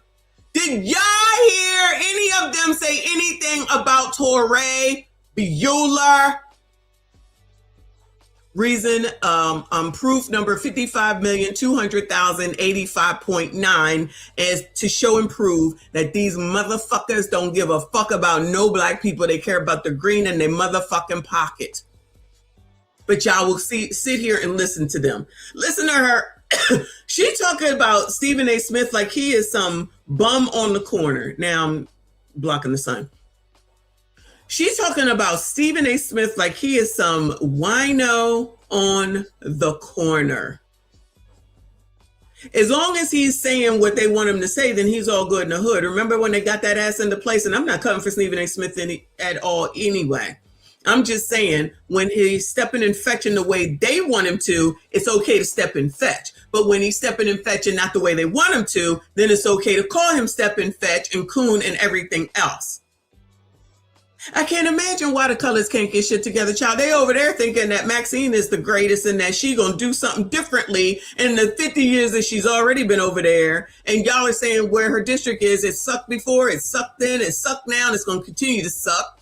Did y'all hear any of them say anything about Touré, Bueller? Reason, proof number 55,200,085.9 is to show and prove that these motherfuckers don't give a fuck about no black people. They care about the green in their motherfucking pocket. But y'all will sit here and listen to them. Listen to her. She talking about Stephen A. Smith like he is some bum on the corner. Now I'm blocking the sun. She's talking about Stephen A. Smith like he is some wino on the corner. As long as he's saying what they want him to say, then he's all good in the hood. Remember when they got that ass into place? And I'm not cutting for Stephen A. Smith at all anyway. I'm just saying, when he's stepping and fetching the way they want him to, it's okay to step and fetch. But when he's stepping and fetching not the way they want him to, then it's okay to call him step and fetch and coon and everything else. I can't imagine why the colors can't get shit together, child. They over there thinking that Maxine is the greatest and that she gonna do something differently in the 50 years that she's already been over there. And y'all are saying where her district is, it sucked before, it sucked then, it sucked now, and it's gonna continue to suck.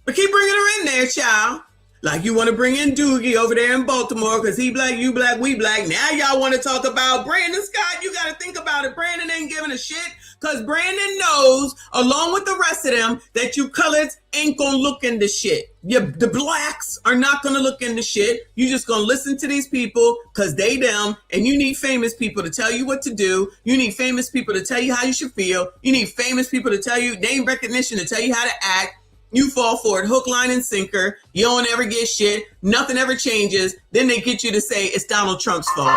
But keep bringing her in there, child. Like you want to bring in Doogie over there in Baltimore because he black, you black, we black. Now y'all want to talk about Brandon Scott. You got to think about it. Brandon ain't giving a shit because Brandon knows, along with the rest of them, that you coloreds ain't going to look into shit. The blacks are not going to look into shit. You just going to listen to these people because they them, and you need famous people to tell you what to do. You need famous people to tell you how you should feel. You need famous people to tell you name recognition, to tell you how to act. You fall for it, hook, line, and sinker. You don't ever get shit. Nothing ever changes. Then they get you to say it's Donald Trump's fault.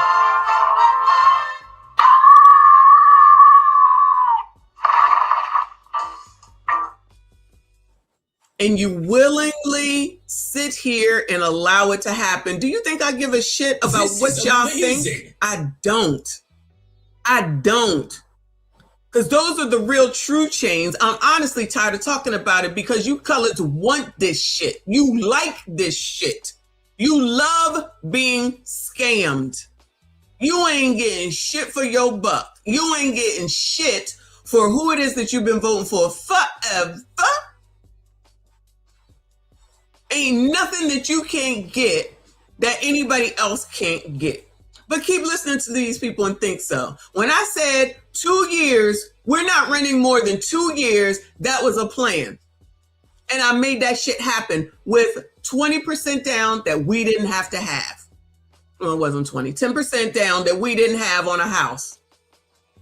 And you willingly sit here and allow it to happen. Do you think I give a shit about what y'all think? I don't. Because those are the real true chains. I'm honestly tired of talking about it because you coloreds want this shit. You like this shit. You love being scammed. You ain't getting shit for your buck. You ain't getting shit for who it is that you've been voting for forever. Ain't nothing that you can't get that anybody else can't get. But keep listening to these people and think so. When I said 2 years, we're not renting more than 2 years, that was a plan. And I made that shit happen with 20% down that we didn't have to have. Well, it wasn't 20, 10% down that we didn't have on a house.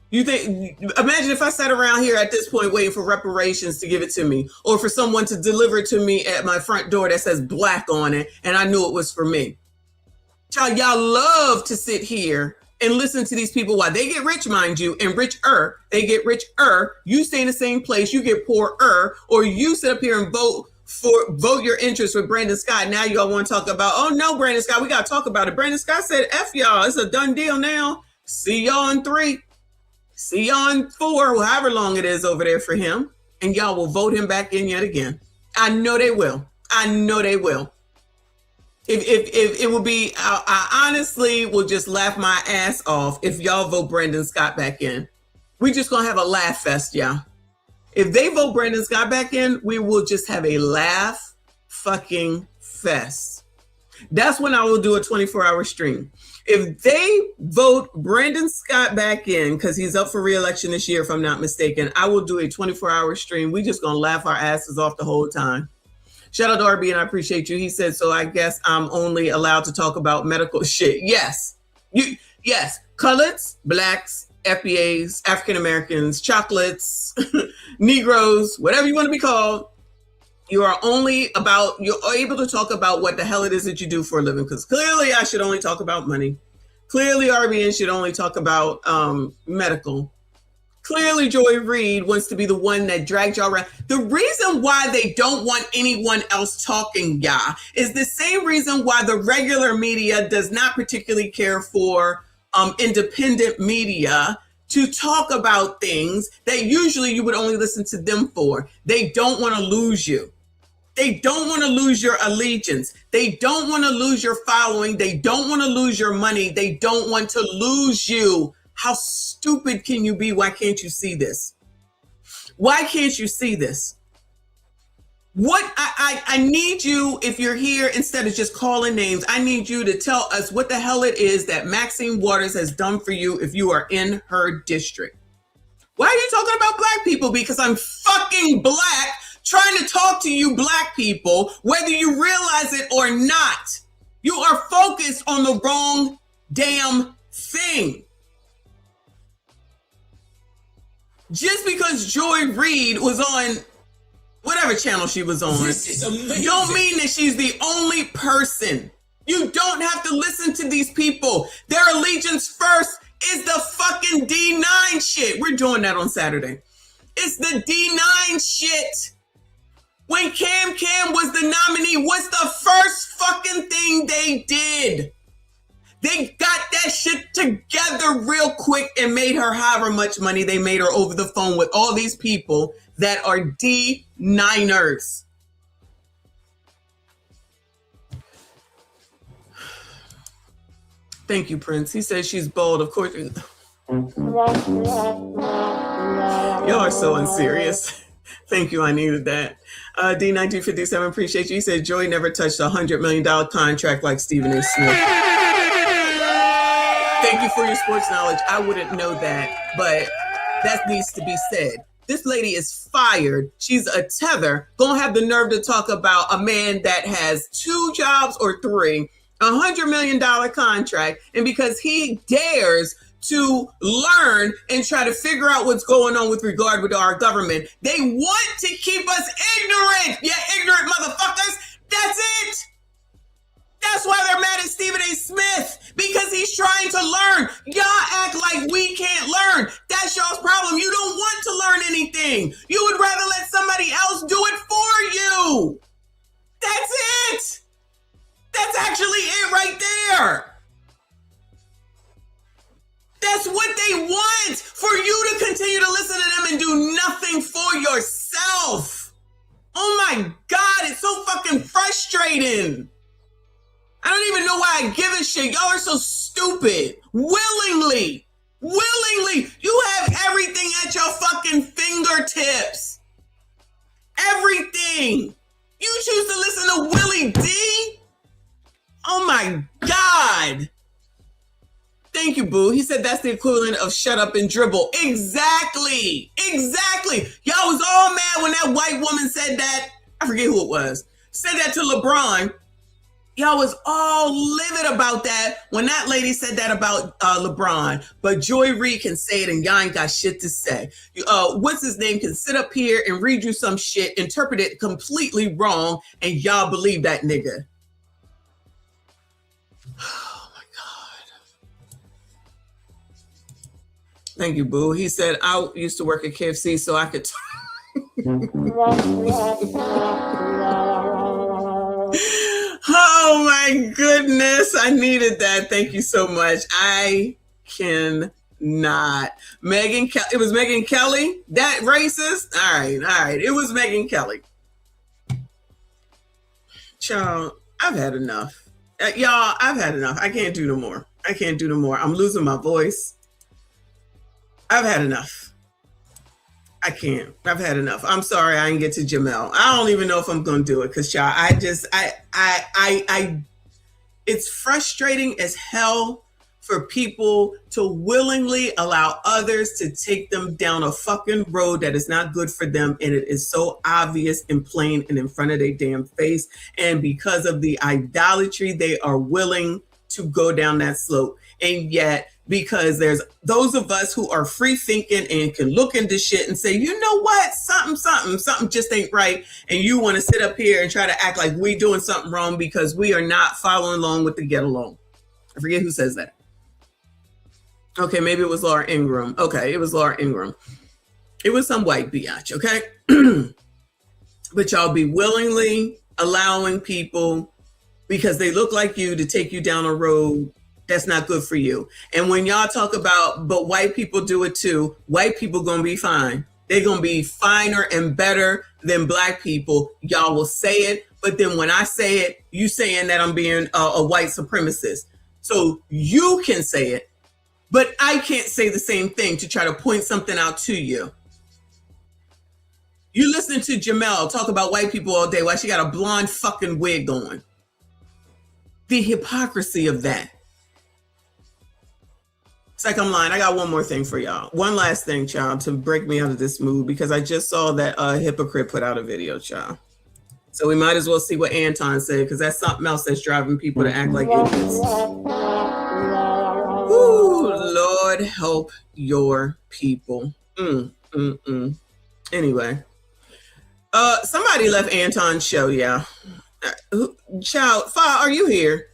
You think, imagine if I sat around here at this point waiting for reparations to give it to me, or for someone to deliver it to me at my front door that says black on it, and I knew it was for me. Y'all love to sit here and listen to these people while they get rich, mind you, and richer. They get richer. You stay in the same place, you get poorer, or you sit up here and vote your interest with Brandon Scott. Now y'all want to talk about, oh no, Brandon Scott, we got to talk about it. Brandon Scott said, F y'all, it's a done deal now. See y'all in 3. See y'all in 4, however long it is over there for him. And y'all will vote him back in yet again. I know they will. If it will be, I honestly will just laugh my ass off if y'all vote Brandon Scott back in. We just gonna have a laugh fest, y'all. If they vote Brandon Scott back in, we will just have a laugh fucking fest. That's when I will do a 24-hour stream. If they vote Brandon Scott back in, because he's up for re-election this year, if I'm not mistaken, I will do a 24-hour stream. We just gonna laugh our asses off the whole time. Shout out to RB, and I appreciate you. He said, so I guess I'm only allowed to talk about medical shit. Yes. Yes. Coloreds, blacks, FBAs, African Americans, chocolates, Negroes, whatever you want to be called. You're able to talk about what the hell it is that you do for a living. Because clearly I should only talk about money. Clearly RBN should only talk about medical. Clearly, Joy Reid wants to be the one that drags y'all around. The reason why they don't want anyone else talking, y'all, is the same reason why the regular media does not particularly care for independent media to talk about things that usually you would only listen to them for. They don't want to lose you. They don't want to lose your allegiance. They don't want to lose your following. They don't want to lose your money. They don't want to lose you. How stupid can you be? Why can't you see this? Why can't you see this? What I need you, if you're here, instead of just calling names, I need you to tell us what the hell it is that Maxine Waters has done for you if you are in her district. Why are you talking about black people? Because I'm fucking black trying to talk to you black people, whether you realize it or not. You are focused on the wrong damn thing. Just because Joy Reid was on whatever channel she was on, don't mean that she's the only person. You don't have to listen to these people. Their allegiance first is the fucking D9 shit. We're doing that on Saturday. It's the D9 shit. When Cam was the nominee, what's the first fucking thing they did? They got that shit together real quick and made her however much money they made her over the phone with all these people that are D9ers. Thank you, Prince. He says she's bold. Of course. Y'all are so unserious. Thank you. I needed that. D1957, appreciate you. He said Joy never touched a $100 million contract like Stephen A. Smith. Thank you for your sports knowledge. I wouldn't know that, but that needs to be said. This lady is fired. She's a tether. Gonna have the nerve to talk about a man that has 2 jobs or 3, $100 million contract, and because he dares to learn and try to figure out what's going on with regard with our government, they want to keep us ignorant. Yeah, ignorant motherfuckers. That's it. That's why they're mad at Stephen A. Smith, because he's trying to learn. Y'all act like we can't learn. That's y'all's problem. You don't want to learn anything. You would rather let somebody else do it for you. That's it. That's actually it right there. That's what they want, for you to continue to listen to them and do nothing for yourself. Oh my God, it's so fucking frustrating. I don't even know why I give a shit. Y'all are so stupid. Willingly. You have everything at your fucking fingertips. Everything. You choose to listen to Willie D? Oh my God. Thank you, boo. He said that's the equivalent of shut up and dribble. Exactly. Y'all was all mad when that white woman said that. I forget who it was. Said that to LeBron. Y'all was all livid about that when that lady said that about LeBron. But Joy Reid can say it and y'all ain't got shit to say. What's his name can sit up here and read you some shit, interpret it completely wrong, and y'all believe that nigga. Thank you, boo. He said, I used to work at KFC so I could... Oh my goodness. I needed that. Thank you so much. I cannot. It was Megyn Kelly? That racist? All right. It was Megyn Kelly. Child, I've had enough. Y'all, I've had enough. I can't do no more. I'm losing my voice. I've had enough. I can't. I've had enough. I'm sorry I didn't get to Jamel. I don't even know if I'm going to do it because, y'all, it's frustrating as hell for people to willingly allow others to take them down a fucking road that is not good for them. And it is so obvious and plain and in front of their damn face. And because of the idolatry, they are willing to go down that slope. And yet, because there's those of us who are free thinking and can look into shit and say, you know what, something just ain't right. And you want to sit up here and try to act like we doing something wrong because we are not following along with the get along. I forget who says that. Okay, maybe it was Laura Ingraham. Okay, it was Laura Ingraham. It was some white biatch, okay? But y'all be willingly allowing people, because they look like you, to take you down a road that's not good for you. And when y'all talk about, but white people do it too, white people gonna be fine. They're gonna be finer and better than black people. Y'all will say it, but then when I say it, you saying that I'm being a white supremacist. So you can say it, but I can't say the same thing to try to point something out to you. You listen to Jamel talk about white people all day while she got a blonde fucking wig on. The hypocrisy of that. It's like I'm lying. I got one more thing for y'all. One last thing, child, to break me out of this mood, because I just saw that Hypocrite put out a video, child. So we might as well see what Anton said, because that's something else that's driving people to act like idiots. Ooh, Lord help your people. Anyway. Somebody left Anton's show, yeah. Child, Fa, are you here?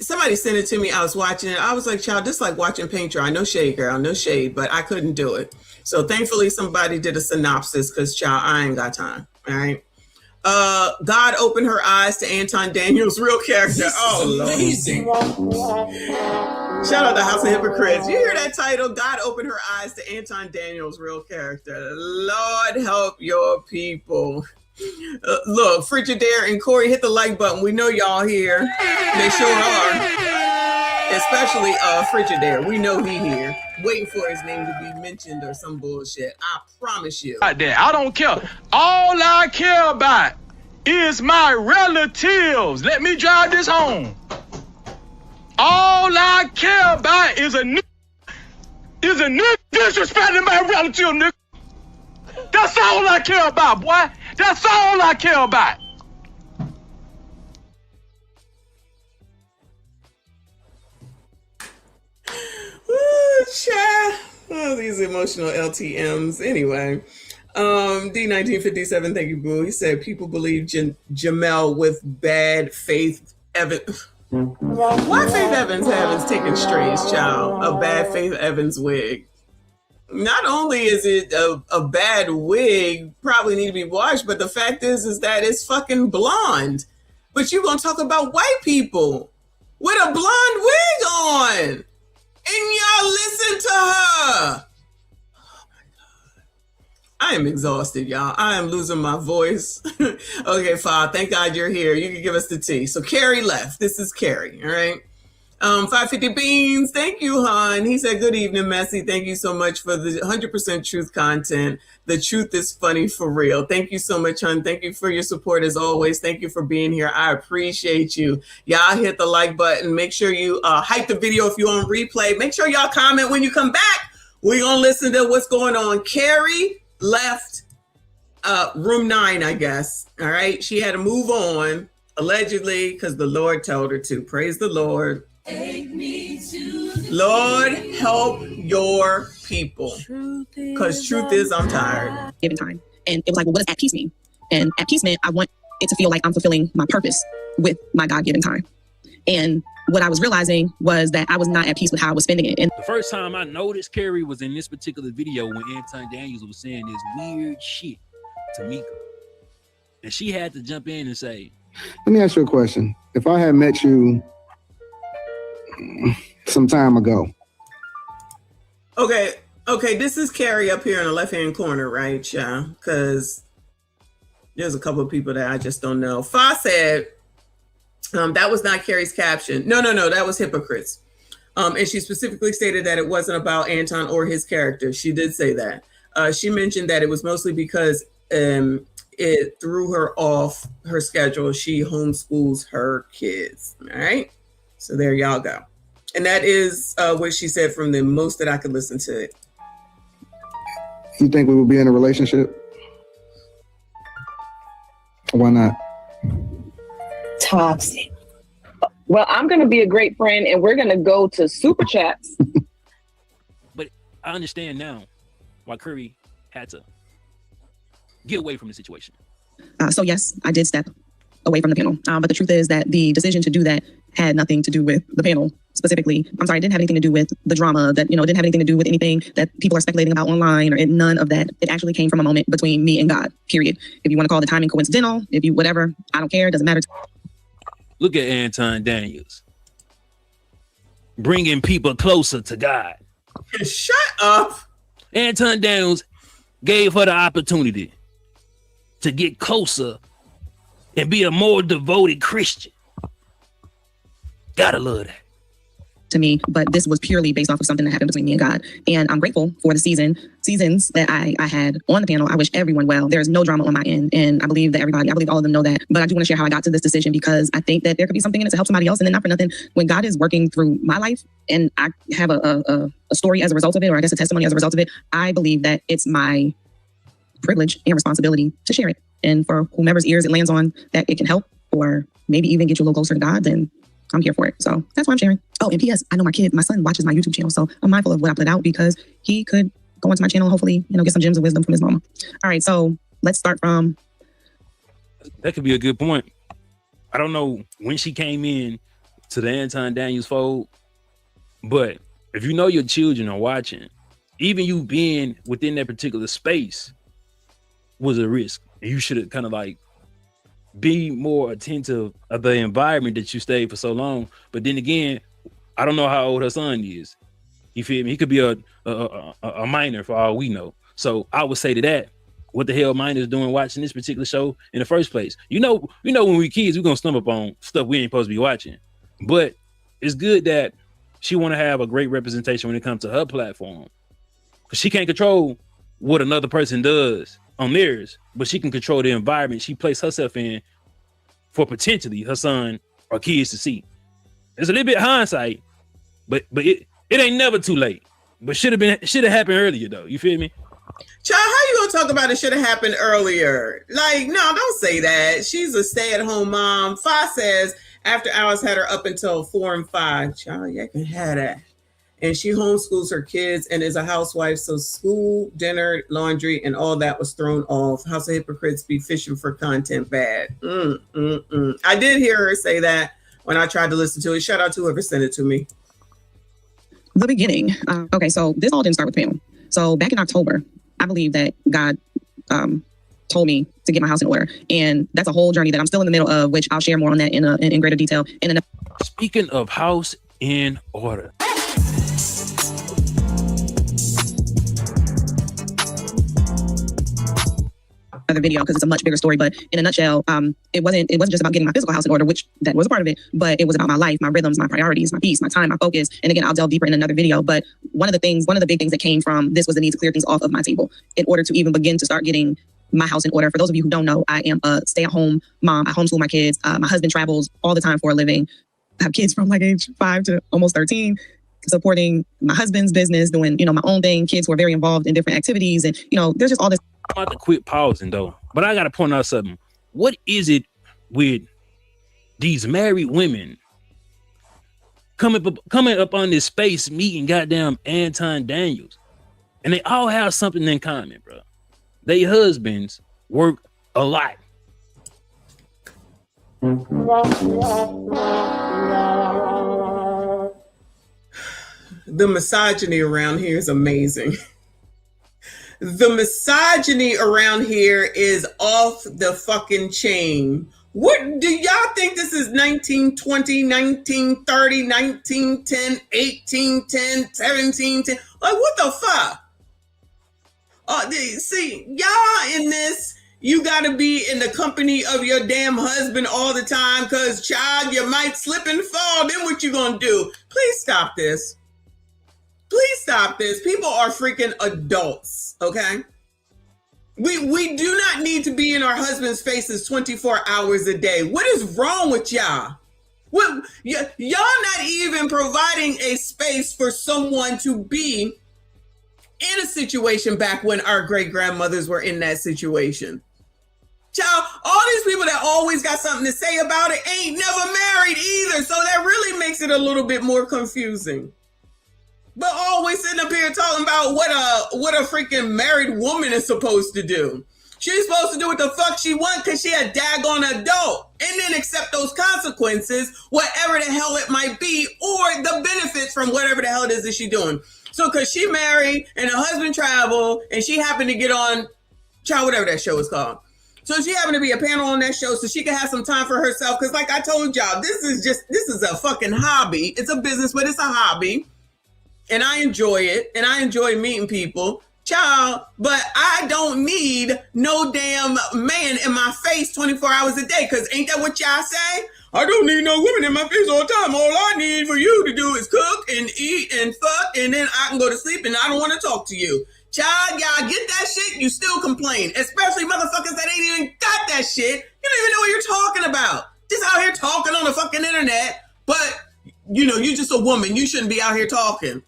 Somebody sent it to me. I was watching it. I was like, child, this is like watching paint dry. No shade, girl, no shade, but I couldn't do it. So thankfully somebody did a synopsis, because child, I ain't got time. All right. God opened her eyes to Anton Daniels' real character. Oh, amazing. Shout out to House of Hypocrites. You hear that title? God opened her eyes to Anton Daniels' real character. Lord help your people. Look, Frigidaire and Corey, hit the like button. We know y'all here. They sure are. Especially Frigidaire. We know he here. Waiting for his name to be mentioned or some bullshit. I promise you. I don't care. All I care about is my relatives. Let me drive this home. All I care about is a nigga disrespecting my relative, nigga. That's all I care about, boy. That's all I care about. Ooh, child. Oh, these emotional LTMs. Anyway, D1957, thank you, boo. He said people believe Jamel with bad Faith Evans. Why Faith Evans having taken strays, child? A bad Faith Evans wig. Not only is it a bad wig, probably need to be washed, but the fact is that it's fucking blonde. But you gonna talk about white people with a blonde wig on, and y'all listen to her. Oh my God. I am exhausted, y'all. I am losing my voice. Okay, Fa, thank God you're here. You can give us the tea. So Carrie left. This is Carrie, all right? 550 Beans, thank you, hon. He said, good evening, Messy. Thank you so much for the 100% truth content. The truth is funny for real. Thank you so much, hon. Thank you for your support as always. Thank you for being here. I appreciate you. Y'all hit the like button. Make sure you hype the video if you're on replay. Make sure y'all comment when you come back. We're going to listen to what's going on. Carrie left room 9, I guess. All right. She had to move on, allegedly, because the Lord told her to. Praise the Lord. Lord help your people, because truth is I'm tired. Given time, and it was like, well, what does at peace mean? And at peace meant I want it to feel like I'm fulfilling my purpose with my God-given time. And what I was realizing was that I was not at peace with how I was spending it. And the first time I noticed Carrie was in this particular video when Anton Daniels was saying this weird shit to Mika, and she had to jump in and say, let me ask you a question. If I had met you some time ago. Okay, this is Carrie up here in the left-hand corner, right, yeah? Because there's a couple of people that I just don't know. Fa said, that was not Carrie's caption. No, that was Hypocrites. And she specifically stated that it wasn't about Anton or his character. She did say that. She mentioned that it was mostly because it threw her off her schedule. She homeschools her kids, all right? So there y'all go. And that is what she said from the most that I could listen to it. You think we will be in a relationship? Why not? Toxic. Well, I'm going to be a great friend, and we're going to go to super chats. but I understand now why Curry had to get away from the situation. So yes, I did step away from the panel. But the truth is that the decision to do that had nothing to do with the panel specifically. I'm sorry, it didn't have anything to do with the drama that, it didn't have anything to do with anything that people are speculating about online or none of that. It actually came from a moment between me and God, period. If you want to call the timing coincidental, if you, whatever, I don't care. It doesn't matter. Look at Anton Daniels. Bringing people closer to God. Shut up. Anton Daniels gave her the opportunity to get closer and be a more devoted Christian. Gotta love that. To me, but this was purely based off of something that happened between me and God. And I'm grateful for the seasons that I had on the panel. I wish everyone well. There is no drama on my end. And I believe that I believe all of them know that. But I do want to share how I got to this decision because I think that there could be something in it to help somebody else. And then not for nothing, when God is working through my life and I have a story as a result of it, or I guess a testimony as a result of it, I believe that it's my privilege and responsibility to share it. And for whomever's ears it lands on, that it can help or maybe even get you a little closer to God, then I'm here for it. So that's why I'm sharing. Oh, and P.S. I know my son watches my YouTube channel, so I'm mindful of what I put out because he could go into my channel and hopefully, get some gems of wisdom from his mama. All right, so let's start from. That could be a good point. I don't know when she came in to the Anton Daniels fold, but if you know your children are watching, even you being within that particular space was a risk. And you should have kind of like be more attentive of the environment that you stayed for so long. But then again, I don't know how old her son is. You feel me? He could be a minor for all we know. So I would say to that, what the hell minors doing watching this particular show in the first place? You know, when we kids, we're gonna stumble upon stuff we ain't supposed to be watching. But it's good that she want to have a great representation when it comes to her platform. Because she can't control what another person does on theirs, but she can control the environment she placed herself in for potentially her son or kids to see. It's a little bit hindsight, but it ain't never too late. But should have happened earlier though. You feel me? Child, how you gonna talk about it should have happened earlier? Like, no, don't say that. She's a stay-at-home mom. Fa says after hours had her up until 4 and 5. Child, you can have that. And she homeschools her kids and is a housewife. So school, dinner, laundry, and all that was thrown off. House of Hypocrites be fishing for content bad. I did hear her say that when I tried to listen to it. Shout out to whoever sent it to me. The beginning. Okay, so this all didn't start with the panel. So back in October, I believe that God told me to get my house in order. And that's a whole journey that I'm still in the middle of, which I'll share more on that in greater detail. Speaking of house in order. Other video because it's a much bigger story, but in a nutshell, it wasn't just about getting my physical house in order, which that was a part of it, but it was about my life, my rhythms, my priorities, my peace, my time, my focus. And again, I'll delve deeper in another video. But one of the big things that came from this was the need to clear things off of my table in order to even begin to start getting my house in order. For those of you who don't know, I am a stay-at-home mom. I homeschool my kids. My husband travels all the time for a living. I have kids from like age 5 to almost 13. Supporting my husband's business, doing, my own thing, kids who are very involved in different activities. And, there's just all this. I'm about to quit pausing though, but I got to point out something. What is it with these married women coming up on this space meeting goddamn Anton Daniels? And they all have something in common, bro. They husbands work a lot. The misogyny around here is amazing. The misogyny around here is off the fucking chain. What do y'all think this is? 1920, 1930, 1910, 1810, 1710? Like, what the fuck? See, y'all in this, you gotta be in the company of your damn husband all the time because, child, you might slip and fall. Then what you gonna do? Please stop this. Please stop this. People are freaking adults, okay? We do not need to be in our husband's faces 24 hours a day. What is wrong with y'all? Y'all not even providing a space for someone to be in a situation back when our great-grandmothers were in that situation. Child, all these people that always got something to say about it ain't never married either. So that really makes it a little bit more confusing. But always sitting up here talking about what a freaking married woman is supposed to do. She's supposed to do what the fuck she wants because she a daggone adult. And then accept those consequences, whatever the hell it might be, or the benefits from whatever the hell it is that she's doing. So because she married and her husband traveled and she happened to get on, whatever that show is called. So she happened to be a panel on that show so she could have some time for herself. Because like I told y'all, this is a fucking hobby. It's a business, but it's a hobby. And I enjoy it. And I enjoy meeting people. Child, but I don't need no damn man in my face 24 hours a day. Because ain't that what y'all say? I don't need no women in my face all the time. All I need for you to do is cook and eat and fuck. And then I can go to sleep and I don't want to talk to you. Child, y'all get that shit, you still complain. Especially motherfuckers that ain't even got that shit. You don't even know what you're talking about. Just out here talking on the fucking internet. But, you know, you're just a woman. You shouldn't be out here talking.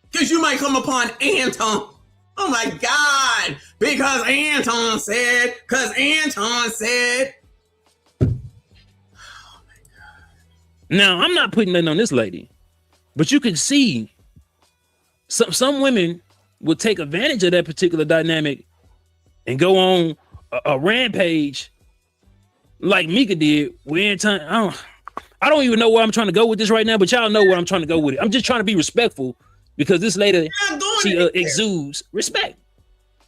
Because you might come upon Anton. Oh my God. Because Anton said. Now, I'm not putting nothing on this lady. But you can see some women will take advantage of that particular dynamic and go on a rampage like Mika did. I don't even know where I'm trying to go with this right now, but y'all know where I'm trying to go with it. I'm just trying to be respectful because this lady, she exudes respect.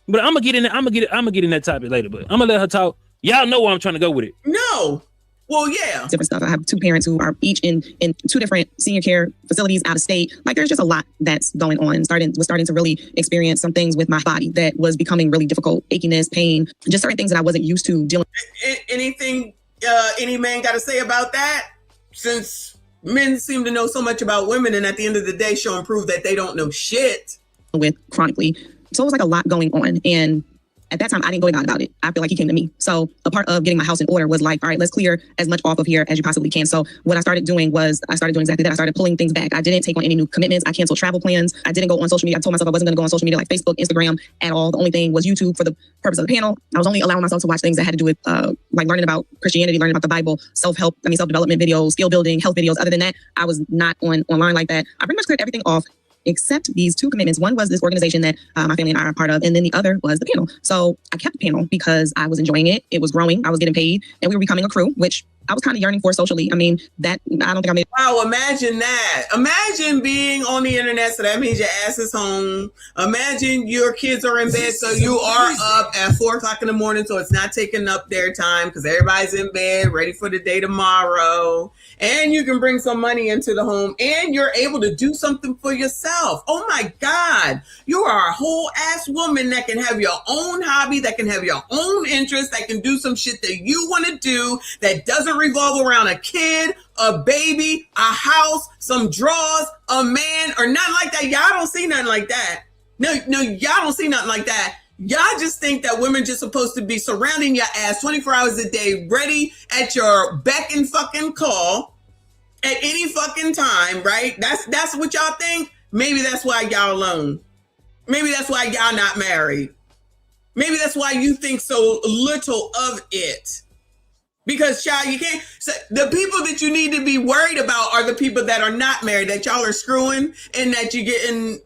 But I'm gonna get in that topic later. But I'm gonna let her talk. Y'all know where I'm trying to go with it. No. Well, yeah. Different stuff. I have two parents who are each in two different senior care facilities out of state. Like there's just a lot that's going on. Was starting to really experience some things with my body that was becoming really difficult. Achiness, pain, just certain things that I wasn't used to dealing with. Anything any man got to say about that? Since men seem to know so much about women and at the end of the day show and prove that they don't know shit. With chronically. So it was like a lot going on. And at that time, I didn't go to God about it. I feel like he came to me. So a part of getting my house in order was like, all right, let's clear as much off of here as you possibly can. So what I started doing was exactly that. I started pulling things back. I didn't take on any new commitments. I canceled travel plans. I didn't go on social media. I told myself I wasn't going to go on social media like Facebook, Instagram at all. The only thing was YouTube for the purpose of the panel. I was only allowing myself to watch things that had to do with like learning about Christianity, learning about the Bible, self-development videos, skill building, health videos. Other than that, I was not online like that. I pretty much cleared everything off except these two commitments. One was this organization that my family and I are a part of, and then the other was the panel. So I kept the panel because I was enjoying it. It was growing. I was getting paid, and we were becoming a crew, which I was kind of yearning for socially. I mean, that I don't think I made. Wow, imagine that. Imagine being on the internet, so that means your ass is home. Imagine your kids are in bed, so you are up at 4 o'clock in the morning, so it's not taking up their time because everybody's in bed, ready for the day tomorrow. And you can bring some money into the home, and you're able to do something for yourself. Oh my God. You are a whole ass woman that can have your own hobby, that can have your own interest, that can do some shit that you want to do, that doesn't revolve around a kid, a baby, a house, some drawers, a man, or nothing like that. Y'all don't see nothing like that. No, y'all don't see nothing like that. Y'all just think that women just supposed to be surrounding your ass 24 hours a day, ready at your beck and fucking call at any fucking time, right? That's what y'all think. Maybe that's why y'all alone. Maybe that's why y'all not married. Maybe that's why you think so little of it. Because, child, you can't. So the people that you need to be worried about are the people that are not married, that y'all are screwing and that you're getting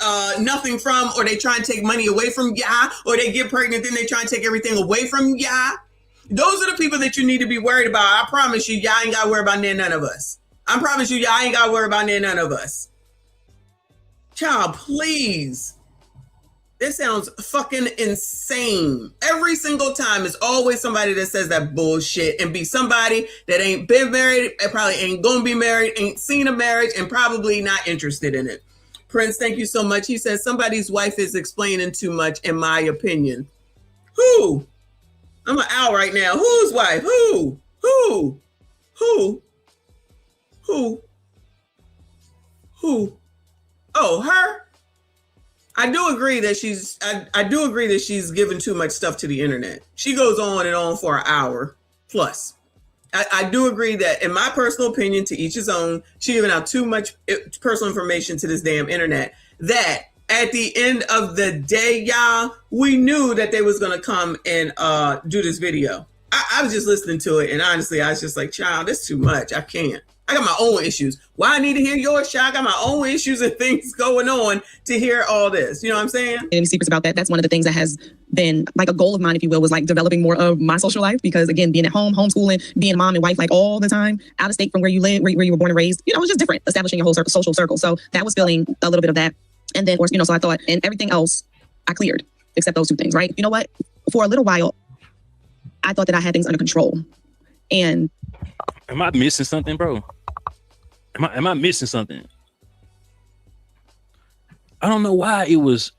nothing from, or they try and take money away from ya, or they get pregnant, then they try and take everything away from ya. Those are the people that you need to be worried about. I promise you, y'all ain't got to worry about none of us. I promise you, y'all ain't got to worry about none of us. Child, please. This sounds fucking insane. Every single time, it's always somebody that says that bullshit and be somebody that ain't been married, and probably ain't gonna be married, ain't seen a marriage, and probably not interested in it. Prince, thank you so much. He says somebody's wife is explaining too much, in my opinion. Who? I'm an owl right now. Whose wife? Who? Oh, her? I do agree that she's given too much stuff to the internet. She goes on and on for an hour plus. I do agree that, in my personal opinion, to each his own, she's giving out too much personal information to this damn internet. That at the end of the day, y'all, we knew that they was gonna come and do this video. I was just listening to it, and honestly, I was just like, child, this is too much. I can't. I got my own issues. Why I need to hear yours, child? I got my own issues and things going on to hear all this. You know what I'm saying? Any secrets about that? That's one of the things that has been like a goal of mine, if you will, was like developing more of my social life. Because again, being at home, homeschooling, being a mom and wife, like all the time, out of state from where you live, where you were born and raised, you know, it's just different, establishing your whole social circle. So that was feeling a little bit of that. And then, you know, so I thought, and everything else I cleared except those two things, right? You know what? For a little while, I thought that I had things under control. And am I missing something, bro? Am I missing something? I don't know why it was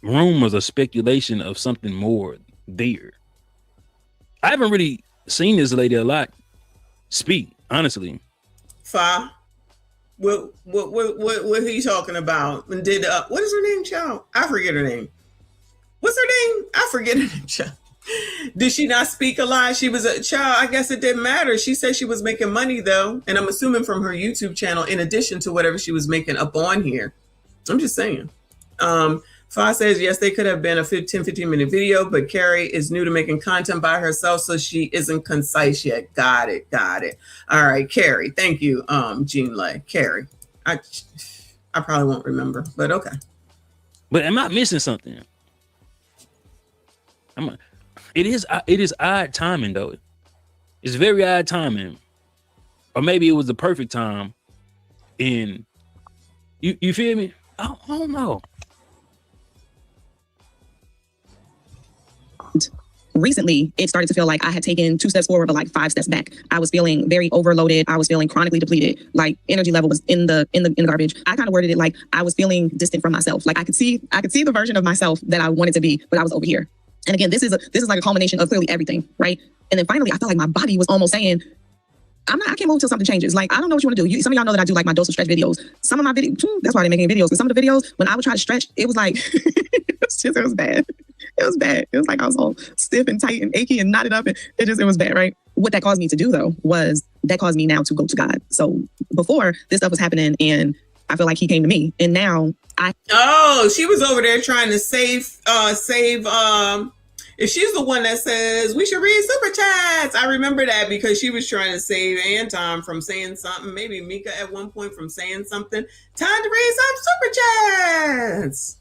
rumors or speculation of something more there. I haven't really seen this lady a lot speak, honestly. Fa, what are you talking about? And did what is her name, child? I forget her name. What's her name? I forget her name, child. Did she not speak a lot? She was a child. I guess it didn't matter. She said she was making money though. And I'm assuming from her YouTube channel, in addition to whatever she was making up on here. I'm just saying. Fa says, yes, they could have been a 15 minute video, but Carrie is new to making content by herself, so she isn't concise yet. Got it. All right, Carrie. Thank you, Jean Lay. Carrie. I probably won't remember, but okay. But am I missing something? It is odd timing though. It's very odd timing. Or maybe it was the perfect time. And you feel me? I don't know. Recently, it started to feel like I had taken 2 steps forward, but like 5 steps back. I was feeling very overloaded. I was feeling chronically depleted. Like energy level was in the garbage. I kind of worded it like I was feeling distant from myself. Like I could see the version of myself that I wanted to be, but I was over here. And again, this is like a culmination of clearly everything, right? And then finally, I felt like my body was almost saying, I can't move till something changes. Like, I don't know what you want to do. Some of y'all know that I do like my dose of stretch videos. Some of my videos, that's why I didn't make any videos. But some of the videos, when I would try to stretch, it was like, it was bad. It was bad. It was like I was all stiff and tight and achy and knotted up. And it was bad, right? What that caused me to do, though, was that caused me now to go to God. So before, this stuff was happening and I feel like he came to me. And now she was over there trying to save if she's the one that says we should read super chats. I remember that because she was trying to save Anton from saying something. Maybe Mika at one point from saying something. Time to read some super chats.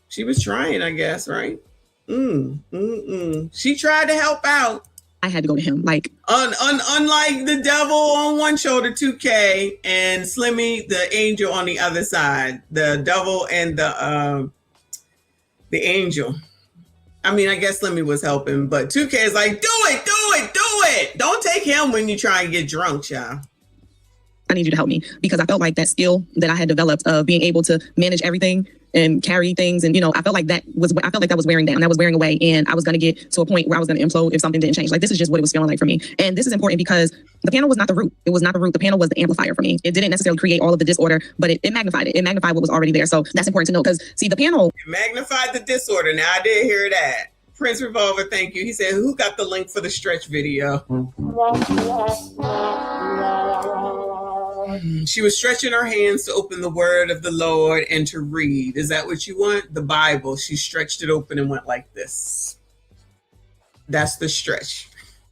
She was trying, I guess, right? She tried to help out. I had to go to him. Like unlike the devil on one shoulder, 2K, and Slimmy, the angel on the other side. The devil and the angel. I mean, I guess Slimmy was helping, but 2K is like, do it. Don't take him when you try and get drunk, y'all. I need you to help me because I felt like that skill that I had developed of being able to manage everything and carry things. And, I felt like that was wearing down. That was wearing away. And I was going to get to a point where I was going to implode if something didn't change. Like, this is just what it was feeling like for me. And this is important because the panel was not the root. It was not the root. The panel was the amplifier for me. It didn't necessarily create all of the disorder, but it magnified it. It magnified what was already there. So that's important to know because, see, the panel. It magnified the disorder. Now, I did hear that. Prince Revolver, thank you. He said, who got the link for the stretch video? She was stretching her hands to open the word of the Lord and to read. Is that what you want? The Bible. She stretched it open and went like this. That's the stretch.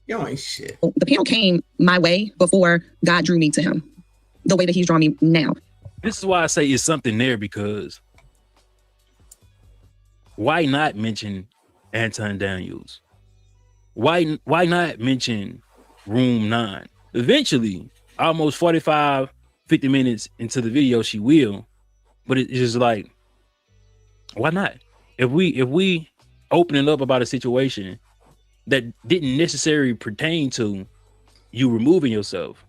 Y'all ain't shit. The panel came my way before God drew me to him, the way that he's drawn me now. This is why I say it's something there, because why not mention Anton Daniels? Why not mention Room 9? Eventually, almost 50 minutes into the video, she will, but it's just like, why not? If we open it up about a situation that didn't necessarily pertain to you removing yourself,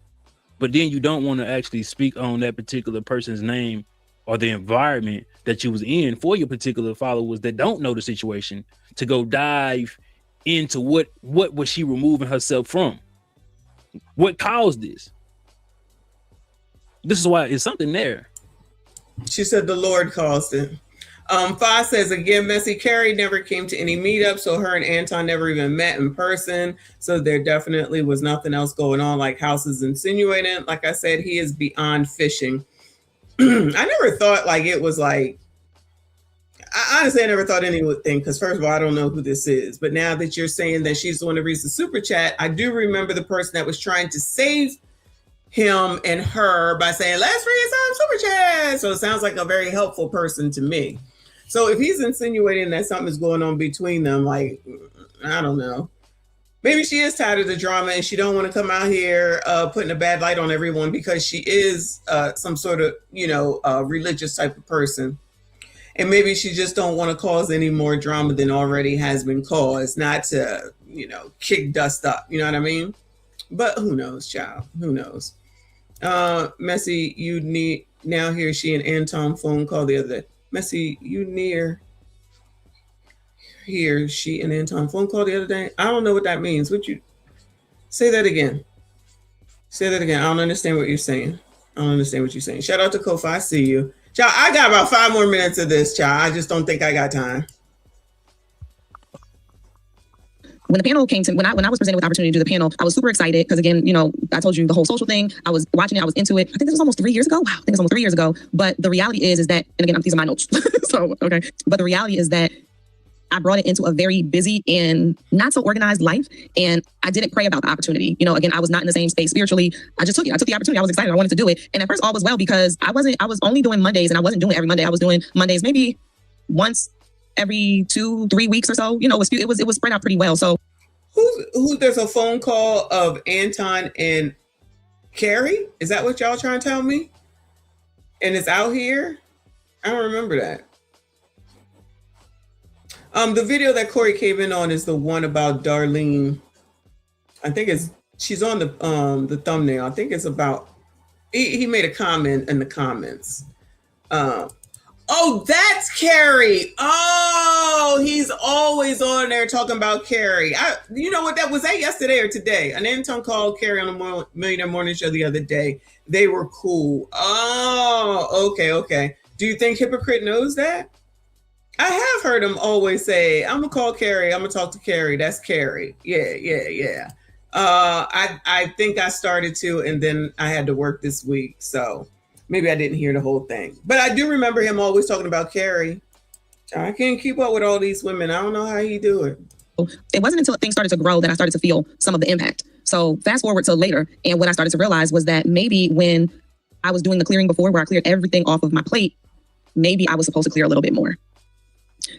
but then you don't want to actually speak on that particular person's name or the environment that you was in for your particular followers that don't know the situation, to go dive into what was she removing herself from? What caused this? This is why it's something there. She said the Lord caused it. Fa says, again, Messy, Carrie never came to any meetup, so her and Anton never even met in person. So there definitely was nothing else going on like House is insinuating. Like I said, he is beyond fishing. I never thought like it was like, honestly, I never thought anyone would think, because first of all, I don't know who this is. But now that you're saying that she's the one that reads the super chat, I do remember the person that was trying to save him and her by saying, let's read some super chat. So it sounds like a very helpful person to me. So if he's insinuating that something is going on between them, like, I don't know. Maybe she is tired of the drama and she don't want to come out here putting a bad light on everyone because she is some sort of, religious type of person. And maybe she just don't want to cause any more drama than already has been caused, not to, kick dust up. You know what I mean? But who knows, child? Who knows? Messy, you need now hear she and Anton phone call the other day. Messy, you near here she and Anton phone call the other day. I don't know what that means. Would you say that again? Say that again. I don't understand what you're saying. Shout out to Kofi. I see you. Child, I got about 5 more minutes of this, child. I just don't think I got time. When the panel came to, when I was presented with the opportunity to do the panel, I was super excited because again, I told you the whole social thing. I was watching it, I was into it. I think this was almost 3 years ago. Wow, I think it's almost 3 years ago. But the reality is that, and again, these are my notes. So, okay. But the reality is that I brought it into a very busy and not so organized life. And I didn't pray about the opportunity. Again, I was not in the same space spiritually. I just took it. I took the opportunity. I was excited. I wanted to do it. And at first all was well because I was only doing Mondays and I wasn't doing it every Monday. I was doing Mondays maybe once every 2-3 weeks or so. It was spread out pretty well. So who there's a phone call of Anton and Carrie? Is that what y'all trying to tell me? And it's out here? I don't remember that. The video that Corey came in on is the one about Darlene. I think she's on the thumbnail. I think it's about, he made a comment in the comments. Oh, that's Carrie. Oh, he's always on there talking about Carrie. You know what, was that yesterday or today? An Anton called Carrie on the Millionaire Morning Show the other day. They were cool. Oh, okay. Do you think Hypocrite knows that? I have heard him always say, I'm gonna call Carrie. I'm gonna talk to Carrie. That's Carrie. Yeah. I think I started to, and then I had to work this week, so maybe I didn't hear the whole thing. But I do remember him always talking about Carrie. I can't keep up with all these women. I don't know how he do it. It wasn't until things started to grow that I started to feel some of the impact. So fast forward to later, and what I started to realize was that maybe when I was doing the clearing before, where I cleared everything off of my plate, maybe I was supposed to clear a little bit more.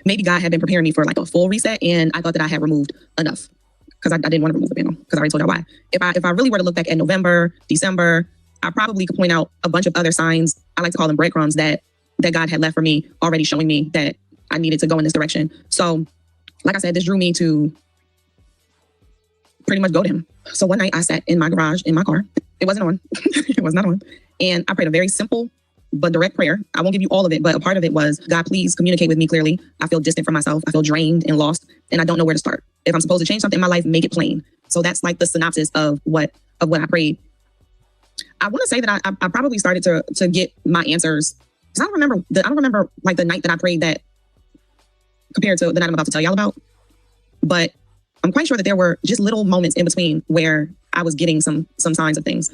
Maybe God had been preparing me for like a full reset, and I thought that I had removed enough because I didn't want to remove the panel because I already told you why. If I really were to look back at November, December, I probably could point out a bunch of other signs. I like to call them breadcrumbs that God had left for me, already showing me that I needed to go in this direction. So, like I said, this drew me to pretty much go to him. So one night I sat in my garage in my car. It wasn't on. It was not on. And I prayed a very simple but direct prayer. I won't give you all of it, but a part of it was, God, please communicate with me clearly. I feel distant from myself. I feel drained and lost, and I don't know where to start. If I'm supposed to change something in my life, make it plain. So that's like the synopsis of what I prayed. I want to say that I probably started to get my answers. Because I don't remember like the night that I prayed that compared to the night I'm about to tell y'all about. But I'm quite sure that there were just little moments in between where I was getting some signs of things.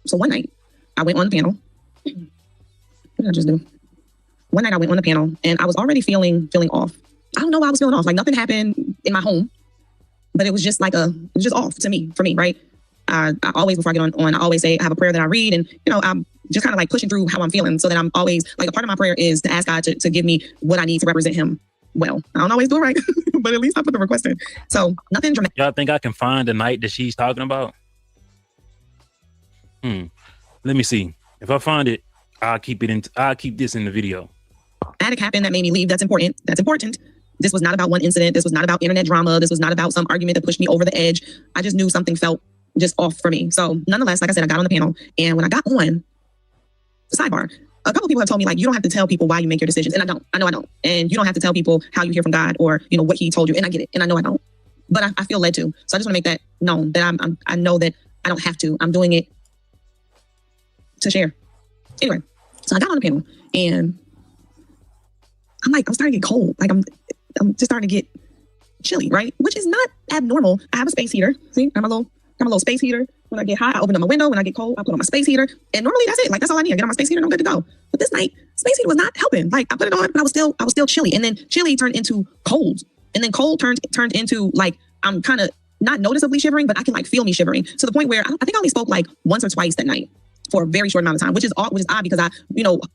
So one night I went on the panel. What did I just do? One night I went on the panel and I was already feeling off. I don't know why I was feeling off. Like nothing happened in my home, but it was just like it was just off for me, right? I always, before I get on, I always say I have a prayer that I read, and I'm just kind of like pushing through how I'm feeling, so that I'm always like, a part of my prayer is to ask God to give me what I need to represent Him well. I don't always do it right, but at least I put the request in. So nothing dramatic. Y'all think I can find the night that she's talking about? Let me see. If I find it, I'll keep this in the video. Dramatic happened that made me leave. That's important. This was not about one incident. This was not about internet drama. This was not about some argument that pushed me over the edge. I just knew something felt just off for me. So nonetheless, like I said, I got on the panel, and when I got on, sidebar, a couple of people have told me, like, you don't have to tell people why you make your decisions. And I don't. I know I don't. And you don't have to tell people how you hear from God or, what He told you. And I get it. And I know I don't. But I feel led to. So I just want to make that known, that I know that I don't have to. I'm doing it to share. Anyway, so I got on the panel, and I'm starting to get cold. Like I'm just starting to get chilly, right? Which is not abnormal. I have a space heater. See, I'm a little space heater. When I get hot, I open up my window. When I get cold, I put on my space heater. And normally that's it. Like, that's all I need. I get on my space heater and I'm good to go. But this night, space heater was not helping. Like I put it on, but I was still chilly. And then chilly turned into cold. And then cold turned into like, I'm kind of not noticeably shivering, but I can like feel me shivering to the point where I think I only spoke like once or twice that night for a very short amount of time, which is odd because I,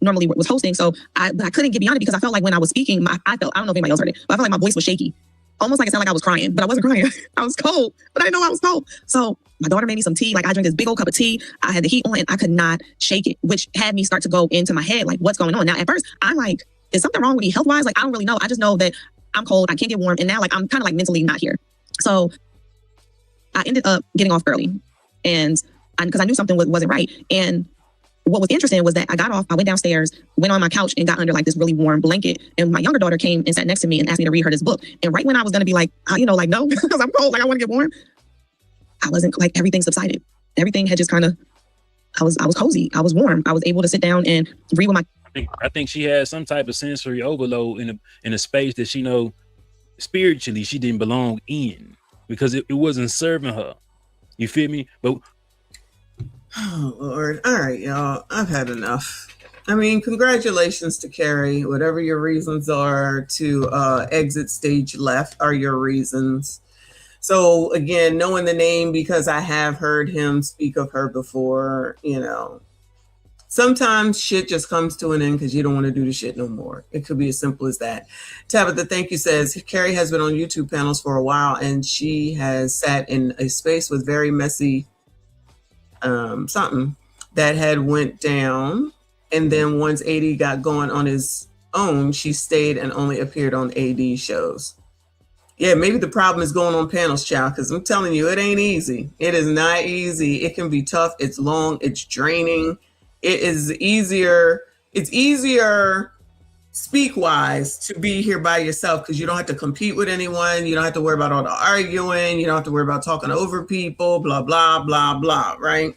normally was hosting. So I couldn't get beyond it because I felt like when I was speaking, I don't know if anybody else heard it, but I felt like my voice was shaky. Almost like it sounded like I was crying, but I wasn't crying. I was cold, but I didn't know I was cold. So my daughter made me some tea. Like I drank this big old cup of tea. I had the heat on and I could not shake it, which had me start to go into my head, like what's going on. Now, at first, I'm like, is something wrong with me health-wise? Like, I don't really know. I just know that I'm cold. I can't get warm. And now like, I'm kind of like mentally not here. So I ended up getting off early and because I knew something wasn't right. And what was interesting was that I got off, I went downstairs, went on my couch and got under like this really warm blanket. And my younger daughter came and sat next to me and asked me to read her this book. And right when I was going to be like, like, no, because I'm cold, like I want to get warm. I wasn't, like everything subsided. Everything had just kind of, I was cozy. I was warm. I was able to sit down and read with my. I think she had some type of sensory overload in a space that she spiritually she didn't belong in because it wasn't serving her. You feel me? But oh, Lord. All right, y'all. I've had enough. I mean, congratulations to Carrie. Whatever your reasons are to exit stage left are your reasons. So, again, knowing the name because I have heard him speak of her before, sometimes shit just comes to an end because you don't want to do the shit no more. It could be as simple as that. Tabitha, thank you, says, Carrie has been on YouTube panels for a while and she has sat in a space with very messy something that had went down, and then once AD got going on his own, she stayed and only appeared on AD shows. Yeah, maybe the problem is going on panels, child, because I'm telling you, it ain't easy. It is not easy. It can be tough. It's long. It's draining. It is easier. It's easier speak-wise to be here by yourself because you don't have to compete with anyone. You don't have to worry about all the arguing. You don't have to worry about talking over people, blah, blah, blah, blah, right?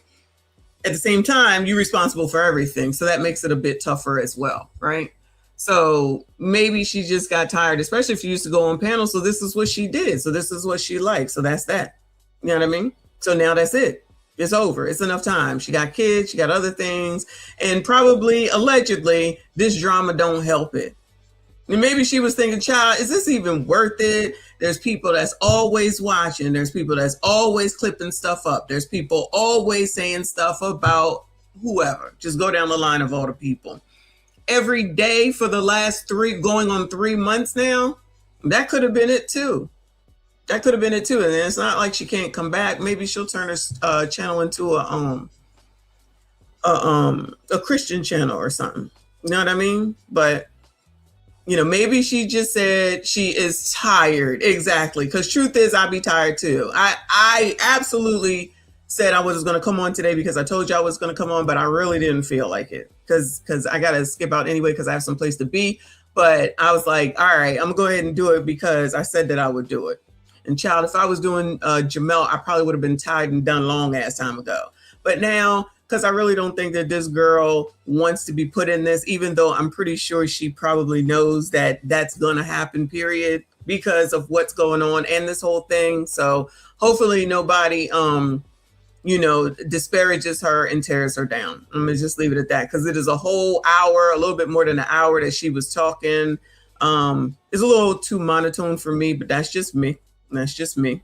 At the same time, you're responsible for everything. So that makes it a bit tougher as well, right? So maybe she just got tired, especially if you used to go on panels. So this is what she did. So this is what she liked. So that's that. You know what I mean? So now that's it. It's over. It's enough time. She got kids. She got other things. And probably, allegedly, this drama don't help it. And maybe she was thinking, child, is this even worth it? There's people that's always watching. There's people that's always clipping stuff up. There's people always saying stuff about whoever. Just go down the line of all the people. Every day for the last going on 3 months now, that could have been it too. That could have been it too. And it's not like she can't come back. Maybe she'll turn her channel into a Christian channel or something. You know what I mean? But maybe she just said she is tired. Exactly. Because truth is, I'd be tired too. I absolutely said I was going to come on today because I told you I was going to come on, but I really didn't feel like it because I got to skip out anyway because I have some place to be. But I was like, all right, I'm going to go ahead and do it because I said that I would do it. And child, if I was doing Jamel, I probably would have been tired and done long ass time ago. But now, because I really don't think that this girl wants to be put in this, even though I'm pretty sure she probably knows that that's going to happen, period, because of what's going on and this whole thing. So hopefully nobody, disparages her and tears her down. I'm going to just leave it at that because it is a whole hour, a little bit more than an hour that she was talking. It's a little too monotone for me, but that's just me. That's just me.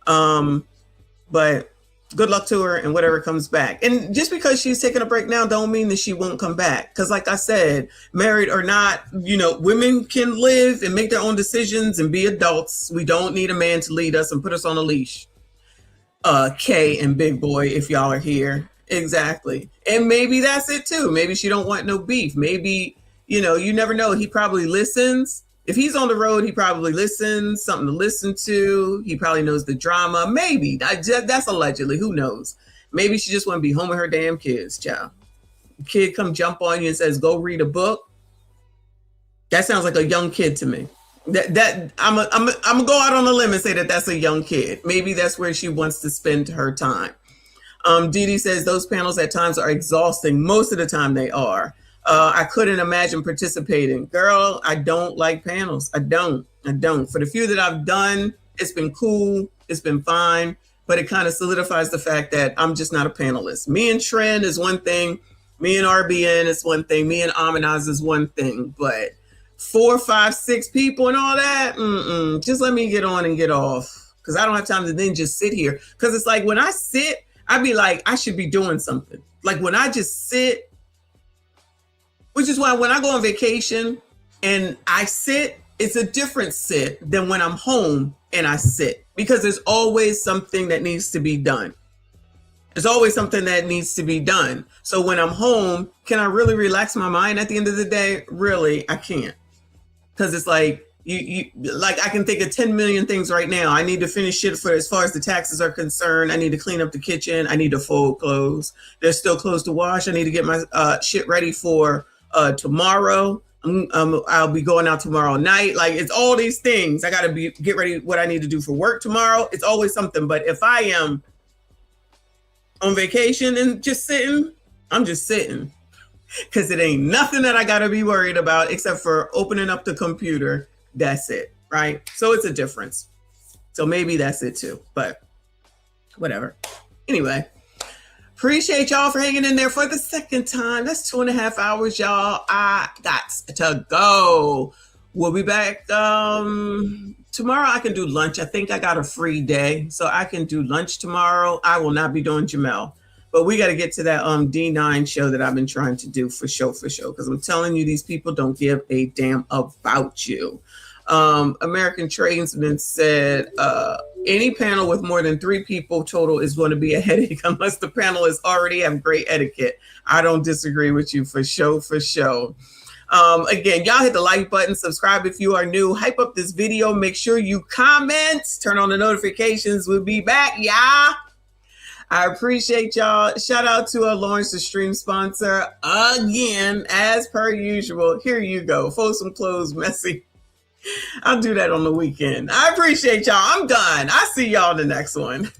But good luck to her and whatever comes back. And just because she's taking a break now don't mean that she won't come back. Because like I said, married or not, women can live and make their own decisions and be adults. We don't need a man to lead us and put us on a leash. Kay and Big Boy, if y'all are here. Exactly. And maybe that's it too. Maybe she don't want no beef. Maybe, you never know. He probably listens. If he's on the road, he probably listens, something to listen to. He probably knows the drama. Maybe. That's allegedly. Who knows? Maybe she just want to be home with her damn kids, child. Kid come jump on you and says, go read a book. That sounds like a young kid to me. I'm gonna go out on a limb and say that that's a young kid. Maybe that's where she wants to spend her time. Dee Dee says those panels at times are exhausting. Most of the time they are. I couldn't imagine participating. Girl, I don't like panels. I don't. For the few that I've done, it's been cool. It's been fine. But it kind of solidifies the fact that I'm just not a panelist. Me and Trend is one thing. Me and RBN is one thing. Me and Amanaz is one thing. But 4, 5, 6 people and all that, just let me get on and get off. Because I don't have time to then just sit here. Because it's like when I sit, I be like, I should be doing something. Like when I just sit, which is why when I go on vacation and I sit, it's a different sit than when I'm home and I sit. Because there's always something that needs to be done. There's always something that needs to be done. So when I'm home, can I really relax my mind at the end of the day? Really, I can't. Because it's like, like I can think of 10 million things right now. I need to finish shit for as far as the taxes are concerned. I need to clean up the kitchen. I need to fold clothes. There's still clothes to wash. I need to get my shit ready for tomorrow. I'll be going out tomorrow night. Like it's all these things. I got to get ready what I need to do for work tomorrow. It's always something. But if I am on vacation and just sitting, I'm just sitting. Because it ain't nothing that I got to be worried about except for opening up the computer. That's it, right? So it's a difference. So maybe that's it too, but whatever. Anyway, appreciate y'all for hanging in there for the second time. That's 2.5 hours, y'all. I got to go. We'll be back tomorrow. I can do lunch. I think I got a free day, so I can do lunch tomorrow. I will not be doing Jamel. But we got to get to that D9 show that I've been trying to do for show, because I'm telling you, these people don't give a damn about you. American Tradesman said, any panel with more than 3 people total is going to be a headache unless the panelists already have great etiquette. I don't disagree with you for show. Again, y'all hit the like button, subscribe if you are new, hype up this video, make sure you comment, turn on the notifications. We'll be back, y'all. I appreciate y'all. Shout out to Lawrence, the stream sponsor. Again, as per usual, here you go. Fold some clothes, messy. I'll do that on the weekend. I appreciate y'all. I'm done. I'll see y'all in the next one.